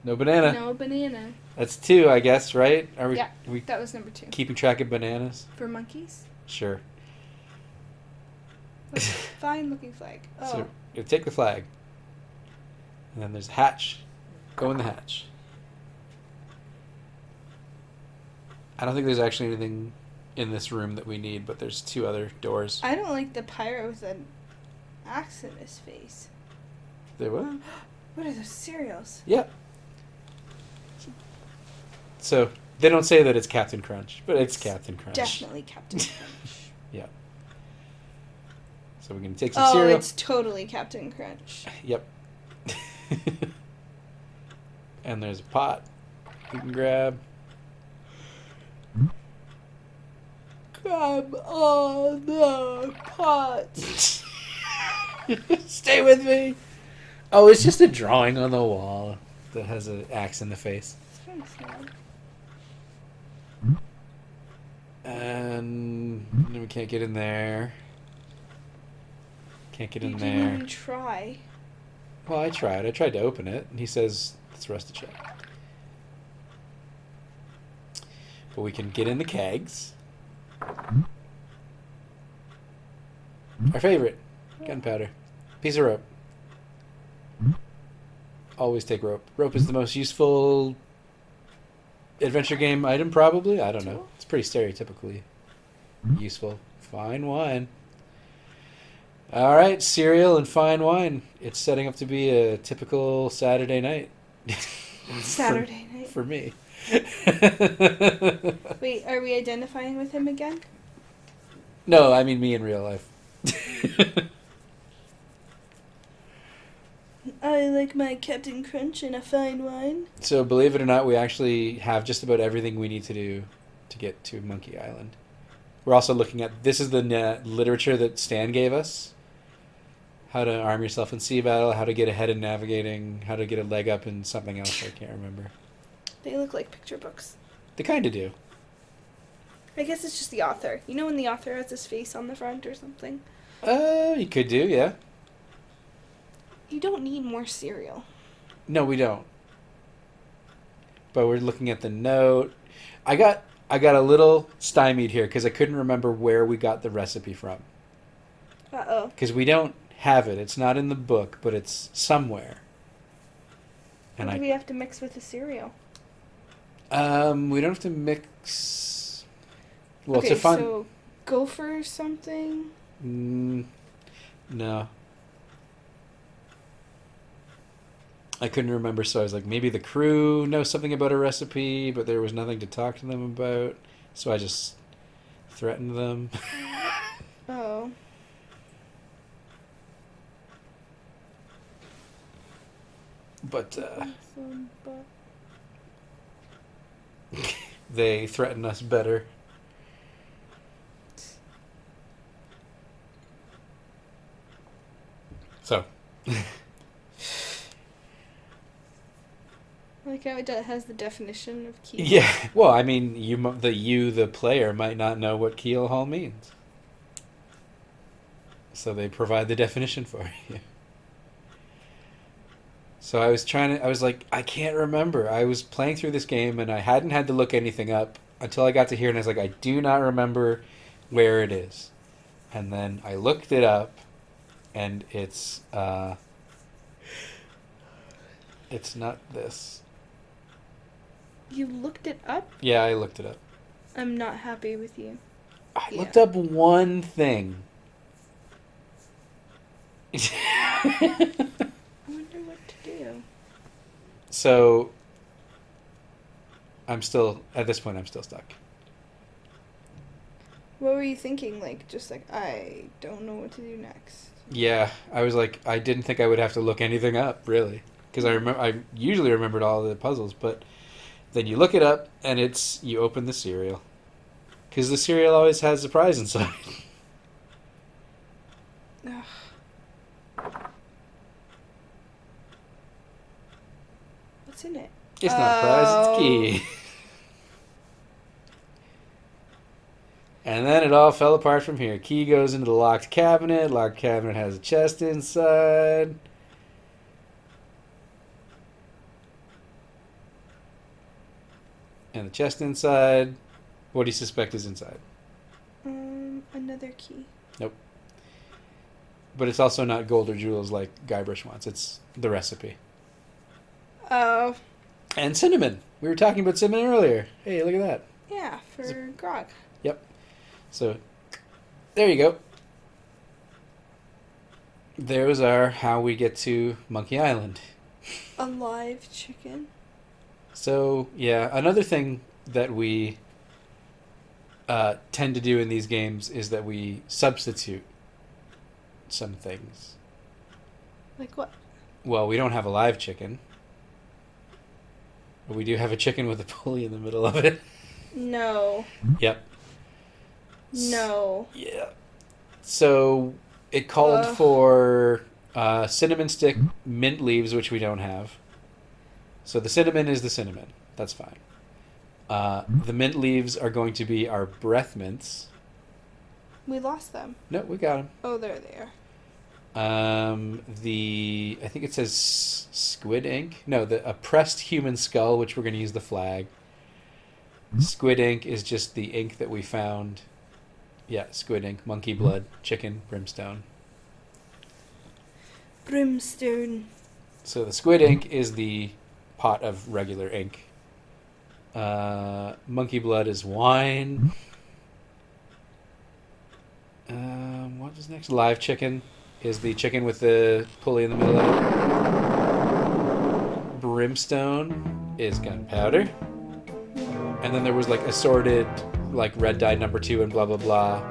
no banana. No banana. That's 2, I guess, right? Are we, Yeah, are we that was number 2. keeping track of bananas? For monkeys? Sure. Fine looking flag. Oh. So you take the flag. And then there's a hatch. Go in the hatch. I don't think there's actually anything in this room that we need, but there's 2 other doors. I don't like the pirate with an axe in his face. They what? What are those cereals? Yeah. So they don't say that it's Captain Crunch, but it's Captain Crunch. Definitely Captain Crunch. Yeah. So we're gonna take some Oh, cereal. it's totally Captain Crunch. Yep. And there's a pot you can grab. Grab all the pots. Stay with me. Oh, it's just a drawing on the wall that has an axe in the face. It's kind of sad. And we can't get in there. Can't get in You there. didn't even try. Well, I tried. I tried to open it, and he says it's rusted shut. But we can get in the kegs. Our favorite. Gunpowder. Piece of rope. Always take rope. Rope is the most useful adventure game item, probably. I don't know. It's pretty stereotypically useful. Fine wine. All right, cereal and fine wine. It's setting up to be a typical Saturday night. Saturday night. For me. Wait, are we identifying with him again? No, I mean me in real life. I like my Captain Crunch and a fine wine. So, believe it or not, we actually have just about everything we need to do to get to Monkey Island. We're also looking at, this is the literature that Stan gave us. How to arm yourself in sea battle, how to get ahead in navigating, how to get a leg up in something else I can't remember. They look like picture books. They kind of do. I guess it's just the author. You know when the author has his face on the front or something? You could do, yeah. You don't need more cereal. No, we don't. But we're looking at the note. I got a little stymied here because I couldn't remember where we got the recipe from. Uh-oh. Because we don't have it. It's not in the book, but it's somewhere. And What do we have to mix with the cereal? we don't have to mix. Well, okay, to find. so gopher or something? No. I couldn't remember, so I was like, maybe the crew knows something about a recipe, but there was nothing to talk to them about, so I just threatened them. Oh. But they threaten us better. So. Like how it has the definition of keel. Yeah, well, I mean, the player, might not know what keel haul means. So they provide the definition for you. So I was like, I can't remember. I was playing through this game and I hadn't had to look anything up until I got to here and I was like, I do not remember where it is. And then I looked it up and it's not this. You looked it up? Yeah, I looked it up. I'm not happy with you. I looked up one thing. I wonder what to do. So, at this point, I'm still stuck. What were you thinking? Like, just like, I don't know what to do next. Yeah, I was like, I didn't think I would have to look anything up, really. Because I usually remembered all the puzzles, but then you look it up, and you open the cereal. Because the cereal always has a prize inside. Ugh. What's in it? It's not a prize, it's key. And then it all fell apart from here. Key goes into the locked cabinet. Locked cabinet has a chest inside. And the chest inside. What do you suspect is inside? Another key. Nope. But it's also not gold or jewels like Guybrush wants. It's the recipe. Oh. And cinnamon. We were talking about cinnamon earlier. Hey, look at that. Yeah, for grog. Yep. So, there you go. Those are how we get to Monkey Island. A live chicken. So, yeah, another thing that we tend to do in these games is that we substitute some things. Like what? Well, we don't have a live chicken. But we do have a chicken with a pulley in the middle of it. No. Yep. No. Yeah. So it called for cinnamon stick, mint leaves, which we don't have. So the cinnamon is the cinnamon. That's fine. The mint leaves are going to be our breath mints. We lost them. No, we got them. Oh, there they are. I think it says squid ink. No, a pressed human skull, which we're going to use the flag. Squid ink is just the ink that we found. Yeah, squid ink, monkey blood, chicken, brimstone. Brimstone. So the squid ink is the pot of regular ink. Monkey blood is wine. What is next? Live chicken is the chicken with the pulley in the middle of it. Brimstone is gunpowder. And then there was like assorted, like red dye number 2 and blah blah blah,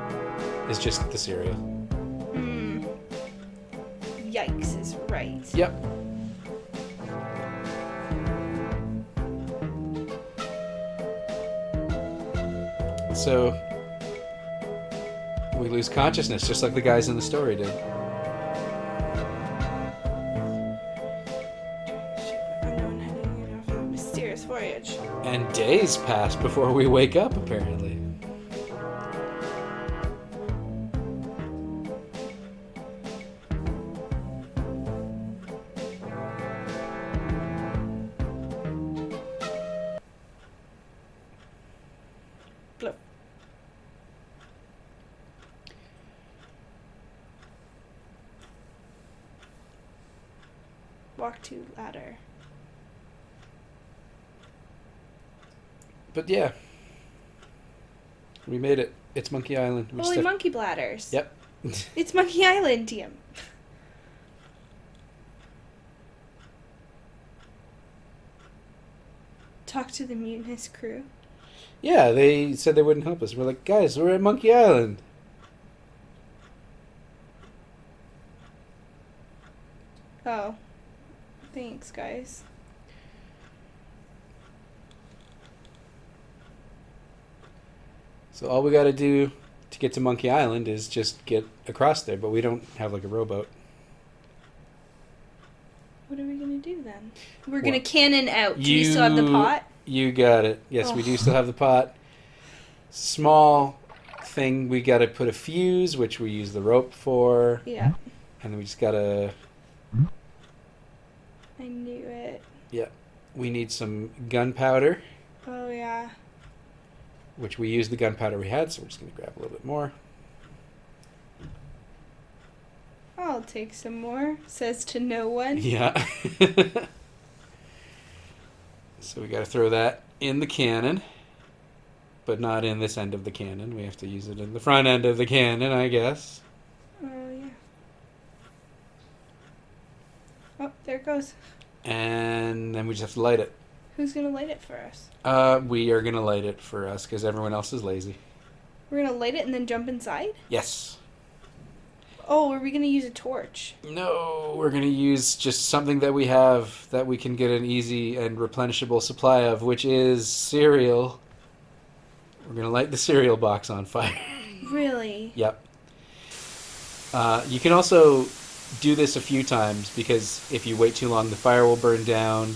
is just the cereal. Yikes is right. Yep. So we lose consciousness just like the guys in the story did. Unknown heading off a mysterious voyage. And days pass before we wake up, apparently. Blow. Walk to ladder. But yeah, we made it. It's Monkey Island. We Holy just have- monkey bladders. Yep. It's Monkey Island, Tim. Talk to the mutinous crew. Yeah, they said they wouldn't help us. We're like, guys, we're at Monkey Island. Oh. Thanks, guys. So all we got to do to get to Monkey Island is just get across there, but we don't have like a rowboat. What are we gonna do then? We're gonna What? cannon out. Do we still have the pot? You got it. Yes, we do still have the pot. Small thing, we got to put a fuse, which we use the rope for. Yeah. And then we just got to... I knew it. Yeah. We need some gunpowder, Oh, yeah. which we used the gunpowder we had, so we're just going to grab a little bit more. I'll take some more. Says to no one. Yeah. So we got to throw that in the cannon, but not in this end of the cannon. We have to use it in the front end of the cannon, I guess. Oh, yeah. Oh, there it goes. And then we just have to light it. Who's gonna light it for us? We are going to light it for us because everyone else is lazy. We're gonna light it and then jump inside? Yes. Oh, are we gonna use a torch? No, we're going to use just something that we have that we can get an easy and replenishable supply of, which is cereal. We're going to light the cereal box on fire. Really? Yep. You can also do this a few times because if you wait too long, the fire will burn down.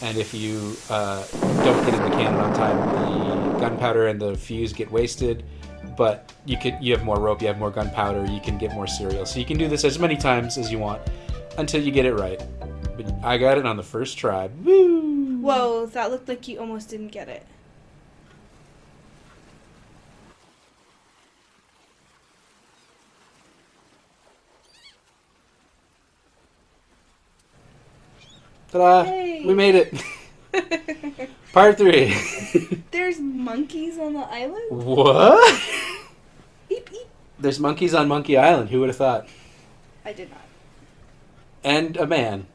And if you don't get in the cannon on time, the gunpowder and the fuse get wasted. But you have more rope, you have more gunpowder, you can get more cereal. So you can do this as many times as you want until you get it right. But I got it on the first try. Woo! Whoa, that looked like you almost didn't get it. Ta-da! Yay. We made it. Part 3. There's monkeys on the island? What? Eep, eep. There's monkeys on Monkey Island. Who would have thought? I did not. And a man.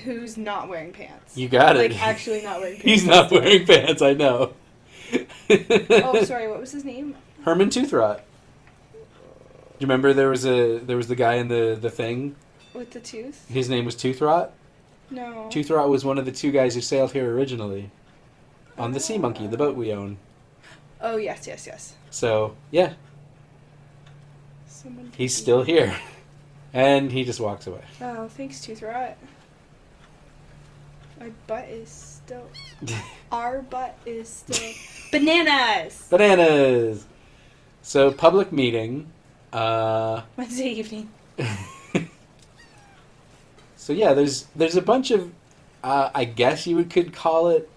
Who's not wearing pants. You got it. Like, actually not wearing pants. He's not wearing pants, I know. Oh, sorry, what was his name? Herman Toothrot. Do you remember there was the guy in the thing? With the tooth? His name was Toothrot? No. Toothrot was one of the 2 guys who sailed here originally. On the Sea Monkey, the boat we own. Oh, yes. So, yeah. Someone He's still here. And he just walks away. Oh, thanks, Tooth Rot. My butt is still... Our butt is still... Bananas! Bananas! So, public meeting. Wednesday evening. So, yeah, there's a bunch of, I guess you could call it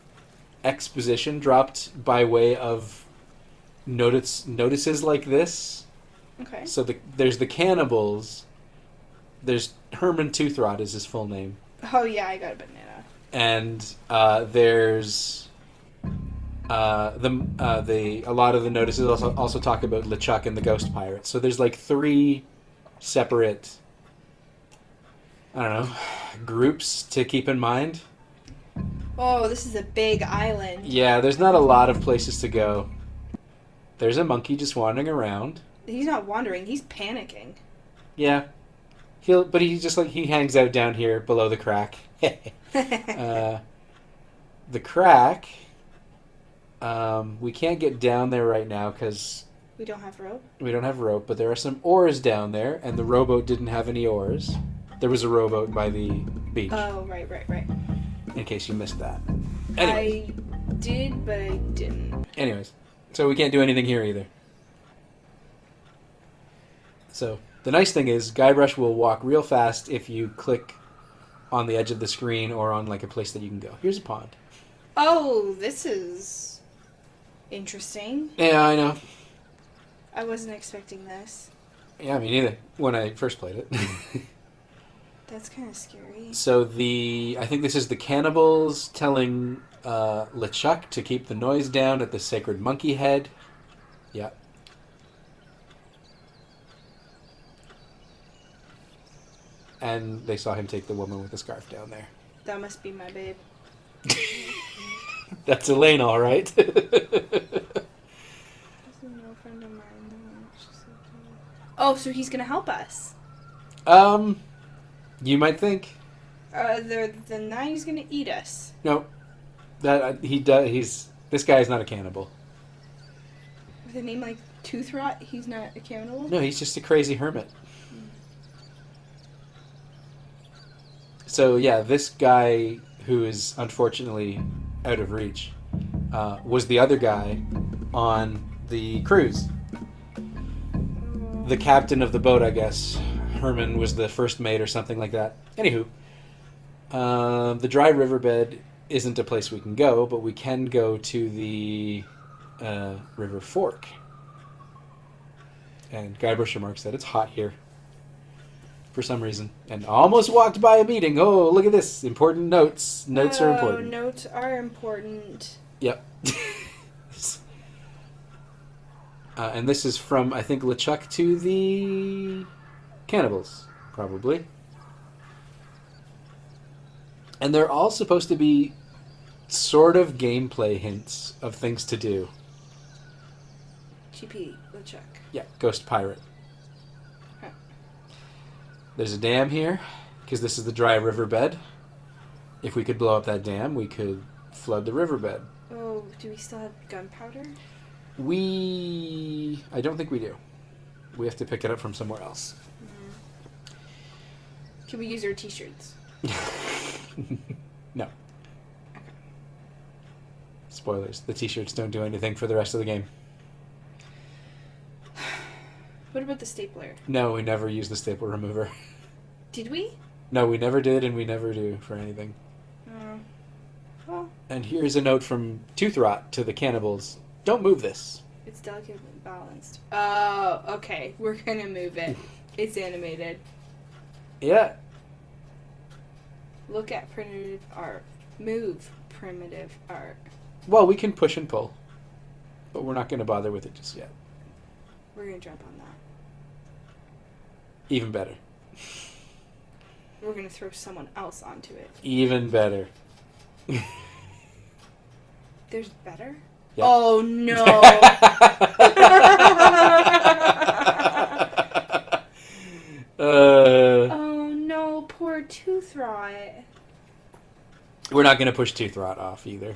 exposition dropped by way of notices like this. Okay. So, there's the cannibals. There's Herman Toothrot is his full name. Oh, yeah, I got a banana. And there's a lot of the notices also talk about LeChuck and the Ghost Pirate. So there's like 3 separate, I don't know, groups to keep in mind. Oh, this is a big island. Yeah, there's not a lot of places to go. There's a monkey just wandering around. He's not wandering, he's panicking. Yeah. But he hangs out down here below the crack. The crack, we can't get down there right now because We don't have rope? we don't have rope, but there are some oars down there, and the rowboat didn't have any oars. There was a rowboat by the beach, Oh, right. in case you missed that. Anyway. I did, but I didn't. Anyways, so we can't do anything here either. So, the nice thing is, Guybrush will walk real fast if you click on the edge of the screen or on like a place that you can go. Here's a pond. Oh, this is interesting. Yeah, I know. I wasn't expecting this. Yeah, me neither. When I first played it. That's kind of scary. So I think this is the cannibals telling LeChuck to keep the noise down at the Sacred Monkey Head. Yeah. And they saw him take the woman with the scarf down there. That must be my babe. That's Elaine, all right. She's a no friend of mine. Oh, so he's gonna help us. You might think. Then now he's gonna eat us. No, that he does. This guy is not a cannibal. With a name like Tooth Rot, he's not a cannibal? No, he's just a crazy hermit. So yeah, this guy who is unfortunately out of reach was the other guy on the cruise. The captain of the boat, I guess. Herman was the first mate or something like that. Anywho, the dry riverbed isn't a place we can go, but we can go to the river fork. And Guybrush remarks that it's hot here. For some reason. And almost walked by a meeting. Oh, look at this. Important notes. Notes are important. Notes are important. Yep. And this is from, I think, LeChuck to the cannibals, probably. And they're all supposed to be sort of gameplay hints of things to do. GP, LeChuck. Yeah, Ghost Pirate. There's a dam here, because this is the dry riverbed. If we could blow up that dam, we could flood the riverbed. Oh, do we still have gunpowder? I don't think we do. We have to pick it up from somewhere else. Can we use our t-shirts? No. Okay. Spoilers. The t-shirts don't do anything for the rest of the game. What about the stapler? No, we never use the staple remover. Did we? No, we never did, and we never do for anything. Well, And here's a note from Toothrot to the cannibals. Don't move this. it's delicately balanced. Oh, okay. We're gonna move it. It's animated. Yeah. Look at primitive art. Move primitive art. Well, we can push and pull, but we're not going to bother with it just yet. We're gonna jump on that. Even better. We're gonna throw someone else onto it. Even better. There's better? Yep. Oh no! Oh no, poor Tooth Rot. We're not going to push Tooth Rot off either.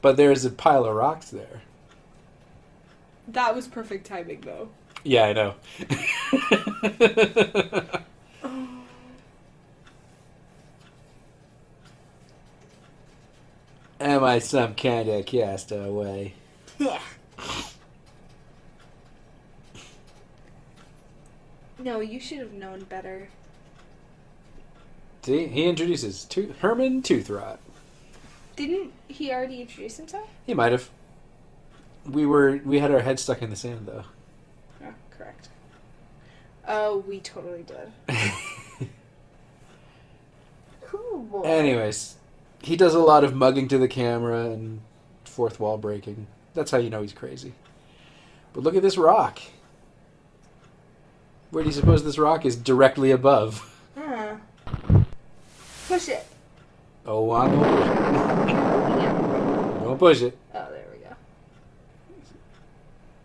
But there's a pile of rocks there. That was perfect timing, though. Yeah, I know. Am I some kind of castaway? Yeah. No, you should have known better. See, he introduces Herman Tooth Rot. Didn't he already introduce himself? He might have. We had our heads stuck in the sand, though. Oh, correct. Oh, we totally did. Cool. Anyways, he does a lot of mugging to the camera and fourth wall breaking. That's how you know he's crazy. But look at this rock. Where do you suppose this rock is directly above? Push it. Oh, I won't push it. Yeah. Don't push it. Oh, there we go.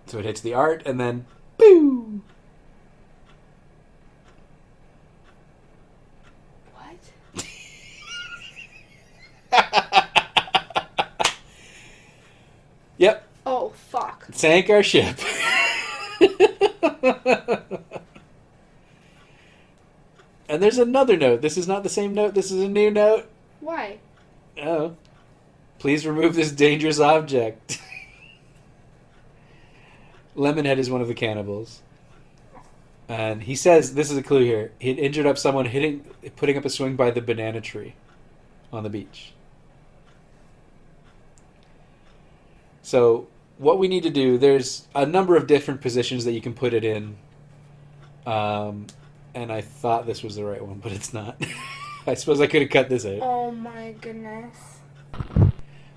So it hits the art, and then, boom! What? Yep. Oh, fuck. Sank our ship. And there's another note. This is not the same note. This is a new note. Why? Oh. Please remove this dangerous object. Lemonhead is one of the cannibals. And he says, this is a clue here, he had injured up someone putting up a swing by the banana tree on the beach. So what we need to do, there's a number of different positions that you can put it in. And I thought this was the right one, but it's not. I suppose I could have cut this out. Oh my goodness.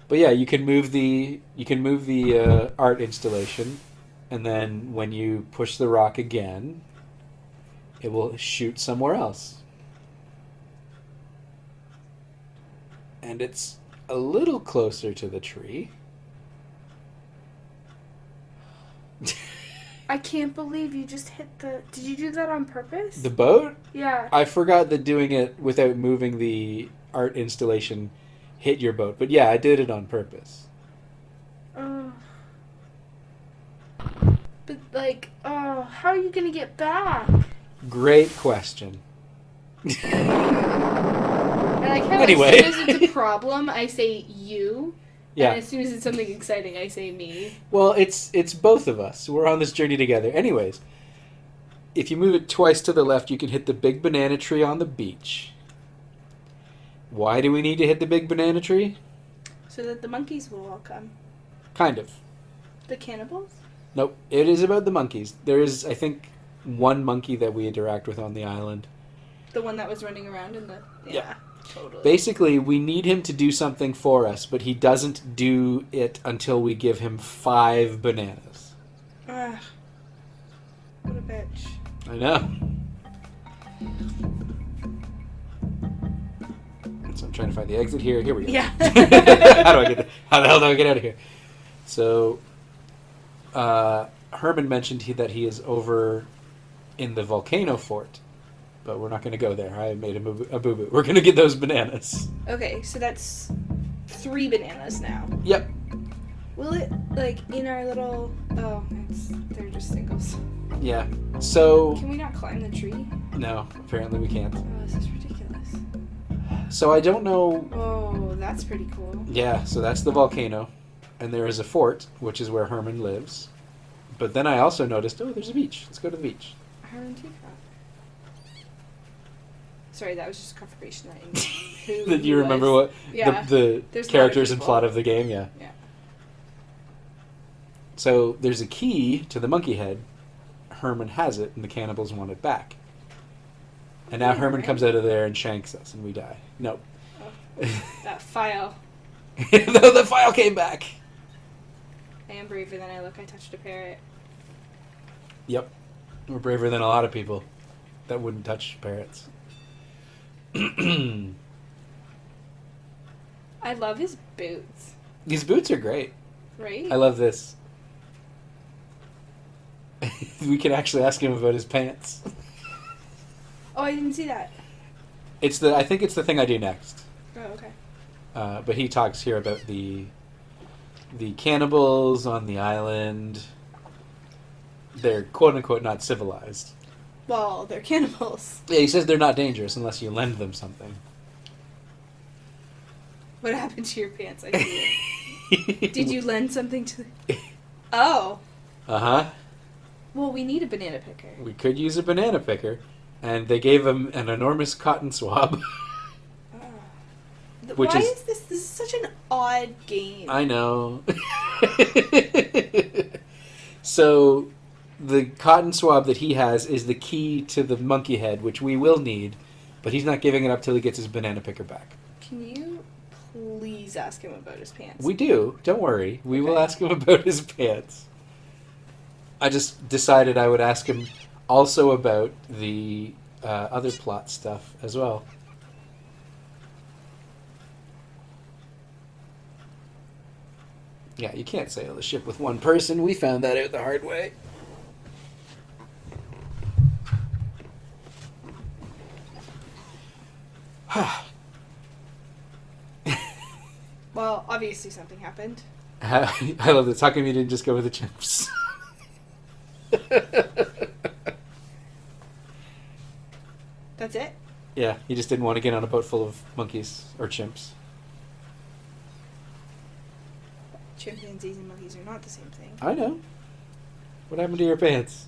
But yeah, you can move the art installation, and then when you push the rock again, it will shoot somewhere else. And it's a little closer to the tree. I can't believe you just hit the... Did you do that on purpose? The boat? Yeah. I forgot that doing it without moving the art installation hit your boat. But yeah, I did it on purpose. But, like, how are you going to get back? Great question. I like how Anyway. as soon as it's a problem, I say you. Yeah. And as soon as it's something exciting, I say me. Well, it's both of us. We're on this journey together. Anyways, if you move it twice to the left, you can hit the big banana tree on the beach. Why do we need to hit the big banana tree? So that the monkeys will all come. Kind of. The cannibals? Nope. It is about the monkeys. There is, I think, one monkey that we interact with on the island. The one that was running around in the... Yeah. Totally. Basically, we need him to do something for us, but he doesn't do it until we give him 5 bananas. Ugh. What a bitch. I know. So I'm trying to find the exit here. Here we go. Yeah. How the hell do I get out of here? So, Herman mentioned that he is over in the volcano fort. But we're not going to go there. I made a boo-boo. We're going to get those bananas. Okay, so that's 3 bananas now. Yep. Will it, like, in our little... Oh, they're just singles. Yeah. So... Can we not climb the tree? No, apparently we can't. Oh, this is ridiculous. So I don't know... Oh, that's pretty cool. Yeah, so that's the volcano. And there is a fort, which is where Herman lives. But then I also noticed, there's a beach. Let's go to the beach. Herman Tooth Rot. Sorry, that was just confirmation that I knew who That you he remember was. what Yeah. the There's a lot of characters and people. plot of the game, yeah. Yeah. So there's a key to the monkey head. Herman has it, and the cannibals want it back. And now Yeah, Herman right. comes out of there and shanks us, and we die. Nope. That file. The file came back. I am braver than I look. I touched a parrot. Yep. We're braver than a lot of people that wouldn't touch parrots. I love his boots. These boots are great. Right? I love this. We can actually ask him about his pants. Oh, I didn't see that. I think it's the thing I do next. Oh, okay. But he talks here about the cannibals on the island. They're quote unquote not civilized. Well, they're cannibals. Yeah, he says they're not dangerous unless you lend them something. What happened to your pants? I see it. Did you lend something to... Oh. Uh-huh. Well, we need a banana picker. We could use a banana picker. And they gave him an enormous cotton swab. Which Why is- is this? This is such an odd game. I know. So, the cotton swab that he has is the key to the monkey head, which we will need, but he's not giving it up till he gets his banana picker back. Can you please ask him about his pants? We do. Don't worry. We will Okay. ask him about his pants. I just decided I would ask him also about the other plot stuff as well. Yeah, you can't sail the ship with one person. We found that out the hard way. Well, obviously something happened. I love this. How come you didn't just go with the chimps? That's it? Yeah, he just didn't want to get on a boat full of monkeys or chimps. Chimpanzees and monkeys are not the same thing. I know. What happened to your pants?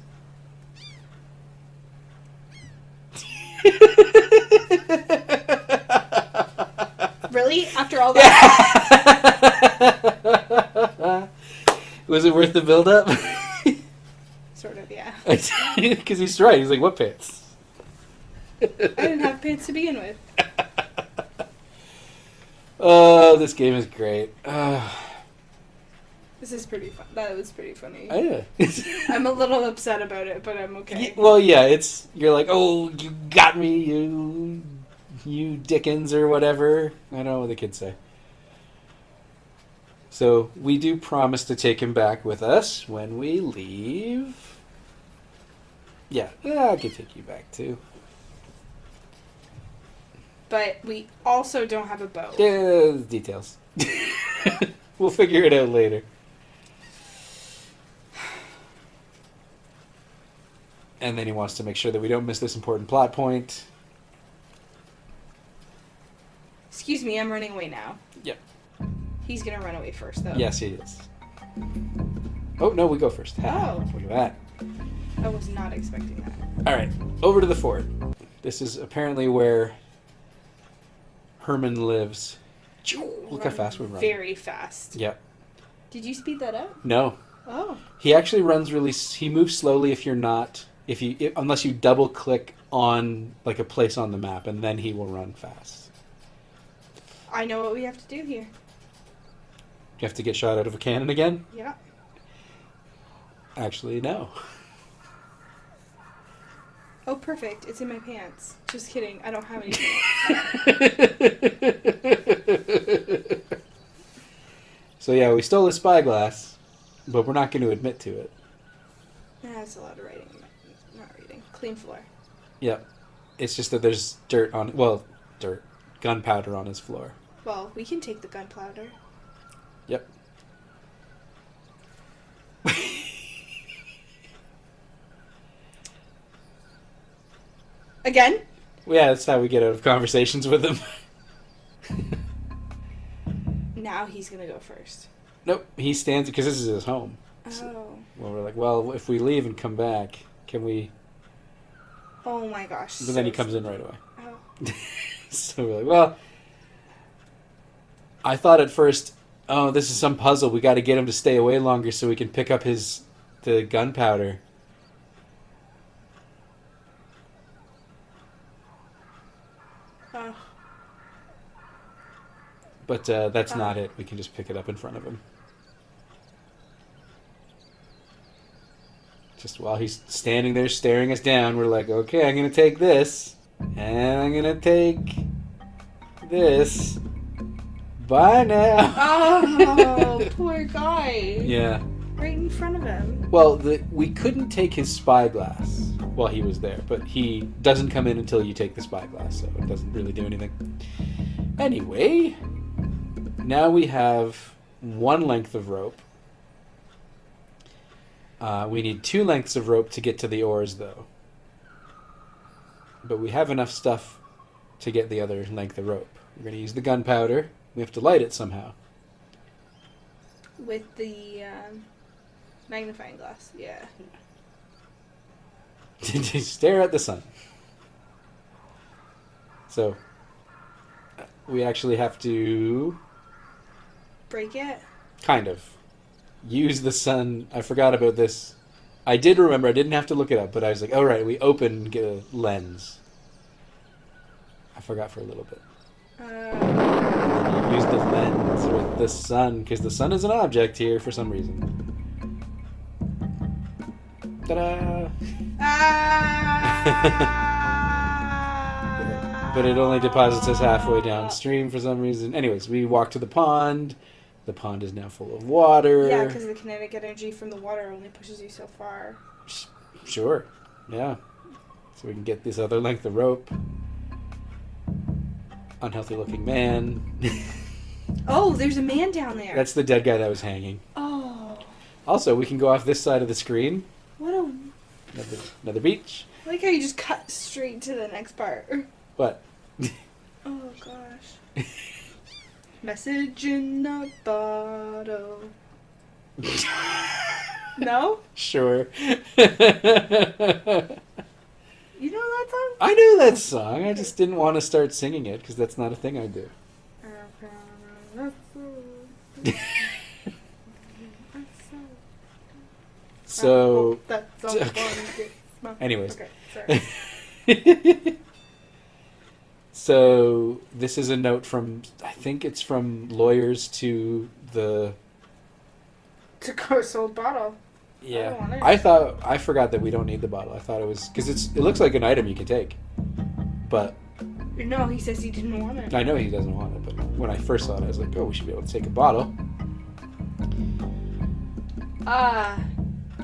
Really? After all that? Was it worth the build-up? Sort of, yeah. Because he's right. He's like, what pants? I didn't have pants to begin with. Oh, this game is great. This is pretty fun. That was pretty funny. Yeah. I'm a little upset about it, but I'm okay. Well, yeah, you're like, oh, you got me, you Dickens or whatever. I don't know what the kids say. So we do promise to take him back with us when we leave. Yeah, I could take you back too. But we also don't have a boat. Yeah, details. We'll figure it out later. And then he wants to make sure that we don't miss this important plot point. Excuse me, I'm running away now. Yep. He's gonna run away first, though. Yes, he is. Oh, no, we go first. Oh. Look at that. I was not expecting that. All right, over to the fort. This is apparently where Herman lives. Look how fast we run. Very fast. Yep. Did you speed that up? No. Oh. He actually runs really... He moves slowly if you're not... unless you double click on like a place on the map, and then he will run fast. I know what we have to do here. You have to get shot out of a cannon again? Yeah. Actually, no. Oh, perfect. It's in my pants. Just kidding. I don't have any pants. So yeah, we stole a spyglass, but we're not going to admit to it. That's a lot of writing. Not reading. Clean floor. Yep. It's just that there's gunpowder on his floor. Well, we can take the gunpowder. Yep. Again? Yeah, that's how we get out of conversations with him. Now he's gonna go first. Nope, he stands because this is his home. Oh. Well, we're like, well, if we leave and come back, can we... Oh my gosh. But then he comes in right away. Oh. So we're like, well... I thought at first, oh, this is some puzzle. We got to get him to stay away longer so we can pick up the gunpowder. Oh. But that's not it. We can just pick it up in front of him. Just while he's standing there staring us down, we're like, okay, I'm going to take this. And I'm going to take this. Bye now. Oh, poor guy. Yeah. Right in front of him. Well, we couldn't take his spyglass while he was there, but he doesn't come in until you take the spyglass, so it doesn't really do anything. Anyway, now we have one length of rope. We need 2 lengths of rope to get to the oars, though. But we have enough stuff to get the other length of rope. We're going to use the gunpowder. We have to light it somehow. With the magnifying glass, yeah. Stare at the sun. So, we actually have to... Break it? Kind of. Use the sun. I forgot about this. I did remember. I didn't have to look it up, but I was like, oh, right, we open and get a lens. I forgot for a little bit. Use the lens with the sun, because the sun is an object here for some reason. Ta-da! But it only deposits us halfway downstream for some reason. Anyways, we walk to the pond. The pond is now full of water. Yeah, because the kinetic energy from the water only pushes you so far. Sure. Yeah. So we can get this other length of rope. Unhealthy looking man. Oh, there's a man down there. That's the dead guy that was hanging. Oh. Also, we can go off this side of the screen. What a... Another beach. I like how you just cut straight to the next part. What? Oh, gosh. Message in a bottle. No? Sure. You know that song? I knew that song. I just didn't want to start singing it because that's not a thing I do. So, anyways. Okay, sorry. So this is a note from, I think it's from lawyers to the... To go sold bottle. Yeah. I forgot that we don't need the bottle. I thought it was, because it looks like an item you can take. But... No, he says he didn't want it. I know he doesn't want it, but when I first saw it, I was like, oh, we should be able to take a bottle.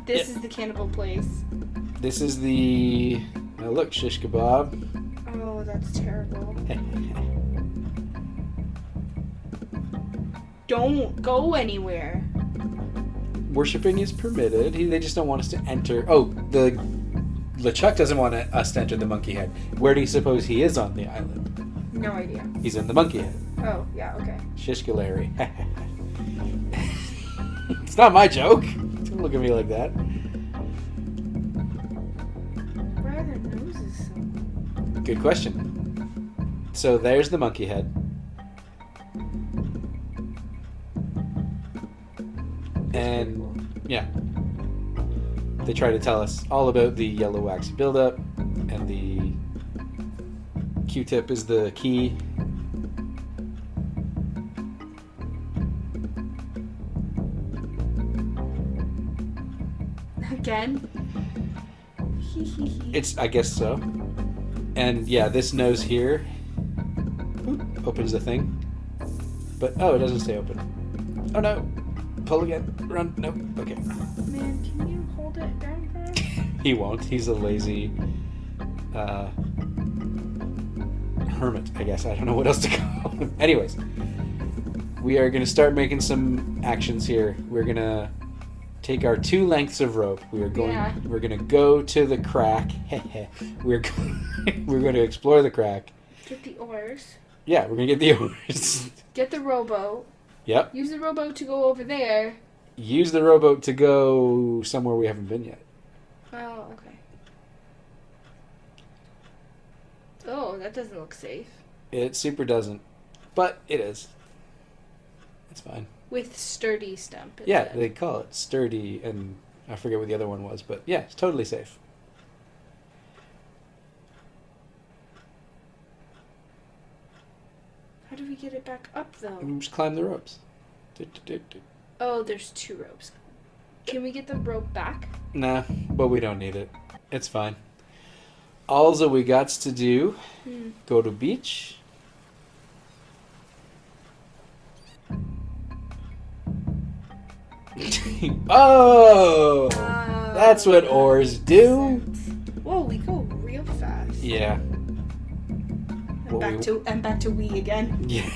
This is the cannibal place. This is the... Now look, shish kebab. Oh, that's terrible. Don't go anywhere. Worshipping is permitted. They just don't want us to enter. Oh, LeChuck doesn't want us to enter the monkey head. Where do you suppose he is on the island? No idea. He's in the monkey head. Oh, yeah, okay. Shishkalary. It's not my joke. Don't look at me like that. Where are their noses so? Good question. So there's the monkey head. And yeah, they try to tell us all about the yellow waxy buildup, and the Q-tip is the key. Again? I guess so. And yeah, this nose here opens the thing. But, oh, it doesn't stay open. Oh no. Pull again. Run. Nope. Okay. Man, can you hold it down for us? He won't. He's a lazy hermit, I guess. I don't know what else to call him. Anyways, we are going to start making some actions here. We're going to take our 2 lengths of rope. We're going to go to the crack. we're going to explore the crack. Get the oars. Yeah, we're going to get the oars. Get the rowboat. Yep. Use the rowboat to go over there. Use the rowboat to go somewhere we haven't been yet. Oh, okay. Oh, that doesn't look safe. It super doesn't. But it is. It's fine. With sturdy stump. Yeah, they call it sturdy, and I forget what the other one was, but yeah, it's totally safe. do we get it back up, though? We just climb the ropes. Oh, there's 2 ropes. Can we get the rope back? Nah, but we don't need it. It's fine. All we got to do, go to beach. Oh! That's what oars do. Whoa, we go real fast. Yeah. And back to we again. Yeah.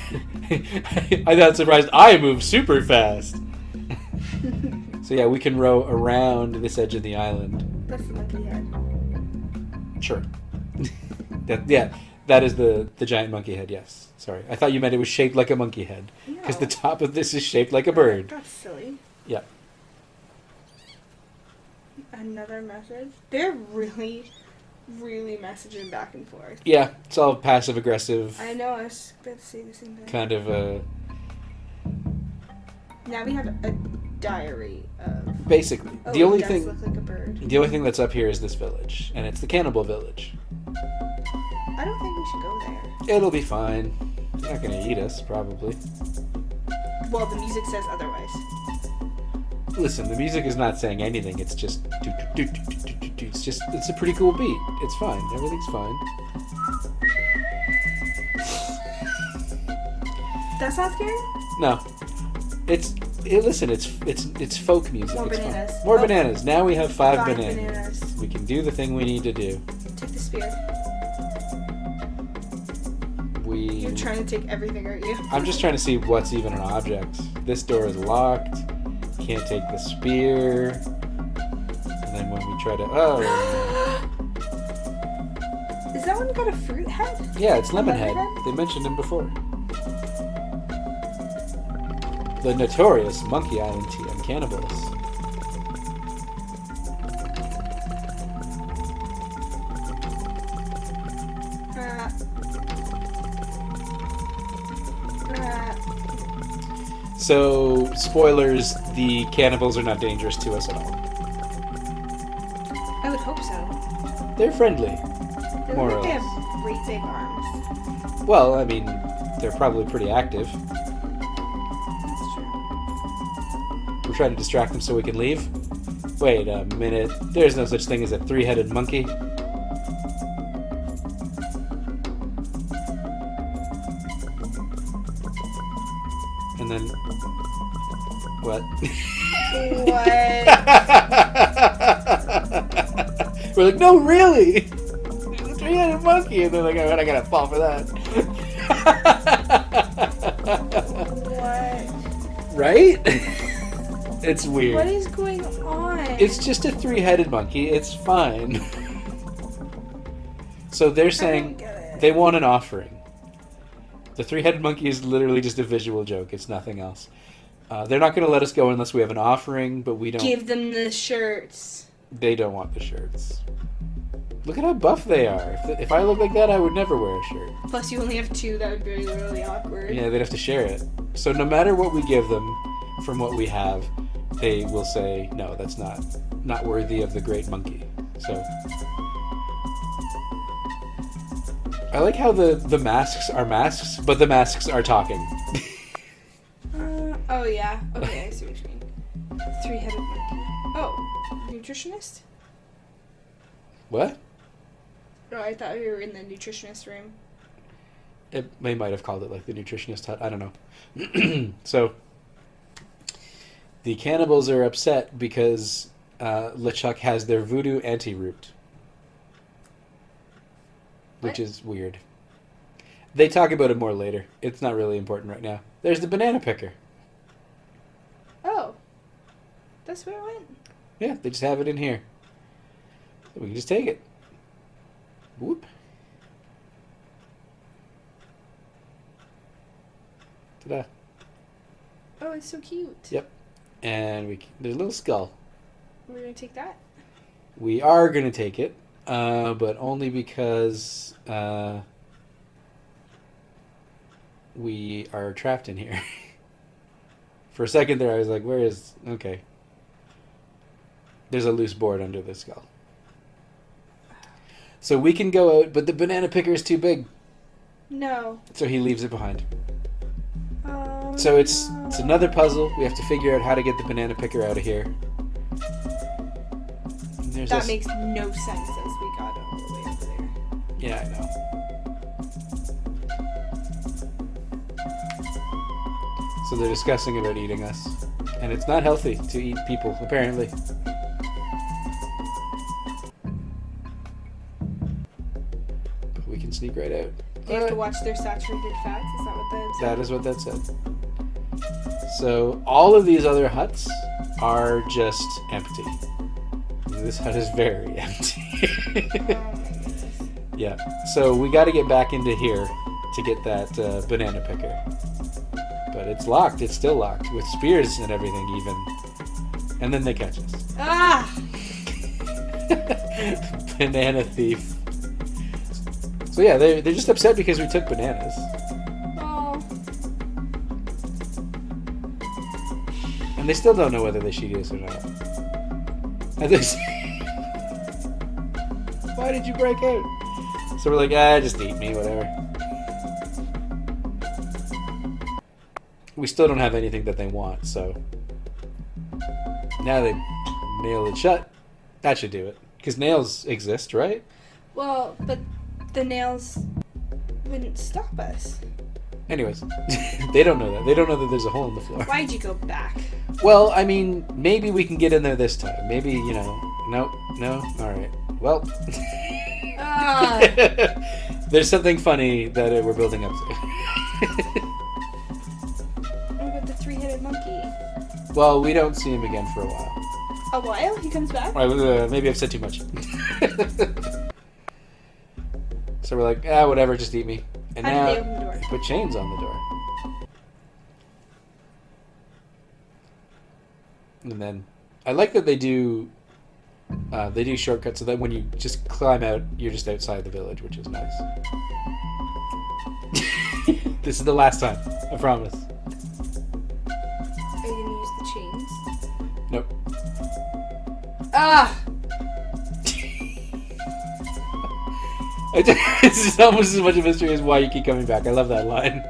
I'm not surprised. I move super fast. So yeah, we can row around this edge of the island. That's the monkey head. Sure. That is the giant monkey head, yes. Sorry. I thought you meant it was shaped like a monkey head. Because the top of this is shaped like a bird. That's silly. Yeah. Another message? They're really, really messaging back and forth. Yeah, it's all passive aggressive. I know, I was about to say the same thing. Kind of Now we have a diary of... Basically. Oh, the only it does thing look like a bird. The only thing that's up here is this village, and it's the cannibal village. I don't think we should go there. It'll be fine. They're not gonna eat us, probably. Well, the music says otherwise. Listen, the music is not saying anything. It's just it's a pretty cool beat. It's fine. Everything's fine. That's not scary? No. Listen, it's folk music. More it's bananas. Fun. More Oh. bananas. Now we have 5 5 bananas. bananas. We can do the thing we need to do. Take the spear. You're trying to take everything, aren't you? I'm just trying to see what's even an object. This door is locked. Can't take the spear. And then when we try to... Oh. Is that one got a fruit head? Yeah, it's Lemonhead. Lemonhead? They mentioned him before. The notorious Monkey Island tea and cannibals. So, spoilers, the cannibals are not dangerous to us at all. I would hope so. They're friendly. They More look or like they less. have great big arms. Well, I mean, they're probably pretty active. That's true. We're trying to distract them so we can leave. Wait a minute. There's no such thing as a 3-headed monkey. And then... What? What? We're like, no, really? There's a 3-headed monkey. And they're like, oh, I gotta fall for that. What? Right? It's weird. What is going on? It's just a 3-headed monkey. It's fine. So they're saying they want an offering. The 3-headed monkey is literally just a visual joke. It's nothing else. They're not going to let us go unless we have an offering, but we don't... Give them the shirts. They don't want the shirts. Look at how buff they are. If I look like that, I would never wear a shirt. Plus, you only have 2. That would be really awkward. Yeah, they'd have to share it. So no matter what we give them from what we have, they will say, no, that's not worthy of the great monkey. So... I like how the masks are masks, but the masks are talking. Oh, yeah. Okay, I see what you mean. 3-headed monkey. Oh, nutritionist? What? Oh, I thought we were in the nutritionist room. They might have called it like the nutritionist hut. I don't know. So, the cannibals are upset because LeChuck has their voodoo anti-root. Which is weird. They talk about it more later. It's not really important right now. There's the banana picker. Oh. That's where it went? Yeah, they just have it in here. So we can just take it. Whoop. Ta-da. Oh, it's so cute. Yep. And there's a little skull. We're going to take that? We are going to take it. But only because we are trapped in here. For a second there, I was like, where is... Okay. There's a loose board under the skull. So we can go out, but the banana picker is too big. No. So he leaves it behind. So it's another puzzle. We have to figure out how to get the banana picker out of here. And there's That makes no sense as we got all the way over there. Yeah, I know. So they're discussing about eating us. And it's not healthy to eat people, apparently. But we can sneak right out. They have to watch their saturated fats? Is that what that said? That is what that said. So all of these other huts are just empty. This hut is very empty. Oh my goodness. Yeah. So we got to get back into here to get that banana picker. But it's locked. It's still locked with spears and everything even. And then they catch us. Ah! Banana thief. So yeah, they're just upset because we took bananas. Oh. And they still don't know whether they should eat us or not. And they say, why did you break out? So we're like, just eat me, whatever. We still don't have anything that they want, so now they nailed it shut. That should do it. Because nails exist, right? Well, but the nails wouldn't stop us. Anyways, they don't know that. They don't know that there's a hole in the floor. Why'd you go back? Well, I mean, maybe we can get in there this time. Maybe, no? Alright. Well, there's something funny that we're building up to. What about the three-headed monkey? Well, we don't see him again for a while. A while? He comes back? Maybe I've said too much. So we're like, whatever, just eat me. And How now did they open the door? they put chains on the door. And then I like that they do shortcuts so that when you just climb out, you're just outside the village, which is nice. This is the last time, I promise. Are you gonna use the chains? Nope. Ah! This is almost as much a mystery as why you keep coming back. I love that line.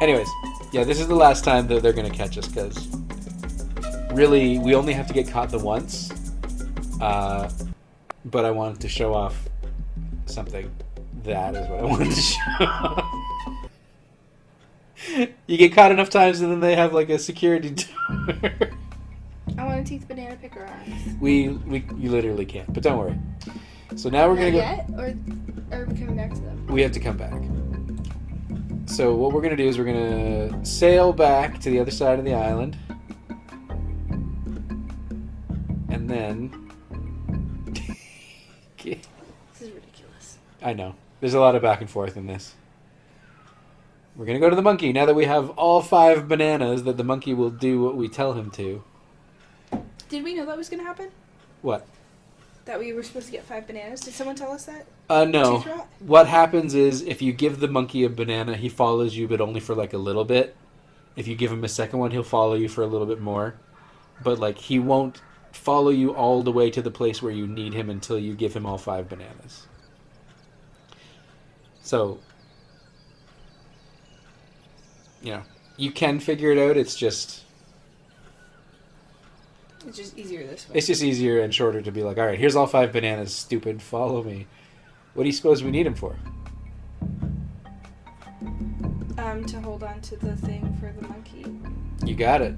Anyways, yeah, this is the last time that they're going to catch us, because really, we only have to get caught the once. But I wanted to show off something. That is what I wanted to show off. You get caught enough times and then they have like a security door. I want to take the banana picker on. You literally can't, but don't worry. So now we're going to go... Yet? Or are we coming back to them? We have to come back. So what we're going to do is we're going to sail back to the other side of the island. And then... This is ridiculous. I know. There's a lot of back and forth in this. We're going to go to the monkey. Now that we have all 5 bananas, that the monkey will do what we tell him to. Did we know that was going to happen? What? That we were supposed to get 5 bananas? Did someone tell us that? No. Tooth rot? What happens is if you give the monkey a banana, he follows you, but only for like a little bit. If you give him a second one, he'll follow you for a little bit more. But like he won't follow you all the way to the place where you need him until you give him all 5 bananas. So, you can figure it out. It's just easier this way. It's just easier and shorter to be like, all right, here's all 5 bananas, stupid, follow me. What do you suppose we need him for? To hold on to the thing for the monkey. You got it.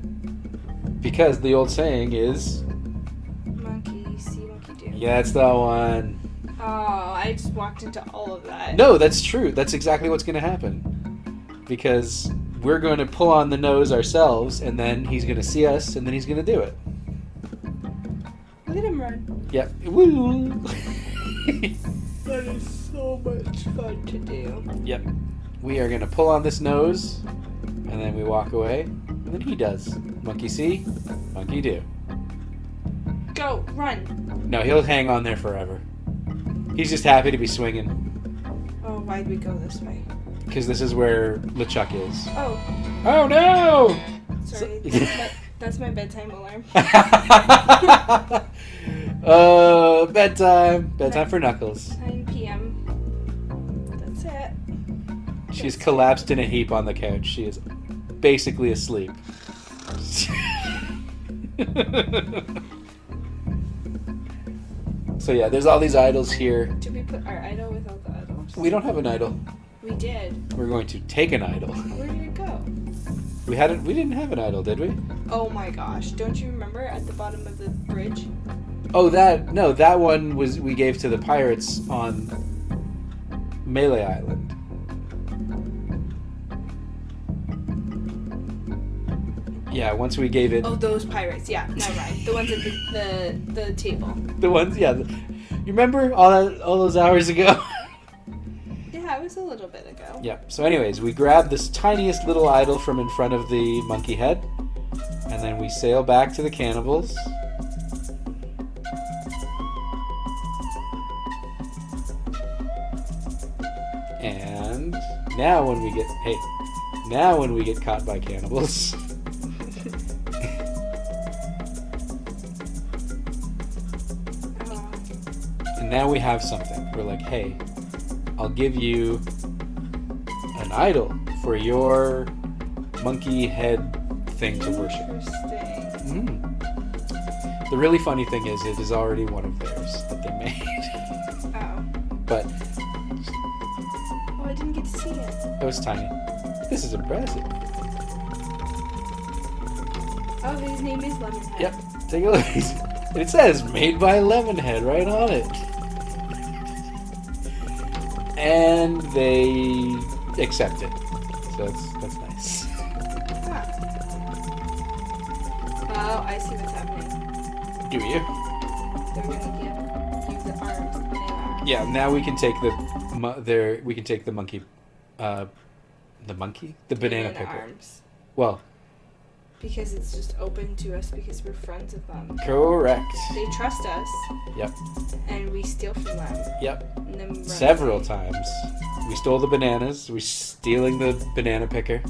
Because the old saying is... Monkey see, monkey do. Yeah, that's the one. Oh, I just walked into all of that. No, that's true. That's exactly what's going to happen. Because we're going to pull on the nose ourselves, and then he's going to see us, and then he's going to do it. Look at him run. Yep. Woo! That is so much fun to do. Yep. We are going to pull on this nose, and then we walk away, and then he does. Monkey see, monkey do. Go, run. No, he'll hang on there forever. He's just happy to be swinging. Oh, why'd we go this way? Because this is where LeChuck is. Oh. Oh, no! Sorry, that's my bedtime alarm. Bedtime. Bedtime for Knuckles. 9 p.m. That's it. She's collapsed in a heap on the couch. She is basically asleep. So yeah, there's all these idols here. Did we put our idol with all the idols? We don't have an idol. We did. We're going to take an idol. Where did it go? We didn't have an idol, did we? Oh my gosh. Don't you remember at the bottom of the bridge? Oh, that one we gave to the pirates on Melee Island. Yeah, once we gave it... Oh, those pirates. Yeah, never mind. The ones at the table. The ones, yeah. You remember all those hours ago? Yeah, it was a little bit ago. Yeah. So anyways, we grab this tiniest little idol from in front of the monkey head, and then we sail back to the cannibals. And now when we get caught by cannibals... Now we have something. We're like, hey, I'll give you an idol for your monkey head thing to worship. Interesting. The really funny thing is, it is already one of theirs that they made. Oh. But... Oh, I didn't get to see it. It was tiny. This is impressive. Oh, his name is Lemonhead. Yep. Take a look. It says, made by Lemonhead right on it. And they accept it. So that's nice. Huh. Oh, I see what's happening. Do you? They're gonna give you the arms, the banana arms. Yeah, now we can take the monkey, the banana picker. Arms. Well, because it's just open to us because we're friends of them. Correct. They trust us. Yep. And we steal from them. Yep. And then run Several away. times. We stole the bananas. We're stealing the banana picker.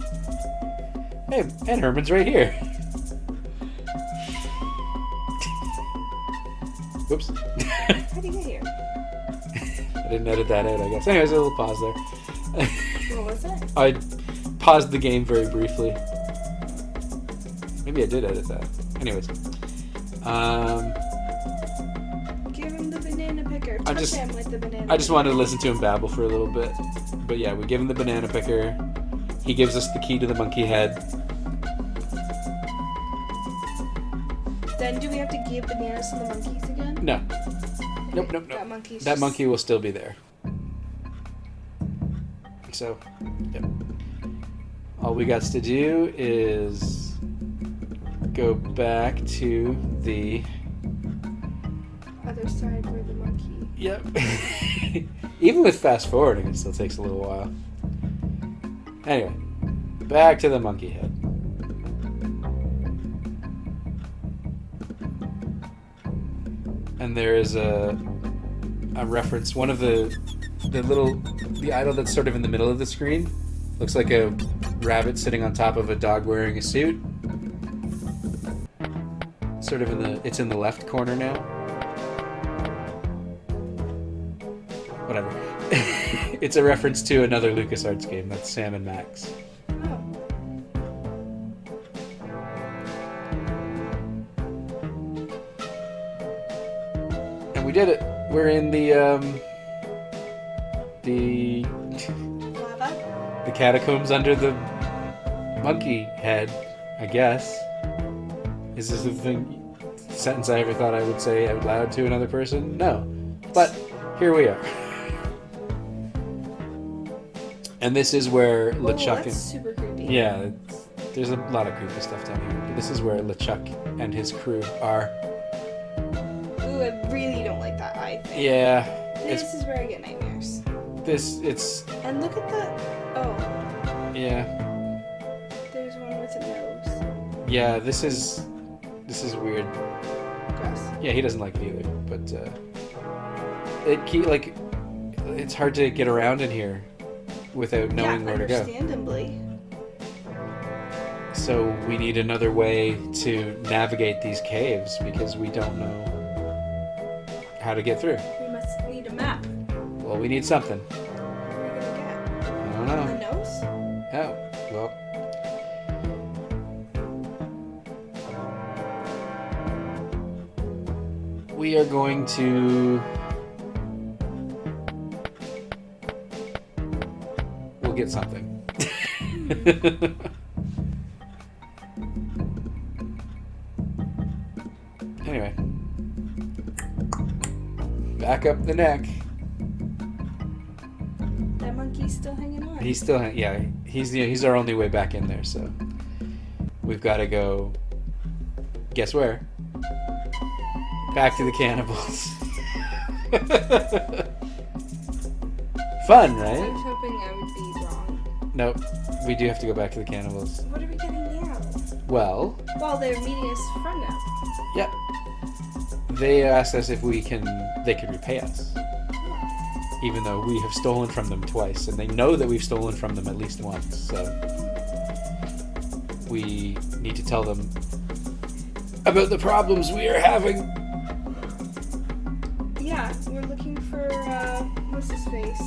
Hey, and Herman's right here. Whoops. How'd he get here? I didn't edit that out, I guess. Anyways, a little pause there. What was it? I paused the game very briefly. Maybe I did edit that. Anyways. Give him the banana picker. I Touch him with the banana just wanted to listen to him babble for a little bit. But yeah, we give him the banana picker. He gives us the key to the monkey head. Then do we have to give bananas to the monkeys again? No. Okay, Nope. That Monkey will still be there. So, yep. All we got to do is go back to the... other side where the monkey... Yep. Even with fast forwarding, it still takes a little while. Anyway, back to the monkey head. And there is a reference. One of the idol that's sort of in the middle of the screen looks like a rabbit sitting on top of a dog wearing a suit. Sort of it's in the left corner now. Whatever. It's a reference to another LucasArts game. That's Sam and Max. Oh. And we did it. We're in the Lava? the catacombs under the monkey head, I guess. Is this the sentence I ever thought I would say out loud to another person? No. But here we are. And this is where Whoa, LeChuck that's super creepy. Yeah, there's a lot of creepy stuff down here. But this is where LeChuck and his crew are. Ooh, I really don't like that eye thing. Yeah. This is where I get nightmares. It's... And look at the... Oh, Yeah. there's one with a nose. Yeah, this is weird. Gross. Yeah, he doesn't like it either. But, it's hard to get around in here without knowing where to go. Understandably. So we need another way to navigate these caves because we don't know how to get through. We must need a map. Well, we need something. What are we gonna get? I don't know. A else? Oh, well. We are going to... We'll get something. Anyway. Back up the neck. That monkey's still hanging on. He's still, yeah, he's our only way back in there, so we've got to go, guess where? Back to the cannibals. Fun, I right? was hoping I would be wrong. Nope, we do have to go back to the cannibals. What are we getting now? Well, Well, they're meeting us front now. yep. They asked us if they could repay us. Even though we have stolen from them twice, and they know that we've stolen from them at least once, so we need to tell them about the problems we are having. Yeah, we're looking for, what's his face?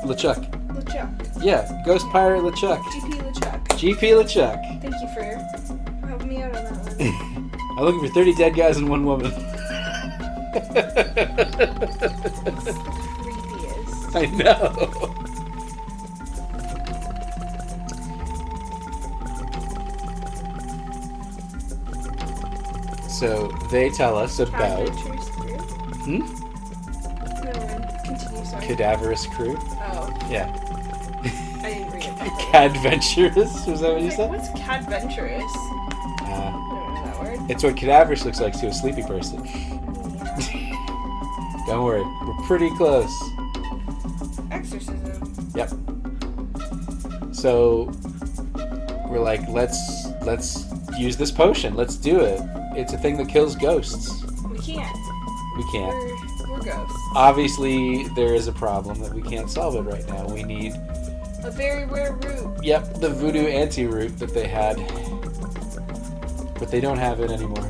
LeChuck. LeChuck. Yeah, Ghost Pirate LeChuck. GP LeChuck. GP LeChuck. Thank you for helping me out on that one. I'm looking for 30 dead guys and one woman. Creepiest. I know. So they tell us about Cadventurous crew? Never mind. Continue, sorry. cadaverous crew. Oh, Yeah. I didn't read it. Cadventurous? Was that what you Wait, said? what's cadventurous? I don't know that word. It's what cadaverous looks like to a sleepy person. Don't worry, we're pretty close. Exorcism. Yep. So we're like, let's use this potion. Let's do it. It's a thing that kills ghosts. We can't. We can't. We're ghosts. Obviously, there is a problem that we can't solve it right now. We need, A very rare root. yep, the voodoo anti-root that they had. But they don't have it anymore.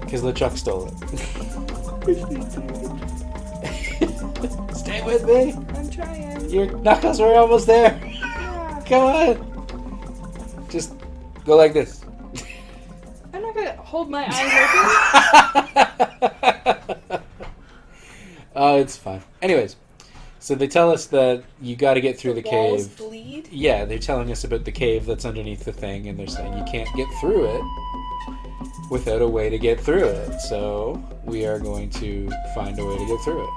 Because LeChuck stole it. Stay with me. I'm trying. Your knuckles are almost there. Yeah. Come on. Just go like this. I'm not gonna hold my eyes open. Oh, it's fine. Anyways, so they tell us that you got to get through the walls cave. bleed. Yeah, they're telling us about the cave that's underneath the thing, and they're saying you can't get through it without a way to get through it. So we are going to find a way to get through it.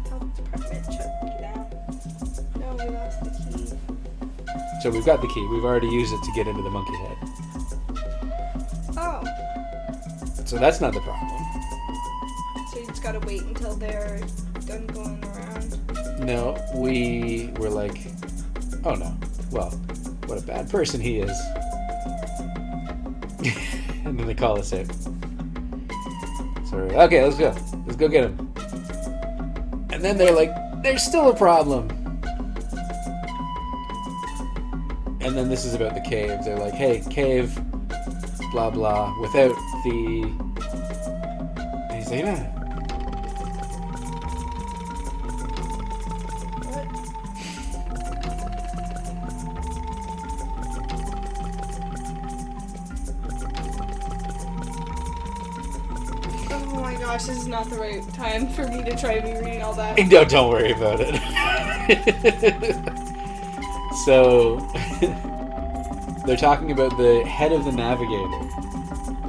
Health department check it out. No, we lost the key. So we've got the key. We've already used it to get into the monkey head. Oh, So that's not the problem. so you just gotta wait until they're done going around. No, we were like, oh no. Well, what a bad person he is. And then they call us in. So we're like, okay, let's go. Let's go get him. And then they're like, there's still a problem. And then this is about the cave. They're like, hey, cave, blah, blah, without the... And he's like, nah. What? Oh my gosh, this is not the right time for me to try to be reading all that. No, don't worry about it. So, they're talking about the head of the navigator.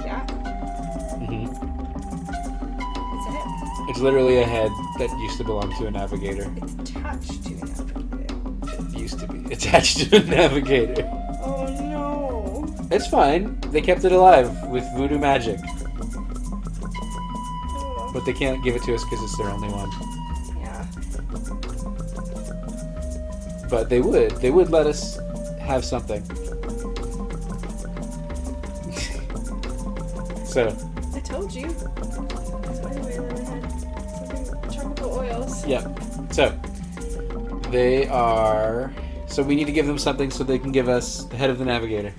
Yeah, hmm it's a hit. It's literally a head that used to belong to a navigator. It's attached to an navigator. It used to be attached to a navigator. Oh no. It's fine. They kept it alive with voodoo magic. Oh, But they can't give it to us because it's their only one. yeah. But they would. They would let us have something. So, I told you. So anyway, then I had something tropical oils. yeah. So, they are... So we need to give them something so they can give us the head of the navigator.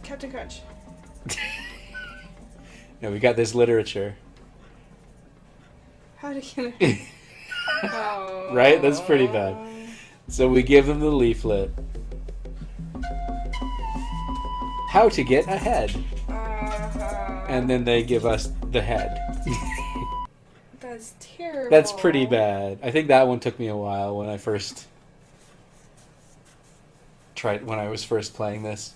Captain Crunch. No, we got this literature. How to get a... Oh. Right? That's pretty bad. So we give them the leaflet. How to get ahead. And then they give us the head. That's terrible. That's pretty bad. I think that one took me a while when I was first playing this.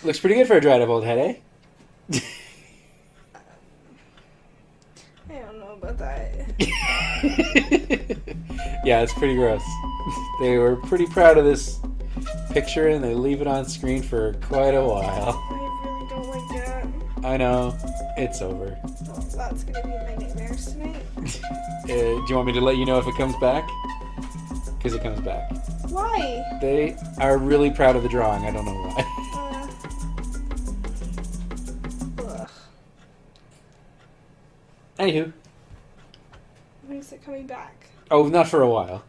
Looks pretty good for a dried up old head, eh? I don't know about that. Yeah, it's pretty gross. They were pretty proud of this picture and they leave it on screen for quite a while. I really don't like that. I know. It's over. Oh, that's gonna be my nightmares tonight. Do you want me to let you know if it comes back? Because it comes back. Why? They are really proud of the drawing. I don't know why. Ugh. Anywho. When is it coming back? Oh, not for a while.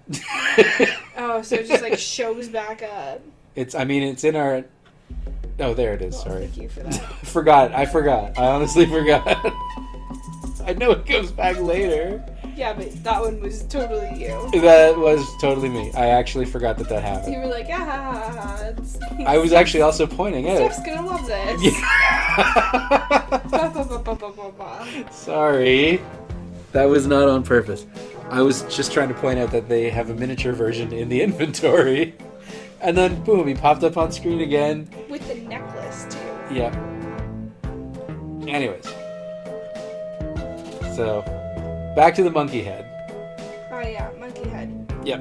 Oh, so it just like shows back up. It's in our... Oh, there it is. Well, sorry. thank you for that. I forgot. I honestly forgot. I know it comes back later. Yeah, but that one was totally you. That was totally me. I actually forgot that happened. You were like, I was actually also pointing at it. Steph's gonna love this. Yeah. Sorry. That was not on purpose. I was just trying to point out that they have a miniature version in the inventory. And then, boom, he popped up on screen again. With the necklace, too. Yeah. Anyways. So, back to the monkey head. Oh, yeah, monkey head. Yep.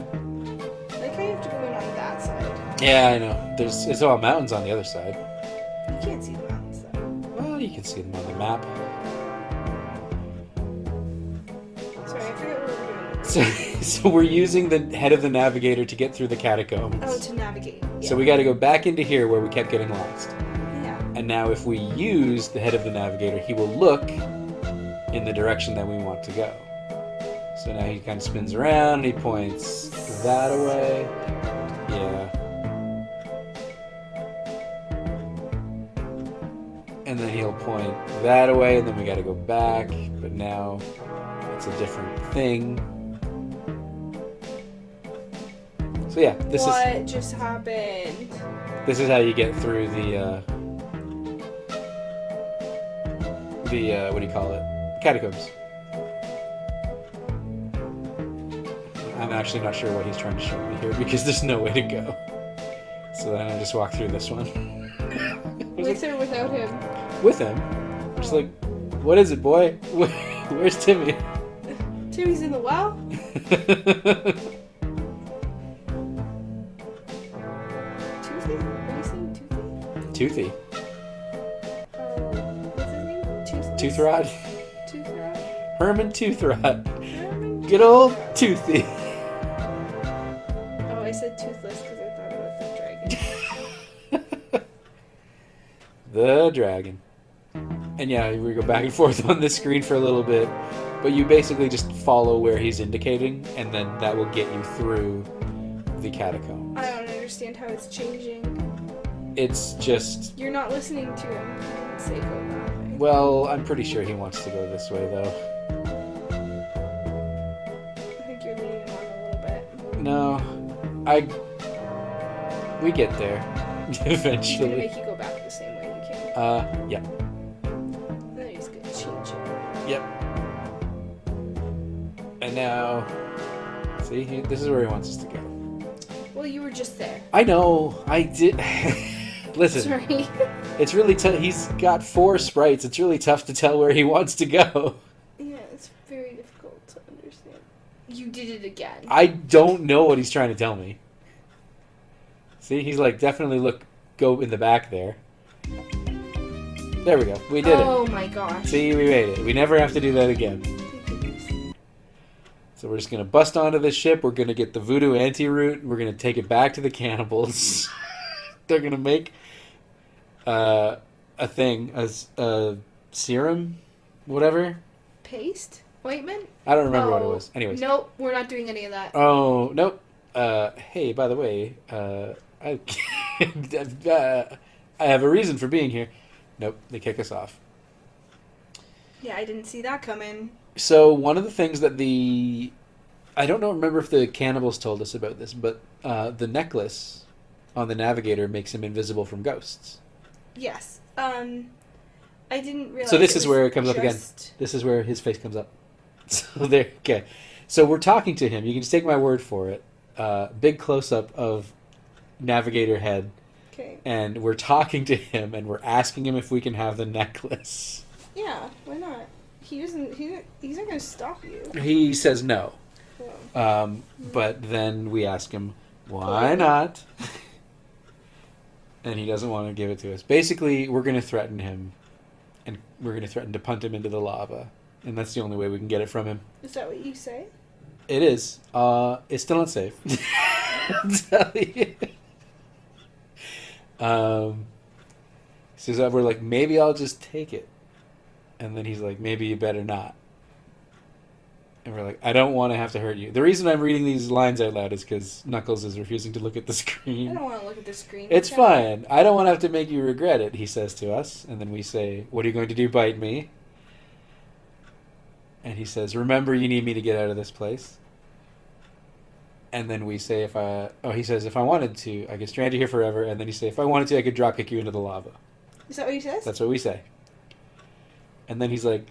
Like how you have to go in on that side. Yeah, I know. It's all mountains on the other side. You can't see the mountains, though. Well, you can see them on the map. Sorry, I forget what we're doing. So we're using the head of the navigator to get through the catacombs. Oh, to navigate. Yeah. So we got to go back into here where we kept getting lost. Yeah. And now if we use the head of the navigator, he will look in the direction that we want to go. So now he kind of spins around and he points that away. Yeah. And then he'll point that away and then we got to go back. But now it's a different thing. So yeah, What just happened? This is how you get through the what do you call it? Catacombs. I'm actually not sure what he's trying to show me here because there's no way to go. So then I just walk through this one. With or without him? With him. Just like, what is it, boy? Where's Timmy? Timmy's in the well? Toothy? Are you saying Toothy? Toothy. What's his name? Toothless? Toothrod. Toothrod? Herman Toothrod. Herman? Good old Toothy. Oh, I said toothless because I thought about the dragon. The dragon. And yeah, we go back and forth on this screen for a little bit, but you basically just follow where he's indicating, and then that will get you through the catacombs. I don't understand how it's changing. It's just... You're not listening to him. You didn't say go that way. Well, I'm pretty sure he wants to go this way, though. I think you're leading him on a little bit. No. We get there. He's gonna Eventually. make you go back the same way you came. Yeah. Then he's gonna change it. Yep. And now... See, this is where he wants us to go. Well, you were just there. I know. I did... Listen. Sorry. It's really tough. He's got 4 sprites. It's really tough to tell where he wants to go. Yeah, it's very difficult to understand. You did it again. I don't know what he's trying to tell me. See, he's like, definitely go in the back there. There we go. We did it. Oh my gosh. See, we made it. We never have to do that again. Thank goodness. So we're just going to bust onto this ship. We're going to get the voodoo anti-root. We're going to take it back to the cannibals. They're going to make a thing, a serum, whatever. Paste? Ointment? I don't remember what it was. Anyways. Nope, we're not doing any of that. Oh, nope. Hey, by the way, I have a reason for being here. Nope, they kick us off. Yeah, I didn't see that coming. So one of the things that I don't remember if the cannibals told us about this, but the necklace on the navigator makes him invisible from ghosts. Yes. I didn't realize. So this is where it comes up again. This is where his face comes up. So there, okay. So we're talking to him. You can just take my word for it. Big close up of navigator head. Okay. And we're talking to him, and we're asking him if we can have the necklace. Yeah, why not? He's not going to stop you. He says no. Oh. But then we ask him, why not? And he doesn't want to give it to us. Basically, we're going to threaten him, and we're going to threaten to punt him into the lava. And that's the only way we can get it from him. Is that what you say? It is. It's still not safe. I'll tell you. So we're like, maybe I'll just take it. And then he's like, maybe you better not. And we're like, I don't want to have to hurt you. The reason I'm reading these lines out loud is because Knuckles is refusing to look at the screen. I don't want to look at the screen. It's fine. I don't want to have to make you regret it, he says to us. And then we say, what are you going to do, bite me? And he says, remember, you need me to get out of this place. And then we say, he says, if I wanted to, I could strand you here forever. And then you say, if I wanted to, I could drop kick you into the lava. Is that what he says? That's what we say. And then he's like,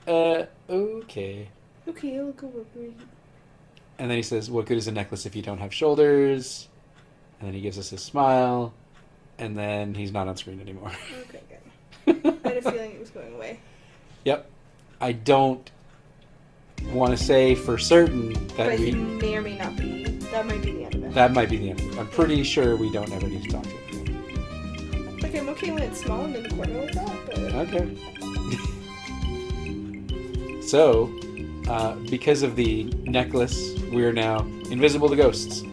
okay. Okay, I'll go over it. And then he says, what good is a necklace if you don't have shoulders? And then he gives us a smile. And then he's not on screen anymore. Okay, good. I had a feeling it was going away. Yep. I don't want to say for certain that but he may or may not be. That might be the end of it. That might be the end of it. I'm pretty sure we don't ever need to talk to him. Like, I'm okay when it's small and in the corner like that, but... Okay. So, because of the necklace, we're now invisible to ghosts.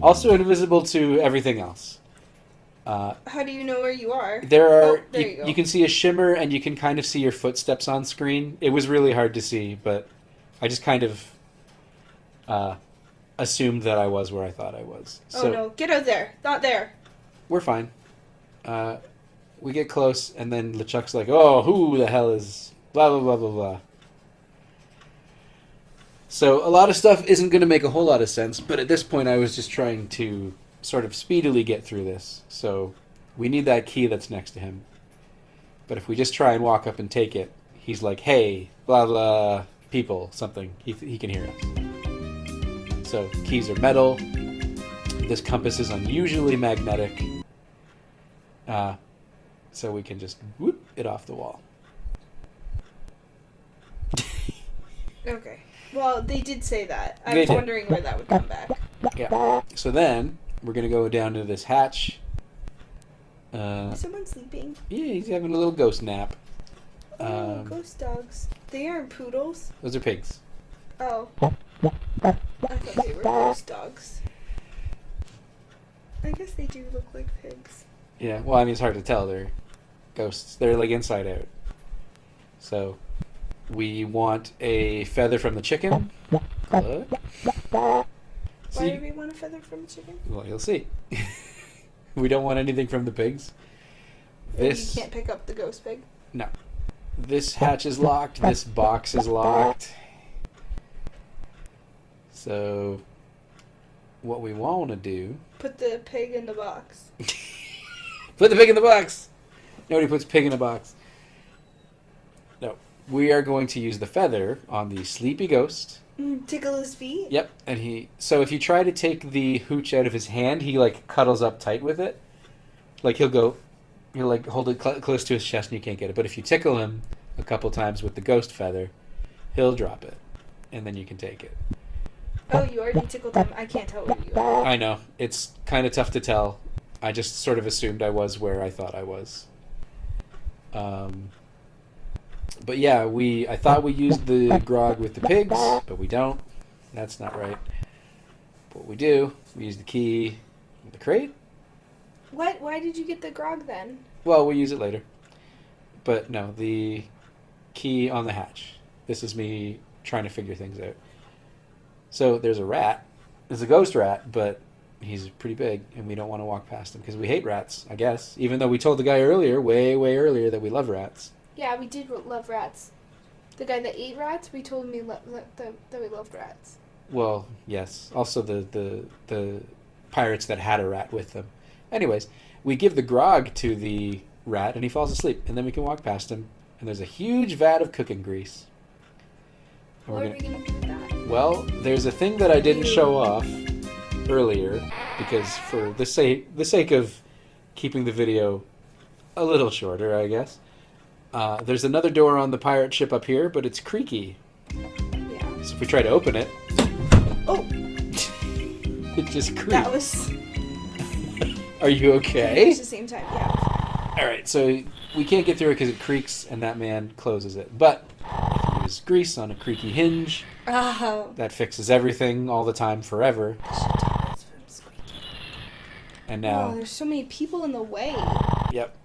Also invisible to everything else. How do you know where you are? There are. You can see a shimmer, and you can kind of see your footsteps on screen. It was really hard to see, but I just kind of assumed that I was where I thought I was. So, oh no! Get out there! Not there! We're fine. We get close, and then LeChuck's like, "Oh, who the hell is blah blah blah blah blah." So a lot of stuff isn't going to make a whole lot of sense, but at this point, I was just trying to sort of speedily get through this. So we need that key that's next to him. But if we just try and walk up and take it, he's like, hey, blah, blah, people, something. He can hear us. So keys are metal. This compass is unusually magnetic. So we can just whoop it off the wall. Okay. Well, they did say that. I was wondering where that would come back. Yeah. So then we're going to go down to this hatch. Is someone sleeping? Yeah, he's having a little ghost nap. Oh, ghost dogs. They aren't poodles. Those are pigs. Oh. I thought they were ghost dogs. I guess they do look like pigs. Yeah, well, I mean, it's hard to tell. They're ghosts. They're like inside out. So we want a feather from the chicken. Good. Why do we want a feather from the chicken? Well, you'll see. We don't want anything from the pigs. You can't pick up the ghost pig? No. This hatch is locked. This box is locked. So what we want to do... Put the pig in the box. Put the pig in the box! Nobody puts pig in a box. No. We are going to use the feather on the sleepy ghost. Tickle his feet? Yep. And so if you try to take the hooch out of his hand, he like cuddles up tight with it. Like he'll like hold it close to his chest and you can't get it. But if you tickle him a couple times with the ghost feather, he'll drop it. And then you can take it. Oh, you already tickled him. I can't tell where you are. I know. It's kind of tough to tell. I just sort of assumed I was where I thought I was. But yeah, I thought we used the grog with the pigs, but we don't. That's not right. But we do. We use the key with the crate. What? Why did you get the grog then? Well, we'll use it later. But no, the key on the hatch. This is me trying to figure things out. So there's a rat. There's a ghost rat, but he's pretty big, and we don't want to walk past him because we hate rats, I guess. Even though we told the guy earlier, way earlier, that we love rats. Yeah, we did love rats. The guy that ate rats, we told him that we loved rats. Well, yes. Also the pirates that had a rat with them. Anyways, we give the grog to the rat and he falls asleep, and then we can walk past him, and there's a huge vat of cooking grease. And What are we gonna do with that? Well, there's a thing that I didn't show off earlier because for the sake of keeping the video a little shorter, I guess. There's another door on the pirate ship up here, but it's creaky. Yeah. So if we try to open it, Oh, it just creaks. that was Are you okay? at the same time. Yeah. All right, so we can't get through it because it creaks, and that man closes it. But if you use grease on a creaky hinge, Oh. that fixes everything all the time, forever. And now, Oh, there's so many people in the way. yep,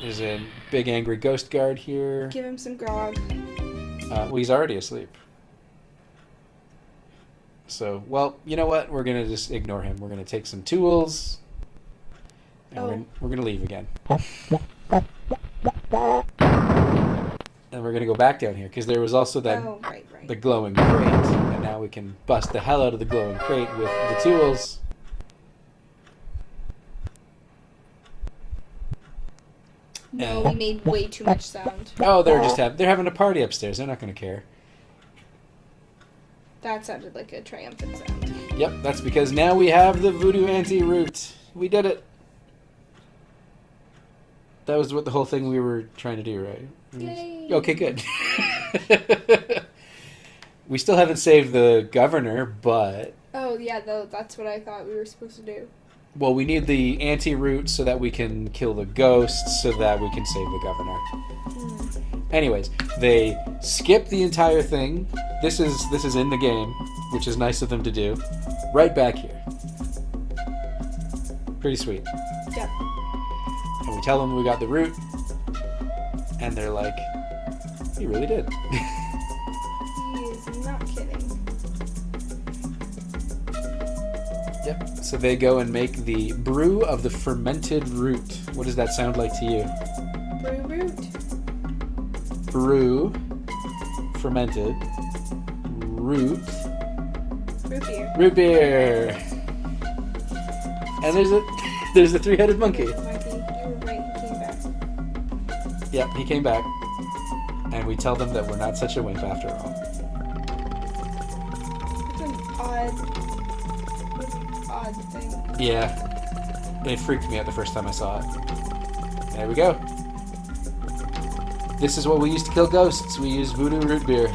there's a big angry ghost guard here. Give him some grog. Well, he's already asleep. So, well, you know what? We're gonna just ignore him. We're gonna take some tools, and we're gonna leave again. And we're gonna go back down here because there was also that Right. the glowing crate, and now we can bust the hell out of the glowing crate with the tools. No, we made way too much sound. Oh, they're having a party upstairs. They're not gonna care. That sounded like a triumphant sound. Yep, that's because now we have the voodoo anti-root. We did it. That was what the whole thing we were trying to do, right? Yay. Okay, good. We still haven't saved the governor, but... Oh, yeah, though, that's what I thought we were supposed to do. Well, we need the anti-root so that we can kill the ghosts so that we can save the governor. Anyways, they skip the entire thing. This is in the game, which is nice of them to do. Right back here. Pretty sweet. Yep. And we tell them we got the root, and they're like, "You really did." He is not kidding. Yep. So they go and make the brew of the fermented root. What does that sound like to you? Brew root? Brew, fermented, root, Root beer. root beer. And there's a three-headed monkey. Monkey, you were right, he came back. Yep, he came back. And we tell them that we're not such a wimp after all. It's an odd thing. Yeah. It freaked me out the first time I saw it. There we go. This is what we used to kill ghosts. We use voodoo root beer.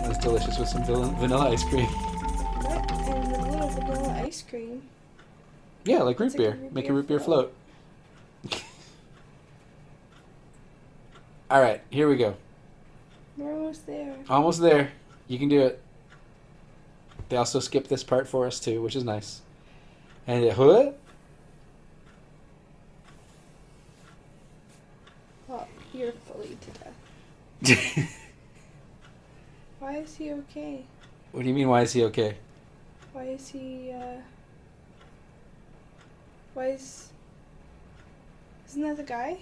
It's delicious with some vanilla ice cream. What? And a little vanilla ice cream. Yeah, like root It's like beer. a root Make a beer root beer float. float. All right, here we go. We're almost there. Almost there. You can do it. They also skipped this part for us too, which is nice. And what? Well, you're fully to death. Why is he okay? What do you mean? Why is he okay? Why is he, Why is... Isn't that the guy?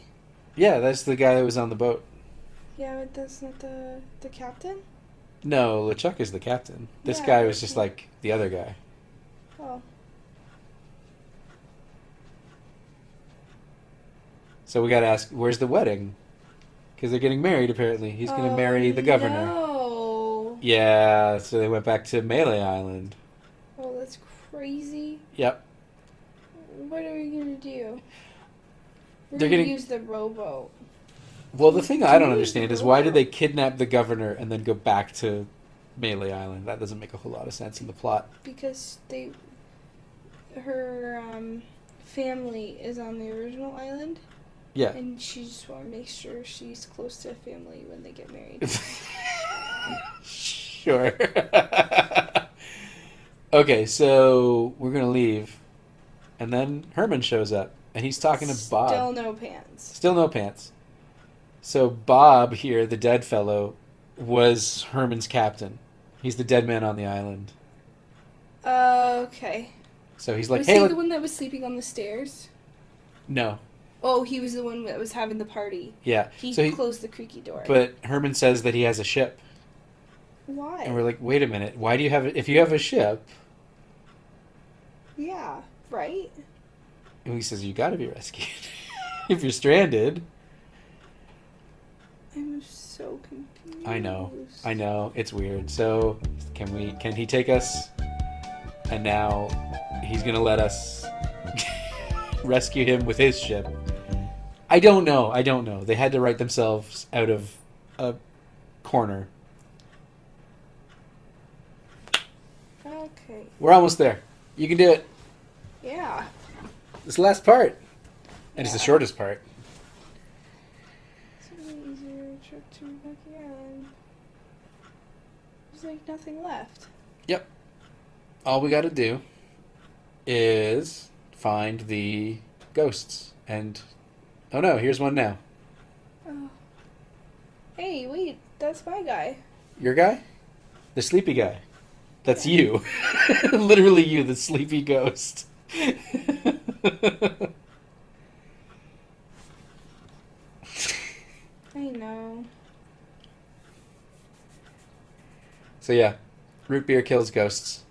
Yeah, that's the guy that was on the boat. Yeah, but that's not the captain? No, LeChuck is the captain. This Yeah, guy was just like the other guy. Oh. So we gotta ask, where's the wedding? Because they're getting married, apparently. He's gonna marry the governor. No. Yeah, so they went back to Melee Island. Oh, that's crazy. Yep. What are we gonna do? We're They're gonna getting- use the rowboat. Well, the thing I don't Dude, understand is why did they kidnap the governor and then go back to Melee Island? That doesn't make a whole lot of sense in the plot. Because her family is on the original island, Yeah. and she just want to make sure she's close to family when they get married. Sure. Okay, so we're gonna leave, and then Herman shows up, and he's talking to Bob. Still no pants. Still no pants. So Bob here, the dead fellow, was Herman's captain. He's the dead man on the island. Okay. So he's like, Was hey, he the one that was sleeping on the stairs? No. Oh, he was the one that was having the party. Yeah. He So closed the creaky door. But Herman says that he has a ship. Why? And we're like, wait a minute. Why do you have it? If you have a ship... Yeah, right? And he says, you gotta be rescued. If you're stranded... I'm so confused. I know. It's weird. So, can he take us? And now he's gonna let us rescue him with his ship. I don't know. They had to write themselves out of a corner. Okay. We're almost there. You can do it. Yeah. This last part. And it's the shortest part. It's an easier trip to back again. There's like nothing left. Yep. All we gotta do is find the ghosts. And, oh no, here's one now. Oh. Hey, wait, that's my guy. Your guy? The sleepy guy. That's you. Literally you, the sleepy ghost. I know. So yeah, root beer kills ghosts.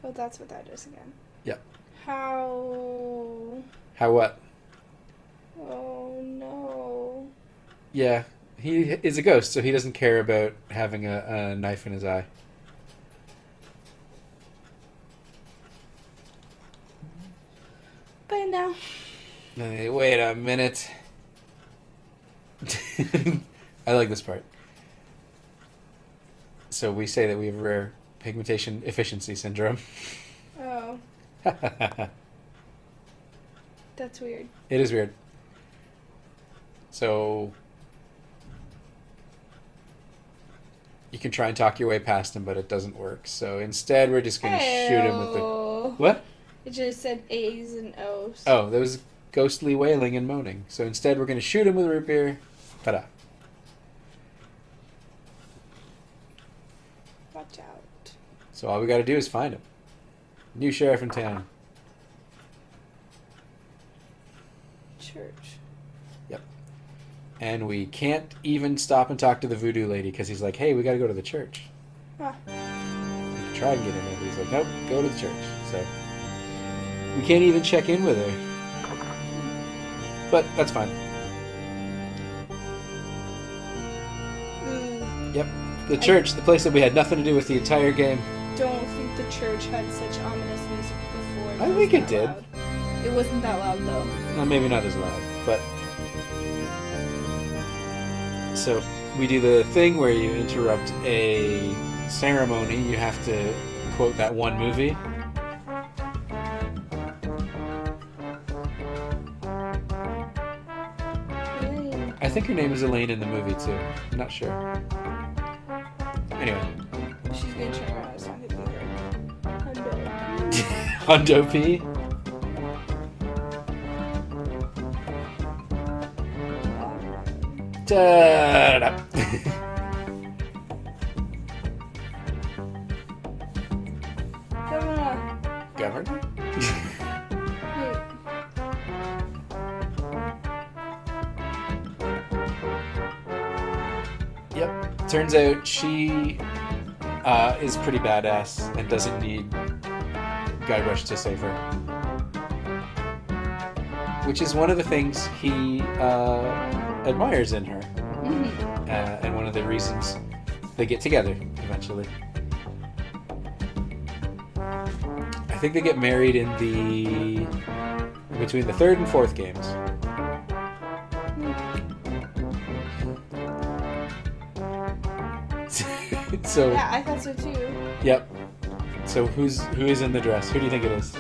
Oh, that's what that is again. Yep. How? How what? Oh no. Yeah, he is a ghost, so he doesn't care about having a knife in his eye. But now. Hey, wait a minute. I like this part. So we say that we have rare pigmentation efficiency syndrome. Oh, It that's weird. is weird. So you can try and talk your way past him, but it doesn't work. So instead, we're just gonna shoot him with the what? It just said A's and O's. Oh, there was ghostly wailing and moaning. So instead, we're gonna shoot him with a root beer. Ta-da! Watch out. So all we got to do is find him. New sheriff in town. Church. And we can't even stop and talk to the voodoo lady because he's like, hey, we got to go to the church. Huh. We can try and get in there, but he's like, nope, go to the church. So we can't even check in with her. But that's fine. Yep. The church, the place that we had nothing to do with the entire game. Don't think the church had such ominous music before. I think it did. Loud. It wasn't that loud though. Well, maybe not as loud, but... So, we do the thing where you interrupt a ceremony. You have to quote that one movie. Elaine. I think her name is Elaine in the movie, too. I'm not sure. Anyway. She's gonna turn around. It's not gonna be her. Hondo P. Da-da. Governor? Yep. Turns out she is pretty badass and doesn't need Guybrush to save her. Which is one of the things he admires in her. Mm-hmm. And one of the reasons they get together eventually. I think they get married in between the third and fourth games. So Yeah, I thought so too. yep. So who is in the dress? Who do you think it is?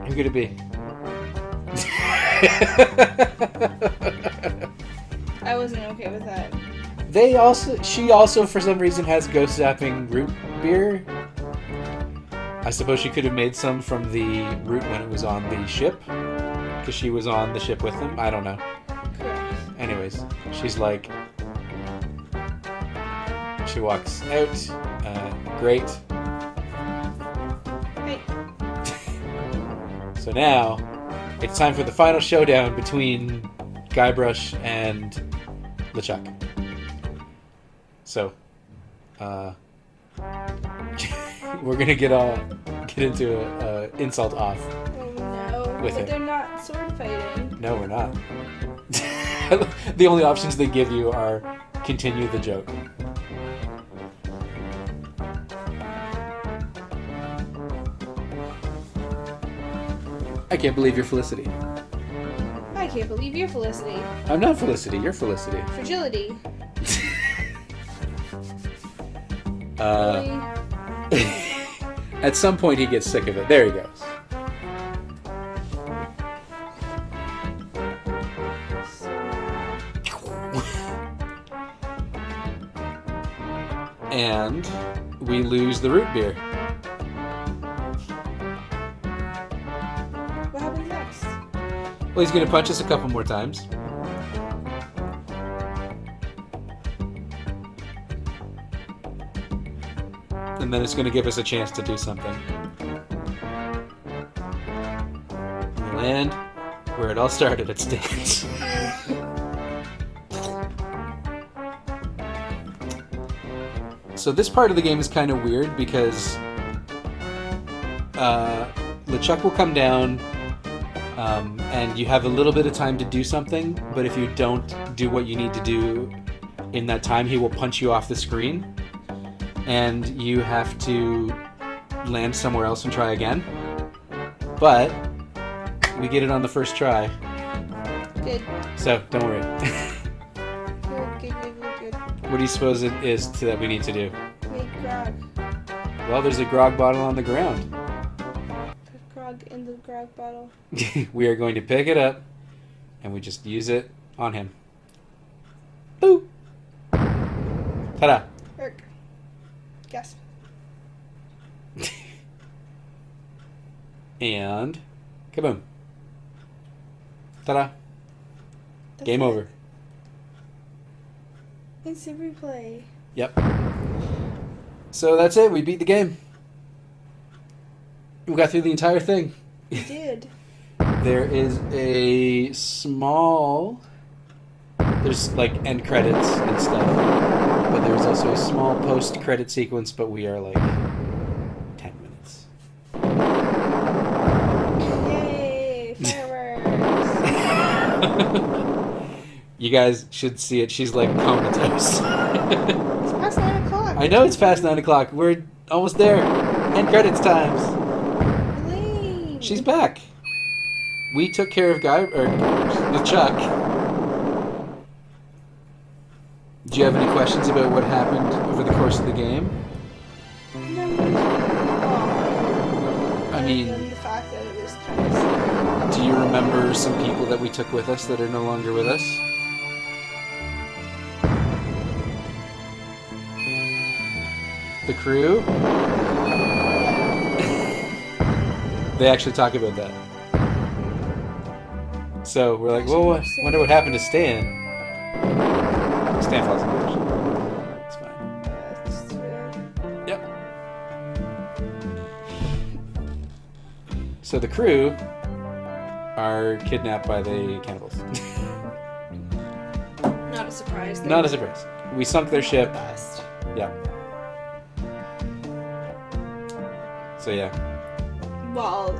Who could it be? I wasn't okay with that. She also for some reason has ghost zapping root beer. I suppose she could have made some from the root when it was on the ship, because she was on the ship with them. I don't know. Correct. Anyways, she's like, she walks out. Great. So now, it's time for the final showdown between Guybrush and LeChuck. So, we're gonna get into a insult off. Oh no. With But it. they're not sword fighting. No, we're not. The only options they give you are continue the joke. I can't believe you're Felicity. I can't believe you're Felicity. I'm not Felicity, you're Felicity. Fragility. Uh, Really? At some point he gets sick of it. There he goes. And we lose the root beer. What happens next? Well, he's gonna punch us a couple more times. And then it's gonna give us a chance to do something. We land where it all started, at Stan's. So this part of the game is kind of weird because LeChuck will come down and you have a little bit of time to do something, but if you don't do what you need to do in that time, he will punch you off the screen and you have to land somewhere else and try again. But we get it on the first try, Good. so don't worry. Good. What do you suppose it is that we need to do? Make grog. Well, there's a grog bottle on the ground. Put grog in the grog bottle. We are going to pick it up and we just use it on him. Boop! Ta-da! Erk. Gasp. And kaboom. Ta-da! That's Game it. over. Instant replay. Yep. So that's it. We beat the game. We got through the entire thing. We did. There is a small... There's like end credits and stuff. But there's also a small post-credit sequence, but we are like 10 minutes. Yay! Fireworks! You guys should see it. She's like comatose. It's past 9 o'clock. I know it's past 9 o'clock. We're almost there. End credits times. Elaine. She's back. We took care of LeChuck. Do you have any questions about what happened over the course of the game? No. I mean, Other than the fact that it was kind of sad. do you remember some people that we took with us that are no longer with us? The crew? They actually talk about that. So we're like, well, I wonder what happened to Stan. Stan falls in the ocean. It's fine. That's weird. Yep. So the crew are kidnapped by the cannibals. Not a surprise. Not a surprise. We sunk their ship. Bust. Yeah. So yeah. Well,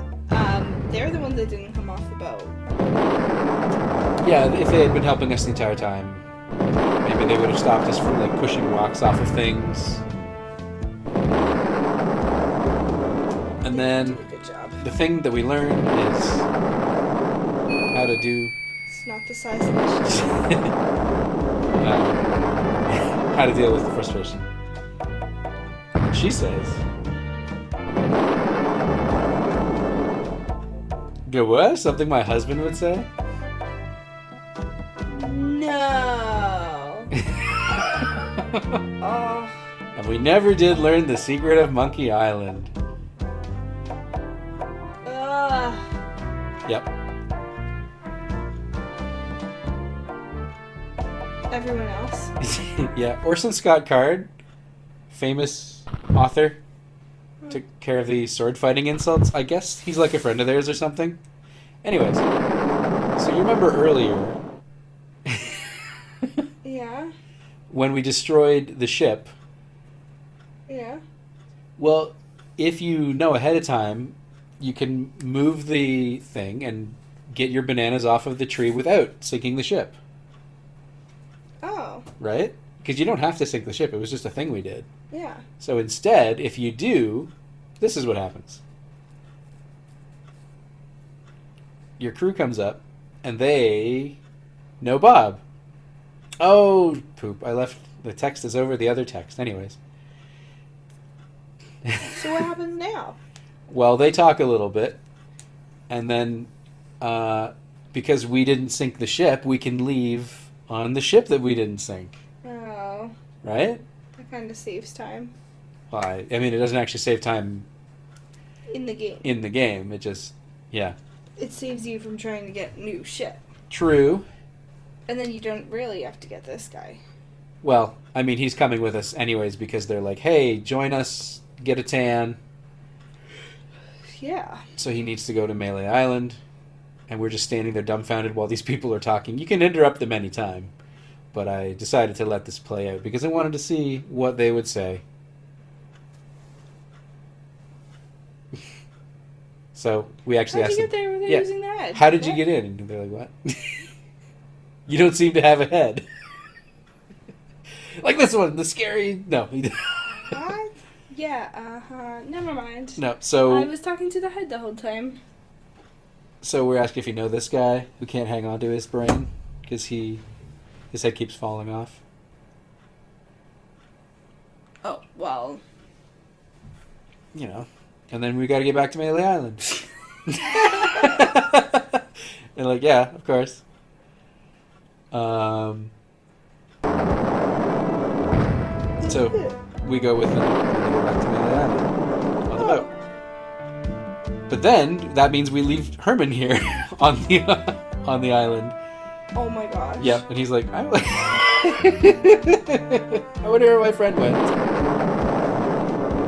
they're the ones that didn't come off the boat. Yeah, if they had been helping us the entire time, maybe they would have stopped us from like pushing rocks off of things. And then Do a good job. the thing that we learned is how to do It's not the size of the ship. how to deal with the frustration. She says, "Go what? Something my husband would say?" No. Oh. And we never did learn the secret of Monkey Island. Ugh. Yep. Everyone else. Yeah, Orson Scott Card, famous author. took care of the sword fighting insults. I guess he's like a friend of theirs or something. Anyways, so you remember earlier Yeah. when we destroyed the ship? Yeah. Well, if you know ahead of time, you can move the thing and get your bananas off of the tree without sinking the ship. Oh. Right? Because you don't have to sink the ship. It was just a thing we did. Yeah. So instead, if you do, this is what happens. Your crew comes up, and they know Bob. Oh, poop. I left the text is over the other text. Anyways. So what happens now? Well, they talk a little bit, and then because we didn't sink the ship, we can leave on the ship that we didn't sink. Oh. Right? That kind of saves time. Well, I mean, it doesn't actually save time In the game. in the game. It just, yeah. It saves you from trying to get new shit. True. And then you don't really have to get this guy. Well, I mean, he's coming with us anyways because they're like, hey, join us, get a tan. Yeah. So he needs to go to Melee Island, and we're just standing there dumbfounded while these people are talking. You can interrupt them anytime, but I decided to let this play out because I wanted to see what they would say. So we actually How'd asked you get them, there without yeah, using the head? how did you What? get in? And they're like, what? You don't seem to have a head. Like this one, the scary... No. What? Yeah, never mind. No, so... I was talking to the head the whole time. So we're asking if you know this guy who can't hang on to his brain because his head keeps falling off. Oh, well. You know. And then we got to get back to Melee Island. And like, yeah, of course. So we go with them and they go back to Melee Island on the boat. But then that means we leave Herman here on the island. Oh my gosh. Yeah, and he's like, I wonder where my friend went.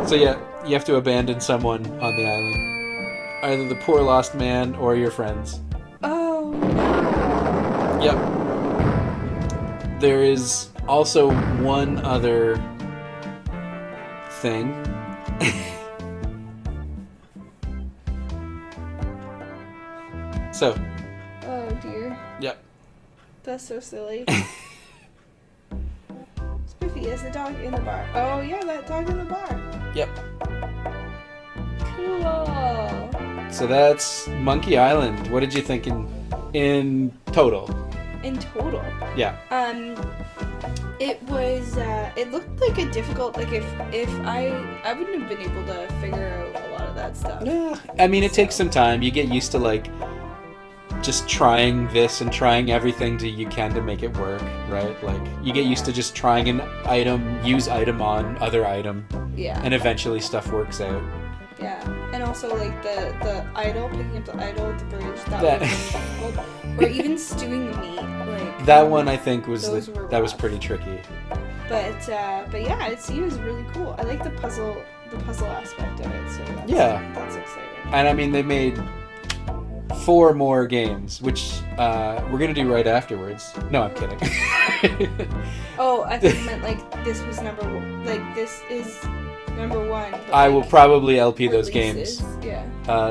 So yeah, you have to abandon someone on the island. Either the poor lost man or your friends. Oh no. Yep. There is also one other thing. So. Oh dear. Yep. That's so silly. Spiffy is the dog in the bar. Oh yeah, that dog in the bar. Yep. Cool. So that's Monkey Island. What did you think in total? In total. Yeah. It was, it looked like a difficult, like if I wouldn't have been able to figure out a lot of that stuff. Yeah. I mean, it takes some time. You get used to like just trying this and trying everything you can to make it work, right? Like you get used to just trying an item, use item on other item, Yeah. and eventually stuff works out. Yeah. And also like the idol, picking up the idol at the bridge, that That- was really difficult. Or even stewing the meat, like That one I think was Those were that was rough. pretty tricky. But yeah, it seems really cool. I like the puzzle aspect of it, so that's exciting. And I mean, they made 4 more games, which we're gonna do right afterwards. No, I'm kidding. Oh, I thought you meant like this was number one. Like this is number one. but, I like, will probably LP those releases. games. Yeah.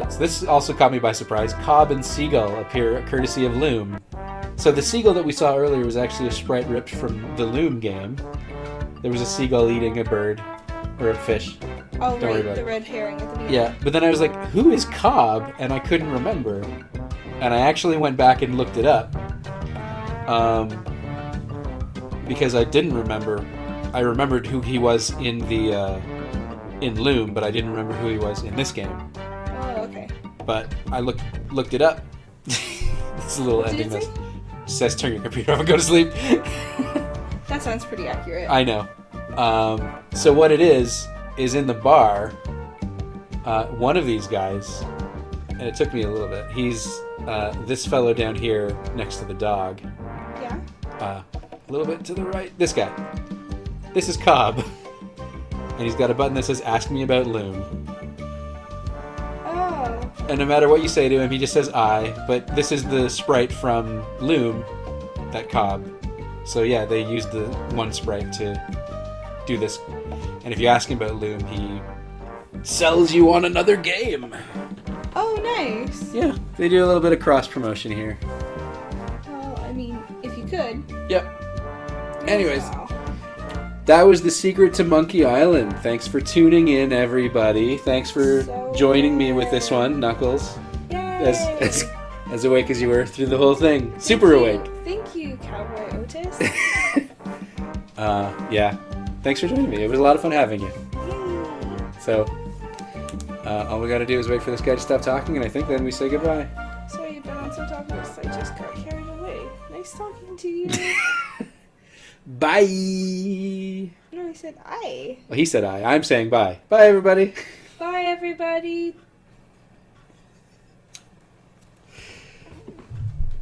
So this also caught me by surprise. Cobb and Seagull appear courtesy of Loom. So the seagull that we saw earlier was actually a sprite ripped from the Loom game. There was a seagull eating a bird or a fish. Oh, Don't worry right, about the it. red herring at the beginning. Yeah, but then I was like, who is Cobb? And I couldn't remember. And I actually went back and looked it up. Because I didn't remember. I remembered who he was in the in Loom, but I didn't remember who he was in this game. Oh, okay. But I looked it up. It's a little What did ending it say? this. It says turn your computer off and go to sleep. That sounds pretty accurate. I know. So what it is in the bar, one of these guys, and it took me a little bit, he's this fellow down here next to the dog. Yeah. A little bit to the right. This guy. This is Cobb. And he's got a button that says ask me about Loom. And no matter what you say to him, he just says I. But this is the sprite from Loom, that Cobb. So yeah, they used the one sprite to do this. And if you ask him about Loom, he sells you on another game. Oh, nice. Yeah, they do a little bit of cross promotion here. Well, I mean, if you could. Yep. Anyways, Wow. that was the secret to Monkey Island. Thanks for tuning in, everybody. Thanks for joining me with this one, Knuckles. Yay. As awake as you were through the whole thing. Super awake. Thank you, Cowboy Otis. Yeah. Thanks for joining me. It was a lot of fun having you. Yay. So, all we gotta do is wait for this guy to stop talking, and I think then we say goodbye. Sorry, but on some topics, I just got carried away. Nice talking to you. Bye! No, I said I. Well, he said I. I'm saying bye. Bye, everybody. Bye, everybody.